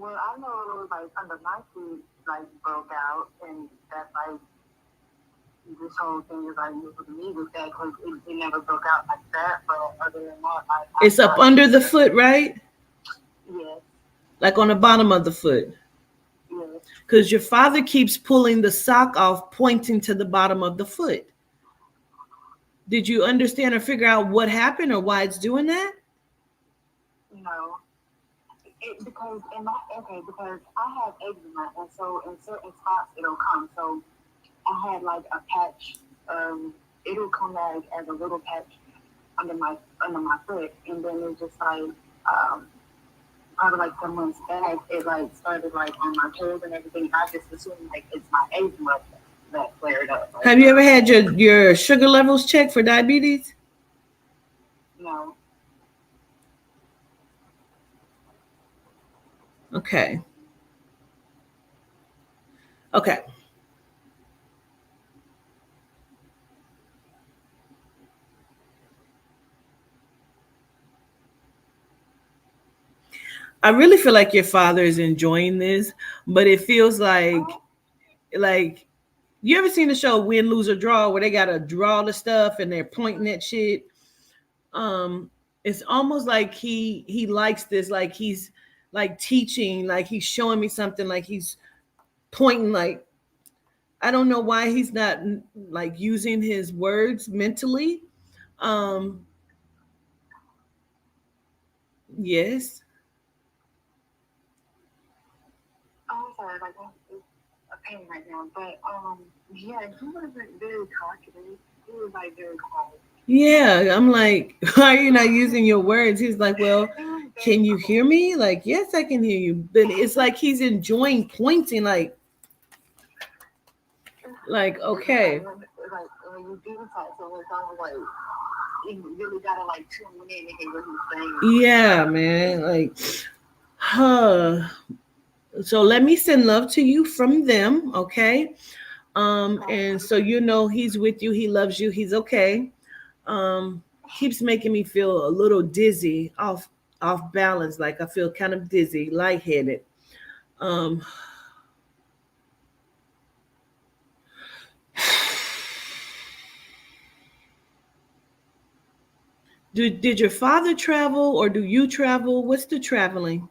Well, I know it was like under my feet, like broke out, and that's like this whole thing is like new for me with that because it never broke out like that. But other than that, It's up under the foot, right? yes, Like on the bottom of the foot. yes. Because your father keeps pulling the sock off, pointing to the bottom of the foot. Did you understand or figure out what happened or why it's doing that? No, because in my because I have eczema, and so in certain spots it'll come. So I had like a patch. It'll come as a little patch under my foot, and then it's just like probably like 10 months back, it like started like on my toes and everything. I just assumed like it's my eczema that flared up. Like, Have you ever had your sugar levels checked for diabetes? no. Okay. Okay. I really feel like your father is enjoying this, but it feels like you ever seen the show Win, Lose or Draw where they gotta draw the stuff and they're pointing at shit? Um, it's almost like he likes this, like he's like teaching, like he's showing me something, like he's pointing, like I don't know why he's not like using his words mentally. Um, yes. Oh, I'm sorry, like it's a pain right now. But yeah, he wasn't very talkative. He was like very quiet. Yeah, I'm like, why are you not using your words? He's like, well, can you hear me? Like, yes, I can hear you. But it's like he's enjoying pointing, like, okay. Like when you do talk, so it's almost like you really gotta like tune in and hear what he's saying. Yeah, man. Like, huh. So let me send love to you from them, okay? And so you know he's with you, he loves you, he's okay. Um, keeps making me feel a little dizzy, off balance, like I feel kind of dizzy, lightheaded. Um, did your father travel or do you travel? What's the traveling?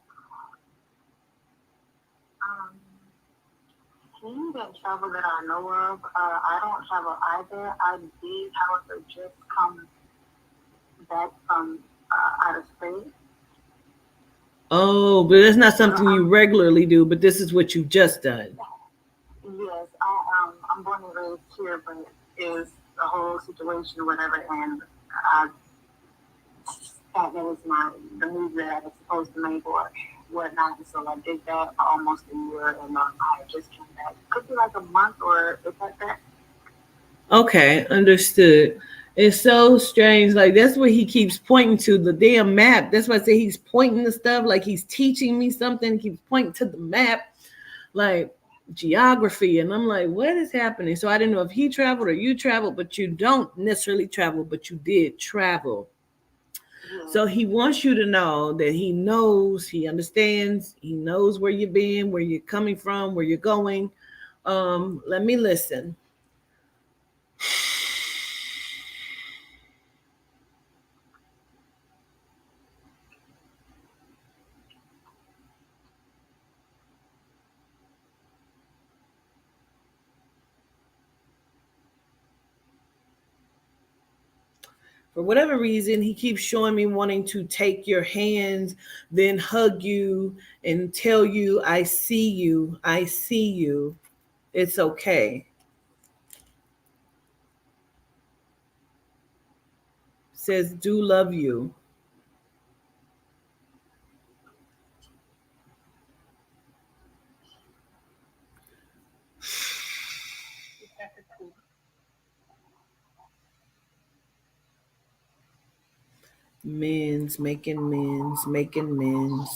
Um, he didn't travel that I know of. I don't travel either. I did, however, just come back from out of state. Oh, but that's not So something you regularly do, but this is what you've just done. yes, I'm born and raised here, but it's the whole situation or whatever, and I thought that was the move that I was supposed to make or whatnot. And so I did that for almost a year, and I just came back. Could be like a month or if like that. Okay, understood. It's so strange. Like that's what he keeps pointing to, the damn map. That's why I say he's pointing to stuff like he's teaching me something. He keeps pointing to the map, like geography. And I'm like, what is happening? So I didn't know if he traveled or you traveled, but you don't necessarily travel, but you did travel. Yeah. So he wants you to know that he knows, he understands, he knows where you've been, where you're coming from, where you're going. Let me listen. For whatever reason, he keeps showing me wanting to take your hands, then hug you and tell you, I see you, I see you. It's okay. Says, do love you. Men's making men's, making men's.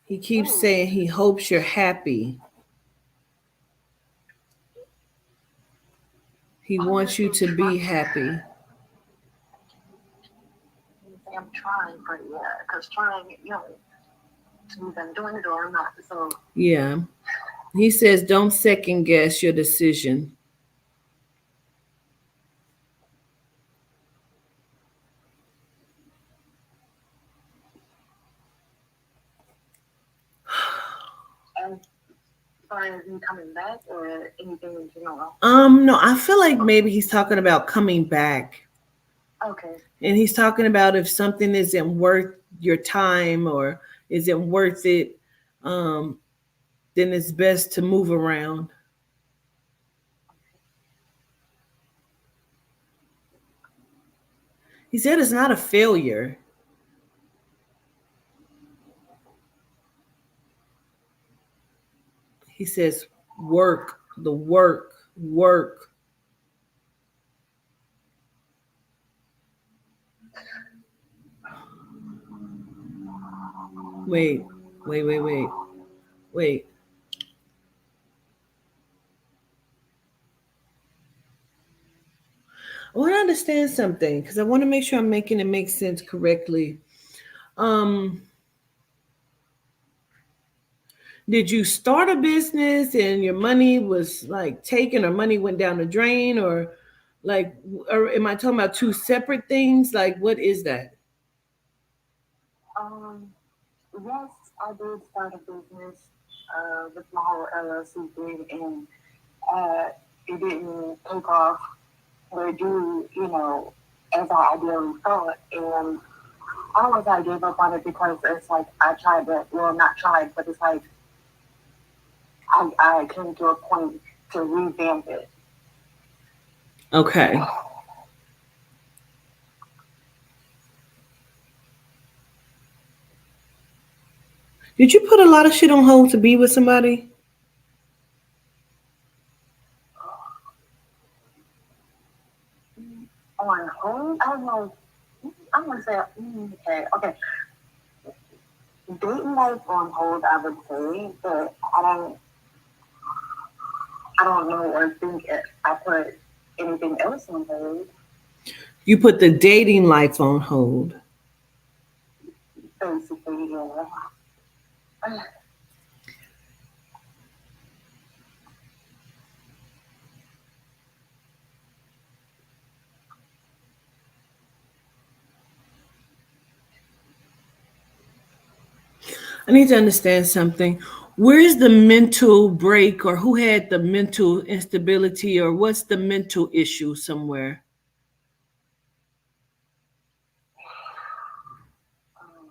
He keeps saying he hopes you're happy. He wants you to be happy. I'm trying, but yeah, because trying, to either doing it or not. So Yeah. He says, don't second guess your decision. as far as me coming back or anything in general. No, I feel like maybe he's talking about coming back. Okay. And he's talking about if something isn't worth your time or isn't worth it, um, then it's best to move around. He said it's not a failure. He says work, the work, work. Wait, wait. I want to understand something because I want to make sure I'm making it make sense correctly. Um, did you start a business and your money was like taken or money went down the drain like or am I talking about two separate things? Like what is that? Um, yes, I did start a business with my whole LLC thing, and uh, it didn't take off or do, as I ideally thought. And I always I gave up on it because it's like I tried to, well, not tried, but it's like I came to a point to revamp it. Okay. Did you put a lot of shit on hold to be with somebody? On hold, I don't know. I'm gonna say okay. Dating life on hold, I would say, but I don't know or think I put anything else on hold. You put the dating life on hold. Basically, yeah. I need to understand something. Where is the mental break, or who had the mental instability, or what's the mental issue somewhere? Um,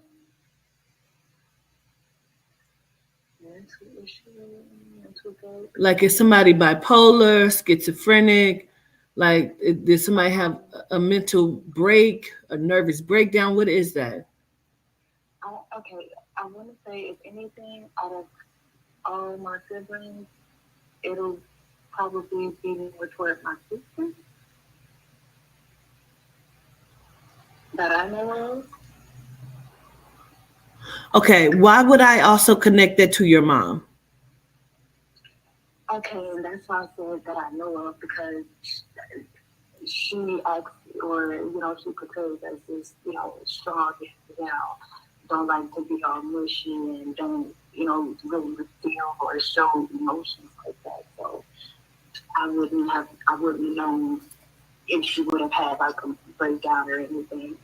mental issue, mental break. Like, is somebody bipolar, schizophrenic? Like, did somebody have a mental break, a nervous breakdown? What is that? Okay, I want to say if anything, out of all my siblings, it'll probably be more toward my sister that I know of. Okay, why would I also connect that to your mom? Okay, and that's why I said that I know of because she acts or she portrays as this strong don't like to be all mushy and don't really feel or show emotions like that. So I wouldn't know if she would have had like a breakdown or anything.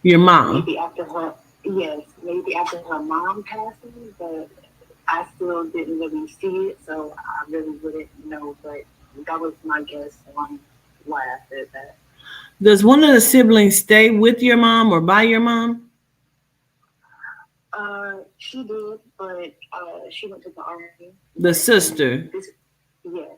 Your mom. Maybe after her, yes, maybe after her mom passing, but I still didn't really see it, so I really wouldn't know. But that was my guess on why I said that. Does one of the siblings stay with your mom or by your mom? She did, but she went to the army. The sister. Yes.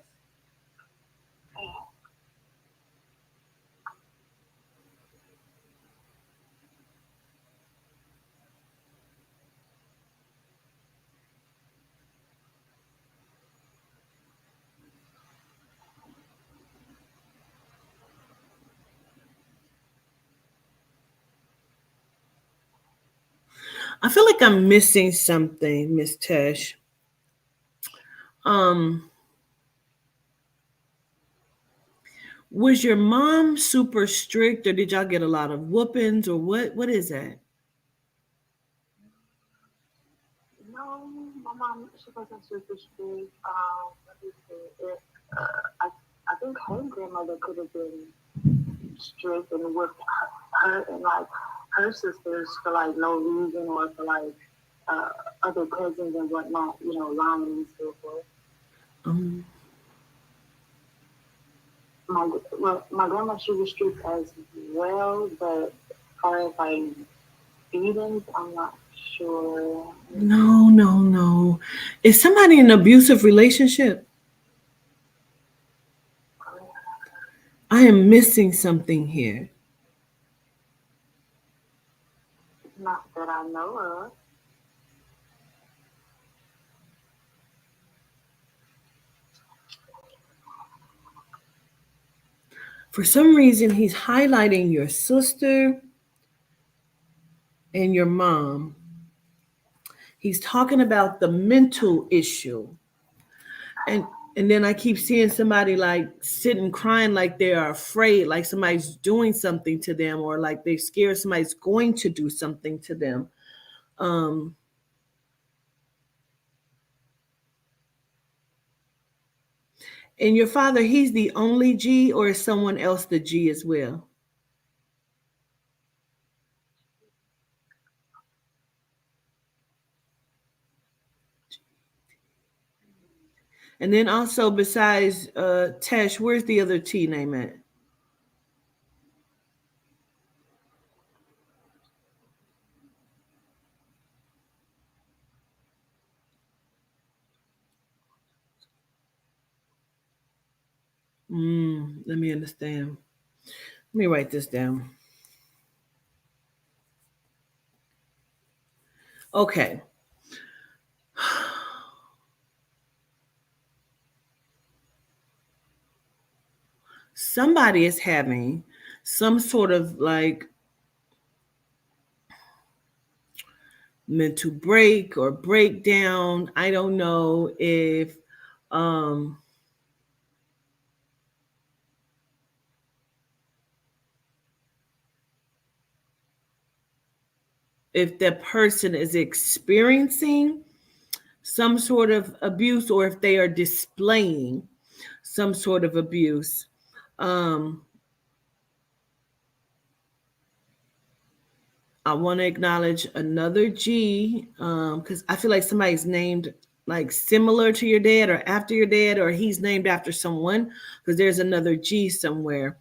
I feel like I'm missing something, Miss Tesh. Um, was your mom super strict, or did y'all get a lot of whoopings, or what? What is that? No, my mom, she wasn't super strict. Let me see. I think her grandmother could have been strict and with her and like her sisters for like no reason or for like uh, other cousins and whatnot, lying and so forth. Um, My grandma, she was strict as well, but as far as like beatings, I'm not sure. no, no, no. Is somebody in an abusive relationship? I am missing something here. Not that I know of. For some reason, he's highlighting your sister and your mom. He's talking about the mental issue. And and then I keep seeing somebody like sitting crying like they are afraid, like somebody's doing something to them, or like they're scared somebody's going to do something to them. Um, and your father, he's the only G, or is someone else the G as well? And then also besides Tesh, where's the other T name at? Let me understand. Let me write this down. Okay. Somebody is having some sort of like mental break or breakdown. I don't know um if that person is experiencing some sort of abuse or if they are displaying some sort of abuse. Um, I want to acknowledge another G because I feel like somebody's named like similar to your dad or after your dad or he's named after someone because there's another G somewhere.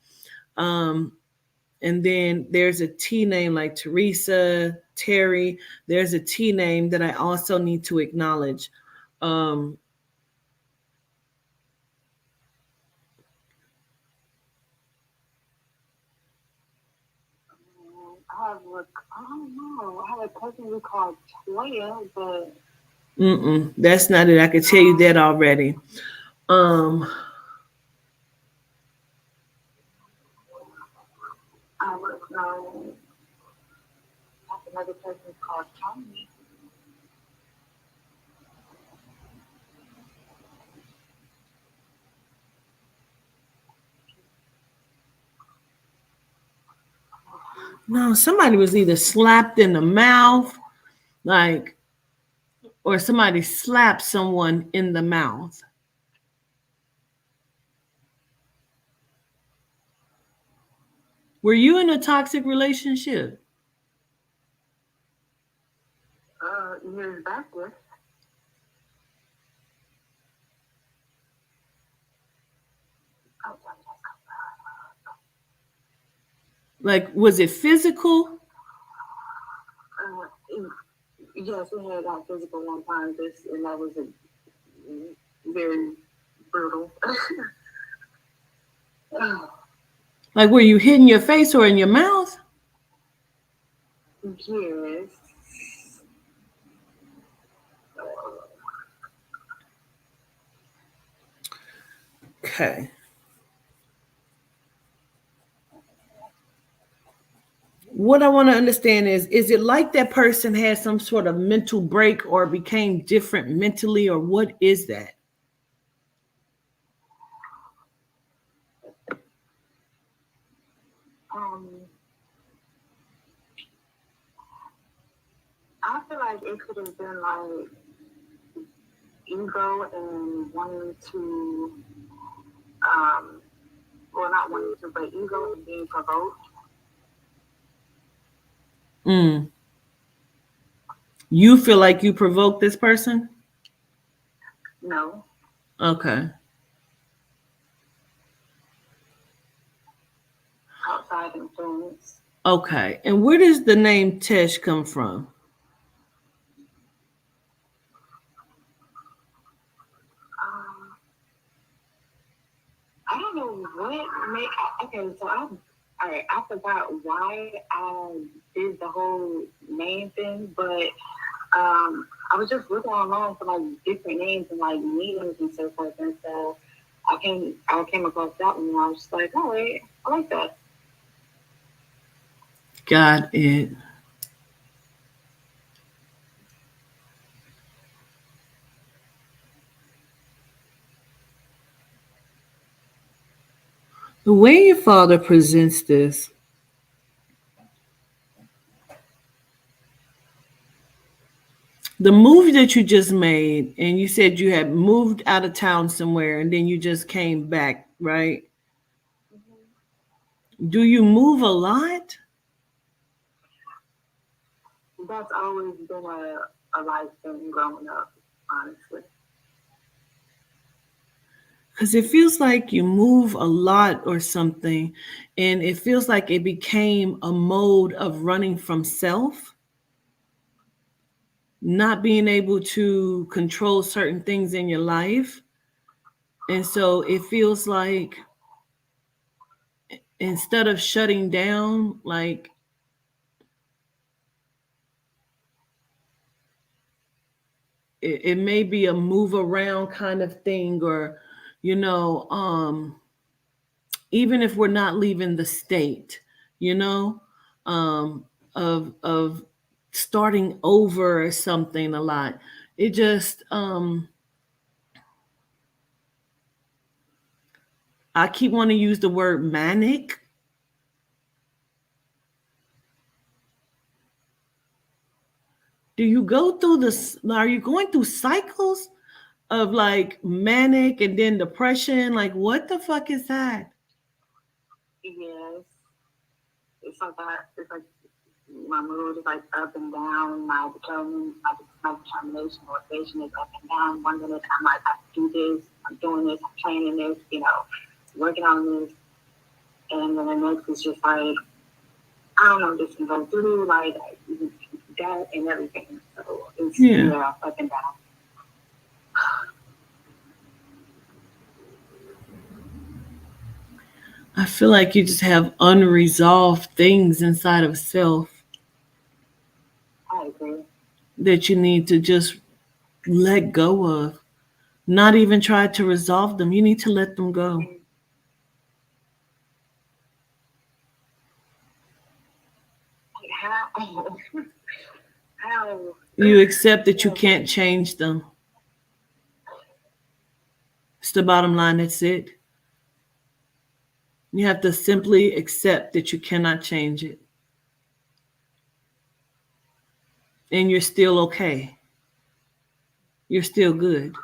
Um, and then there's a T name like Teresa, Terry. There's a T name that I also need to acknowledge. Um, I don't know. I have a cousin we call Toya, but that's not it. I could tell you that already. Um, I would know. I have another person called Tommy. no, somebody was either slapped in the mouth, like, or somebody slapped someone in the mouth. Were you in a toxic relationship? Years back with. Like, was it physical? Yes, we had got physical one time. And that was very brutal. Like, were you hitting your face or in your mouth? Yes. Okay. What I want to understand is it like that person had some sort of mental break or became different mentally, or what is that? Um, I feel like it could have been like ego and wanting to, well, not wanting to, but ego and being provoked. Mm. You feel like you provoked this person? No. Okay. Outside influence. Okay. And where does the name Tesh come from? I don't know what made. Okay, so all right. I forgot why I did the whole name thing, but I was just looking online for like different names and like meetings and so forth, and so I came across that one and I was just like, all right, I like that. Got it. The way your father presents this, the move that you just made, and you said you had moved out of town somewhere and then you just came back, right? Do you move a lot? That's always been a life thing growing up, honestly. Because it feels like you move a lot or something, and it feels like it became a mode of running from self, not being able to control certain things in your life. And so it feels like instead of shutting down, like it may be a move around kind of thing, or you know, even if we're not leaving the state, you know, um, of starting over or something a lot. It just I keep wanting to use the word manic. Do you go through this? Are you going through cycles of like manic and then depression? Like, what the fuck is that? Yes. It's like that. It's like my mood is like up and down. My determination, motivation is up and down. One minute I'm like, I do this, I'm doing this, I'm planning this, working on this. And then the next is just like, I don't know, just go through like that and everything. So it's up and down. I feel like you just have unresolved things inside of self I agree. that you need to just let go of. Not even try to resolve them. You need to let them go. How? You accept that you can't change them. It's the bottom line. That's it. You have to simply accept that you cannot change it. And you're still okay. You're still good.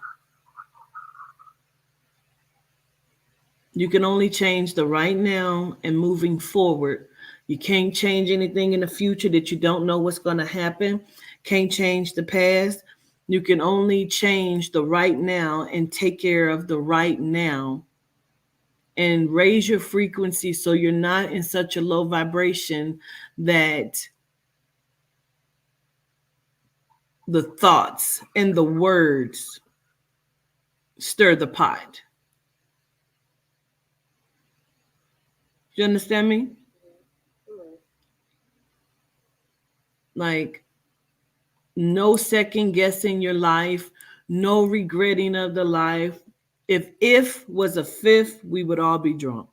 You can only change the right now and moving forward. You can't change anything in the future that you don't know what's going to happen. Can't change the past. You can only change the right now and take care of the right now and raise your frequency so you're not in such a low vibration that the thoughts and the words stir the pot. You understand me? Like, no second guessing your life, no regretting of the life. If was a fifth, we would all be drunk.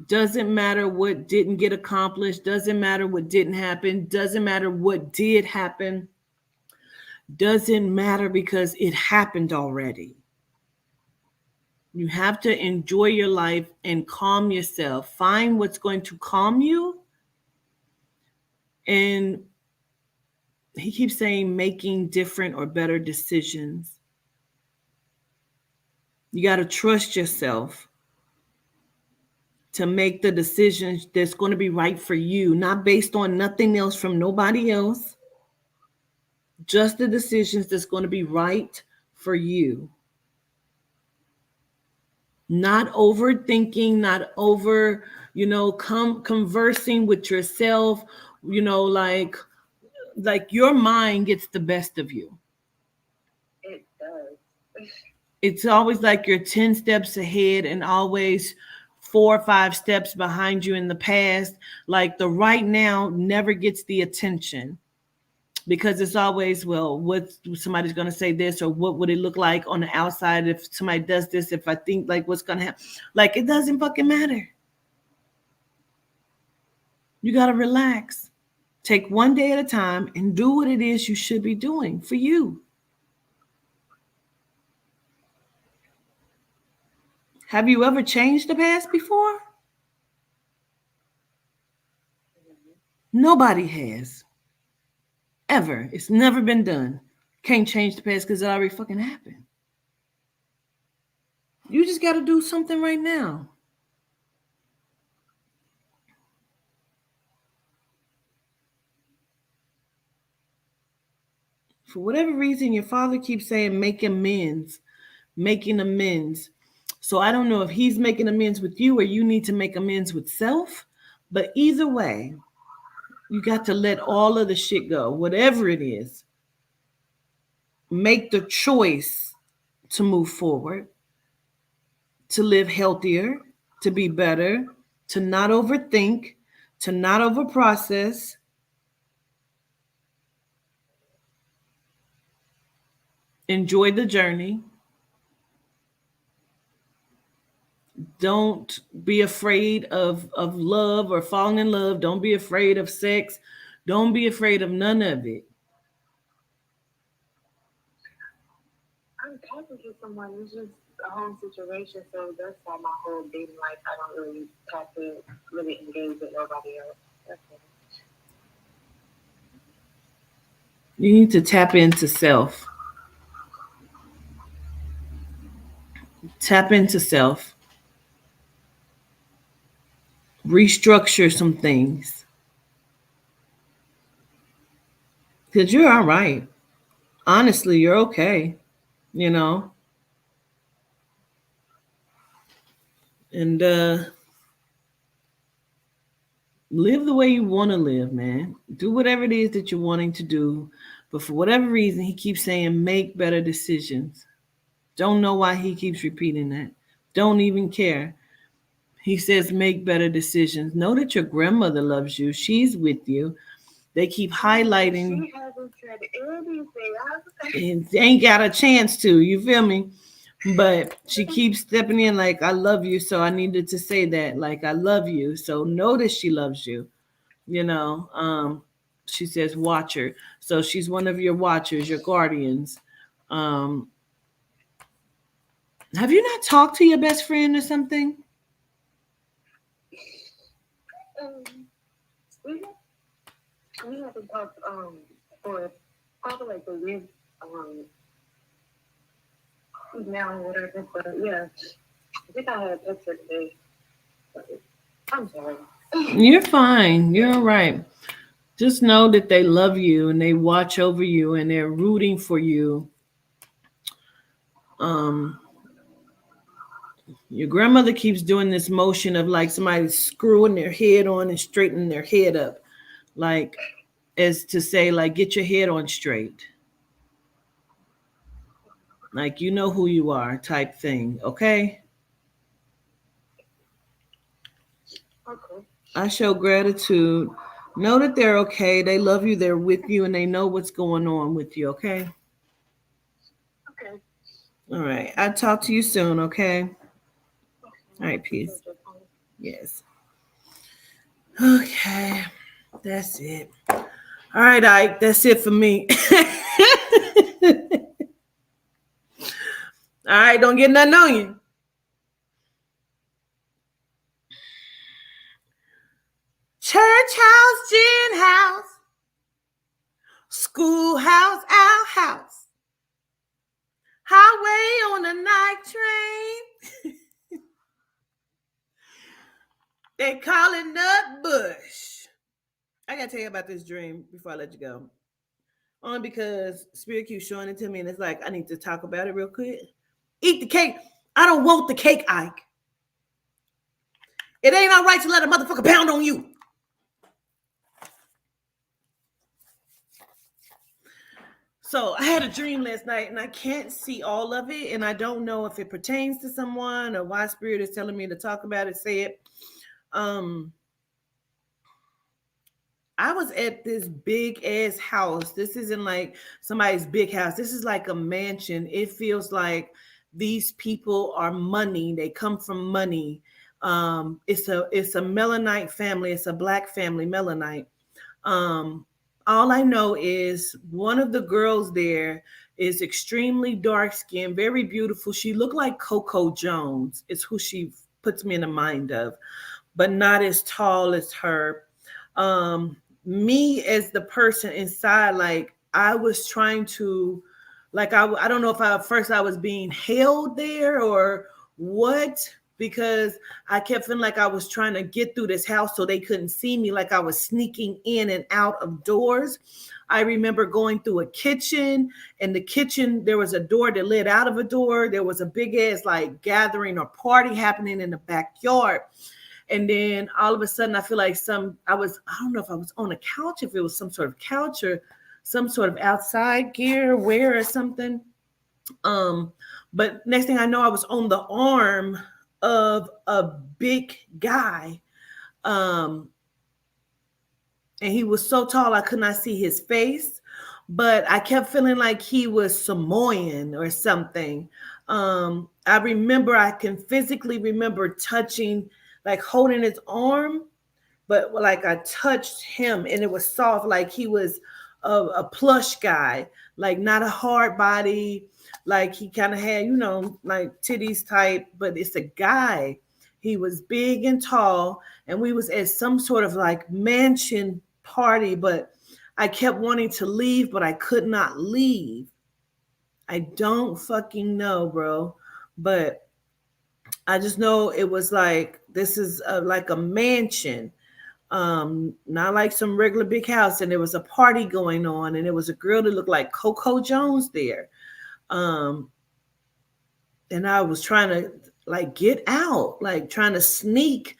Doesn't matter what didn't get accomplished, doesn't matter what didn't happen, doesn't matter what did happen, doesn't matter because it happened already. You have to enjoy your life and calm yourself. Find what's going to calm you. And he keeps saying making different or better decisions. You got to trust yourself to make the decisions that's going to be right for you, not based on nothing else from nobody else. Just the decisions that's going to be right for you. Not overthinking, not over, conversing with yourself, like your mind gets the best of you. It does. It's always like you're 10 steps ahead and always 4 or 5 steps behind you in the past. Like the right now never gets the attention because it's always, well, what somebody's going to say this, or what would it look like on the outside if somebody does this, if I think like what's going to happen. Like it doesn't fucking matter. You got to relax. Take one day at a time and do what it is you should be doing for you. Have you ever changed the past before? Nobody has. Ever. It's never been done. Can't change the past because it already fucking happened. You just got to do something right now. For whatever reason, your father keeps saying make amends, making amends. So I don't know if he's making amends with you or you need to make amends with self. But either way, you got to let all of the shit go, whatever it is. Make the choice to move forward, to live healthier, to be better, to not overthink, to not overprocess. Enjoy the journey. Don't be afraid of love or falling in love. Don't be afraid of sex. Don't be afraid of none of it. I'm talking to someone. It's just a home situation, so that's why my whole dating life I don't really talk to really engage with nobody else. That's it. You need to tap into self. Tap into self. Restructure some things. Because you're all right. Honestly, you're okay. You know? And live the way you want to live, man. Do whatever it is that you're wanting to do. But for whatever reason, he keeps saying, make better decisions. Don't know why he keeps repeating that. Don't even care. He says, make better decisions. Know that your grandmother loves you. She's with you. They keep highlighting. She hasn't said anything. And ain't got a chance to. You feel me? But she keeps stepping in like, I love you. So I needed to say that. Like, I love you. So know that she loves you. You know, she says, watcher. So she's one of your watchers, your guardians. Um, have you not talked to your best friend or something? We haven't talked for probably like a week now or whatever, but yeah, I think I had a picture today. I'm sorry. You're fine. You're all right. Just know that they love you and they watch over you and they're rooting for you. Um, your grandmother keeps doing this motion of like somebody screwing their head on and straightening their head up, like as to say, like, get your head on straight. Like, you know who you are, type thing. Okay. Okay. I show gratitude. Know that they're okay. They love you. They're with you, and they know what's going on with you. Okay. Okay. All right. I'll talk to you soon. Okay. All right. Peace. Yes. Okay. That's it. All right, Ike. That's it for me. All right. Don't get nothing on you. Church house, gin house, schoolhouse, outhouse, highway on a night train. They call it Nut Bush. I gotta tell you about this dream before I let you go. Only because Spirit keeps showing it to me, and it's like I need to talk about it real quick. Eat the cake. I don't want the cake, Ike. It ain't all right to let a motherfucker pound on you. So I had a dream last night and I can't see all of it. And I don't know if it pertains to someone or why Spirit is telling me to talk about it, say it. I was at this big ass house. This isn't like somebody's big house. This is like a mansion. It feels like these people are money. They come from money. It's a Melaninite family. It's a black family, Melaninite. All I know is one of the girls there is extremely dark skinned, very beautiful. She looked like Coco Jones. It's who she puts me in the mind of, but not as tall as her. Me as the person inside, like I was trying to, like I don't know if at first I was being held there or what, because I kept feeling like I was trying to get through this house so they couldn't see me, like I was sneaking in and out of doors. I remember going through a kitchen, and the kitchen, there was a door that led out of a door. There was a big ass like gathering or party happening in the backyard. And then all of a sudden I feel like I don't know if I was on a couch, if it was some sort of couch or some sort of outside gear wear or something. But next thing I know, I was on the arm of a big guy. And he was so tall I could not see his face, but I kept feeling like he was Samoan or something. I can physically remember touching, like holding his arm, but like I touched him and it was soft, like he was a plush guy, like not a hard body, like he kind of had, like titties type, but it's a guy. He was big and tall, and we was at some sort of like mansion party, but I kept wanting to leave, but I could not leave. I don't fucking know, bro, but I just know it was like this is like a mansion, not like some regular big house, and there was a party going on, and there was a girl that looked like Coco Jones there. um and I was trying to like get out, like trying to sneak,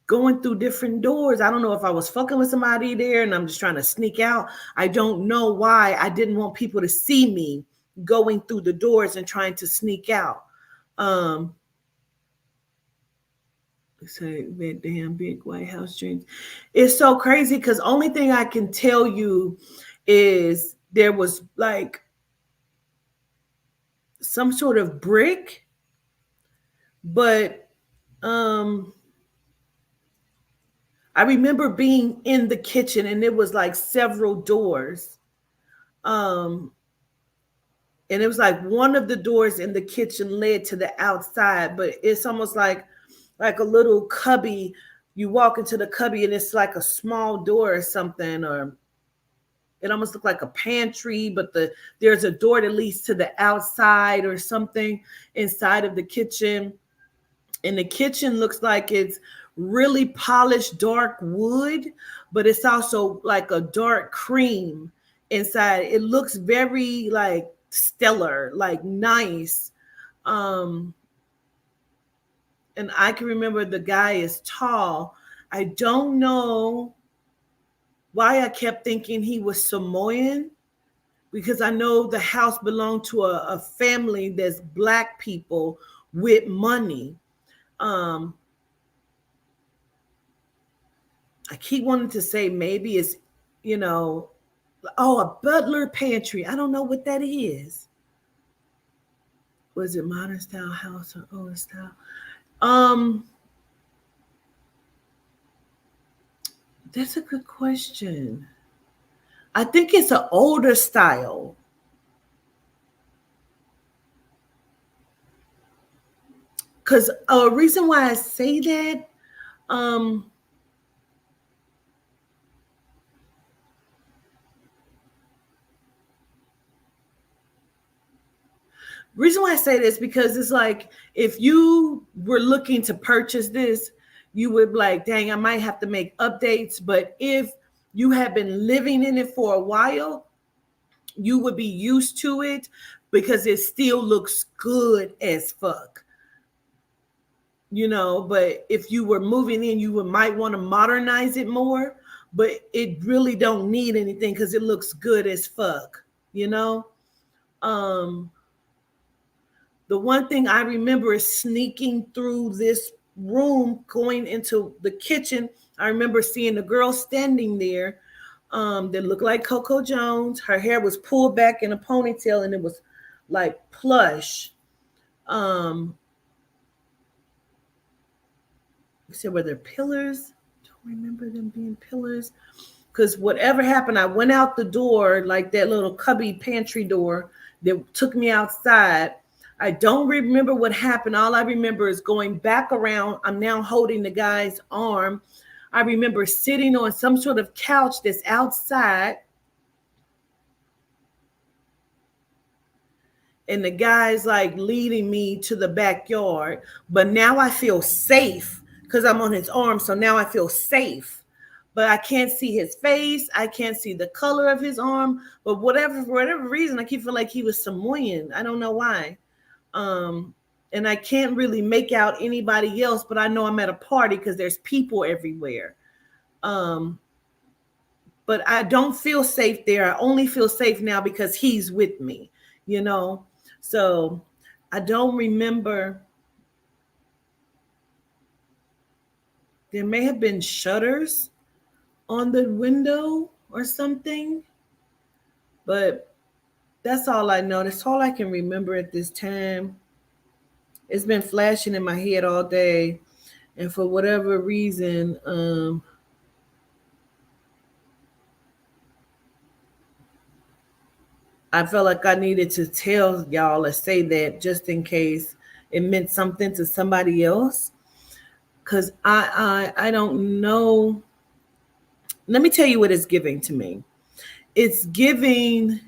going through different doors. I don't know if I was fucking with somebody there and I'm just trying to sneak out. I don't know why I didn't want people to see me going through the doors and trying to sneak out. Say that damn big White House dreams. It's so crazy because only thing I can tell you is there was like some sort of brick, but I remember being in the kitchen and it was like several doors. And it was like one of the doors in the kitchen led to the outside, but it's almost like a little cubby. You walk into the cubby and it's like a small door or something, or it almost looked like a pantry, but there's a door that leads to the outside or something inside of the kitchen. And the kitchen looks like it's really polished dark wood, but it's also like a dark cream inside. It looks very like stellar, like nice. And I can remember the guy is tall. I don't know why I kept thinking he was Samoan, because I know the house belonged to a family that's Black people with money. I keep wanting to say maybe it's, a butler pantry. I don't know what that is. Was it modern style house or old style? That's a good question. I think it's an older style. Because a reason why I say that, reason why I say this, because it's like if you were looking to purchase this, you would be like, dang, I might have to make updates. But if you have been living in it for a while, you would be used to it because it still looks good as fuck. But if you were moving in, you might want to modernize it more, but it really don't need anything because it looks good as fuck. The one thing I remember is sneaking through this room, going into the kitchen. I remember seeing the girl standing there that looked like Coco Jones. Her hair was pulled back in a ponytail and it was like plush. You said, were there pillars? Don't remember them being pillars. Because whatever happened, I went out the door, like that little cubby pantry door that took me outside. I don't remember what happened. All I remember is going back around. I'm now holding the guy's arm. I remember sitting on some sort of couch that's outside. And the guy's like leading me to the backyard. But now I feel safe because I'm on his arm. So now I feel safe. But I can't see his face. I can't see the color of his arm. But for whatever reason, I keep feeling like he was Samoan. I don't know why. And I can't really make out anybody else, but I know I'm at a party because there's people everywhere. But I don't feel safe there. I only feel safe now because he's with me, So I don't remember There may have been shutters on the window or something, but that's all I know. That's all I can remember at this time. It's been flashing in my head all day, and for whatever reason, I felt like I needed to tell y'all or say that just in case it meant something to somebody else. Cause I don't know. Let me tell you what it's giving to me. It's giving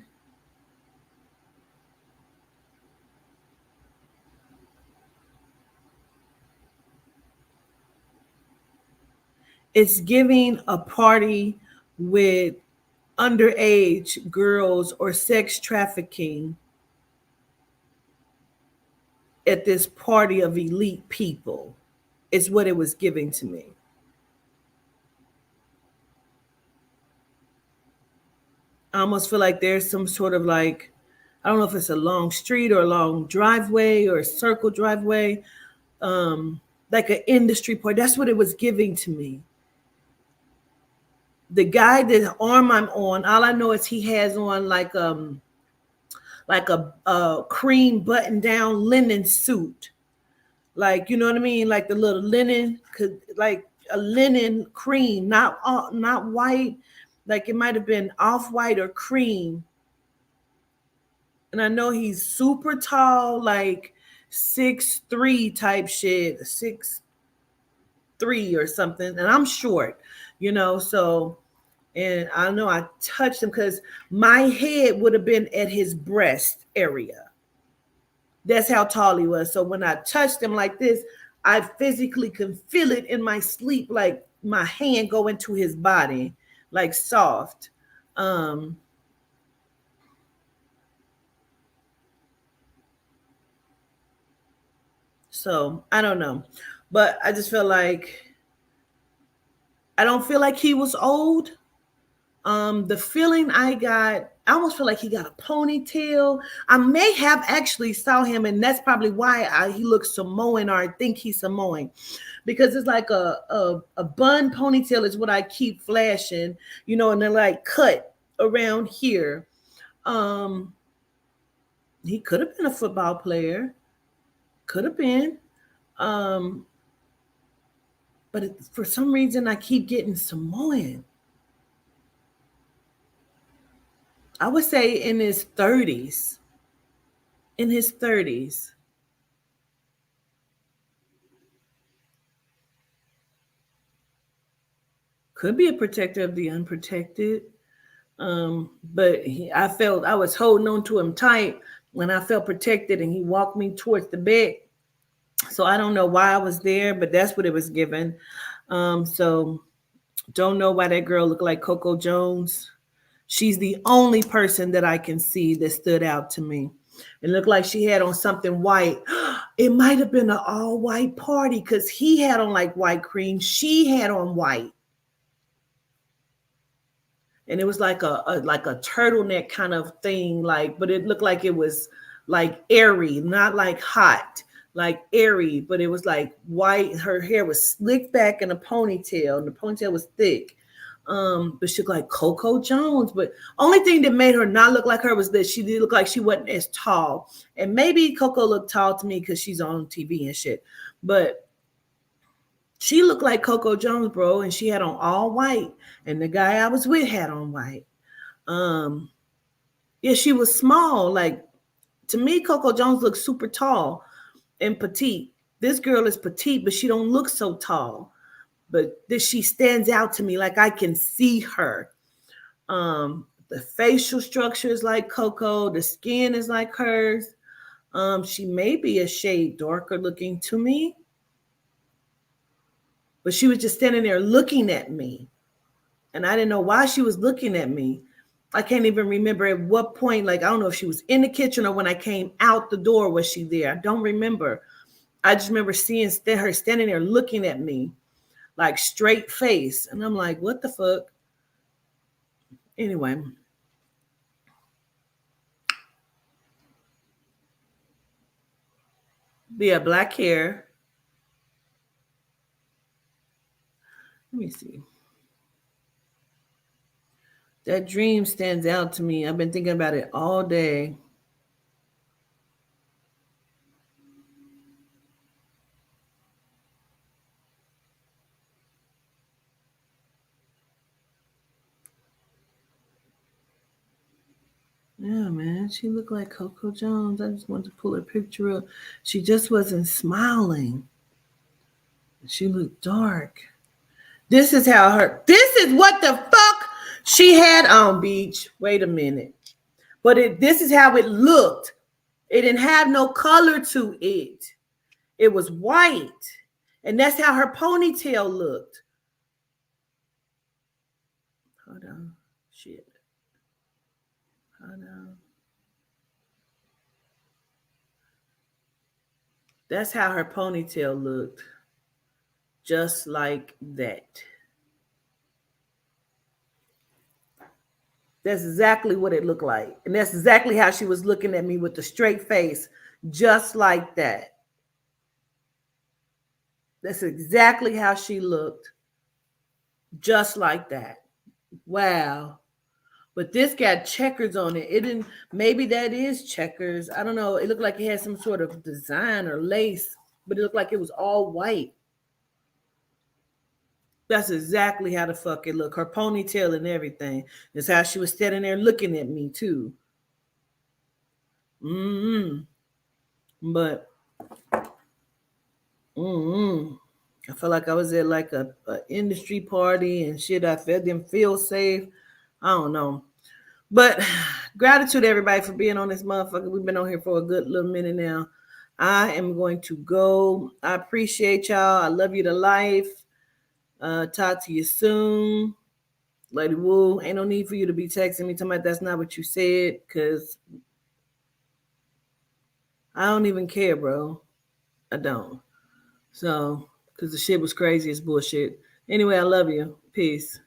it's giving a party with underage girls or sex trafficking at this party of elite people. Is what it was giving to me. I almost feel like there's some sort of like, I don't know if it's a long street or a long driveway or a circle driveway, like an industry party. That's what it was giving to me. The guy that arm I'm on, all I know is he has on like a cream button down linen suit. Like, you know what I mean? Like the little linen, like a linen cream, not white. Like it might have been off white or cream. And I know he's super tall, like 6'3" type shit, 6'3" or something. And I'm short, so and I know I touched him because my head would have been at his breast area. That's how tall he was. So when I touched him like this, I physically can feel it in my sleep, like my hand go into his body, like soft. So I don't know. But I just feel like I don't feel like he was old. The feeling I got, I almost feel like he got a ponytail. I may have actually saw him, and that's probably why he looks Samoan, or I think he's Samoan, because it's like a bun ponytail is what I keep flashing, and they're like cut around here. He could have been a football player, could have been, but for some reason I keep getting Samoan. I would say in his 30s. In his 30s. Could be a protector of the unprotected. But I felt I was holding on to him tight when I felt protected, and he walked me towards the bed. So I don't know why I was there, but that's what it was given. So don't know why that girl looked like Coco Jones. She's the only person that I can see that stood out to me. It looked like she had on something white. It might have been an all white party because he had on like white cream. She had on white. And it was like a turtleneck kind of thing, like, but it looked like it was like airy, not like hot, like airy, but it was like white. Her hair was slicked back in a ponytail, and the ponytail was thick. But she looked like Coco Jones. But only thing that made her not look like her was that she did look like she wasn't as tall. And maybe Coco looked tall to me because she's on TV and shit. But she looked like Coco Jones, bro, and she had on all white. And the guy I was with had on white. Yeah, she was small. Like, to me, Coco Jones looks super tall and petite. This girl is petite, but she don't look so tall. But she stands out to me, like I can see her. The facial structure is like Coco. The skin is like hers. She may be a shade darker looking to me. But she was just standing there looking at me. And I didn't know why she was looking at me. I can't even remember at what point. Like, I don't know if she was in the kitchen or when I came out the door, was she there? I don't remember. I just remember seeing her standing there looking at me, like straight face. And I'm like, what the fuck? Anyway. Yeah, black hair. Let me see. That dream stands out to me. I've been thinking about it all day. Yeah, man. She looked like Coco Jones. I just wanted to pull her picture up. She just wasn't smiling. She looked dark. This is how this is what the fuck she had on, Beach. Wait a minute. But this is how it looked. It didn't have no color to it. It was white. And that's how her ponytail looked. Hold on. Shit. Hold on. That's how her ponytail looked. Just like that. That's exactly what it looked like. And that's exactly how she was looking at me with the straight face. Just like that. That's exactly how she looked. Just like that. Wow. But this got checkers on it. It didn't, maybe that is checkers. I don't know. It looked like it had some sort of design or lace, but it looked like it was all white. That's exactly how the fuck it looked. Her ponytail and everything. That's how she was standing there looking at me too. But I felt like I was at like a industry party and shit. I felt them feel safe. I don't know. But gratitude everybody for being on this motherfucker. We've been on here for a good little minute now. I am going to go. I appreciate y'all. I love you to life. Talk to you soon. Lady Woo, ain't no need for you to be texting me talking about that's not what you said, because I don't even care, bro. I don't. So, because the shit was crazy as bullshit. Anyway, I love you. Peace.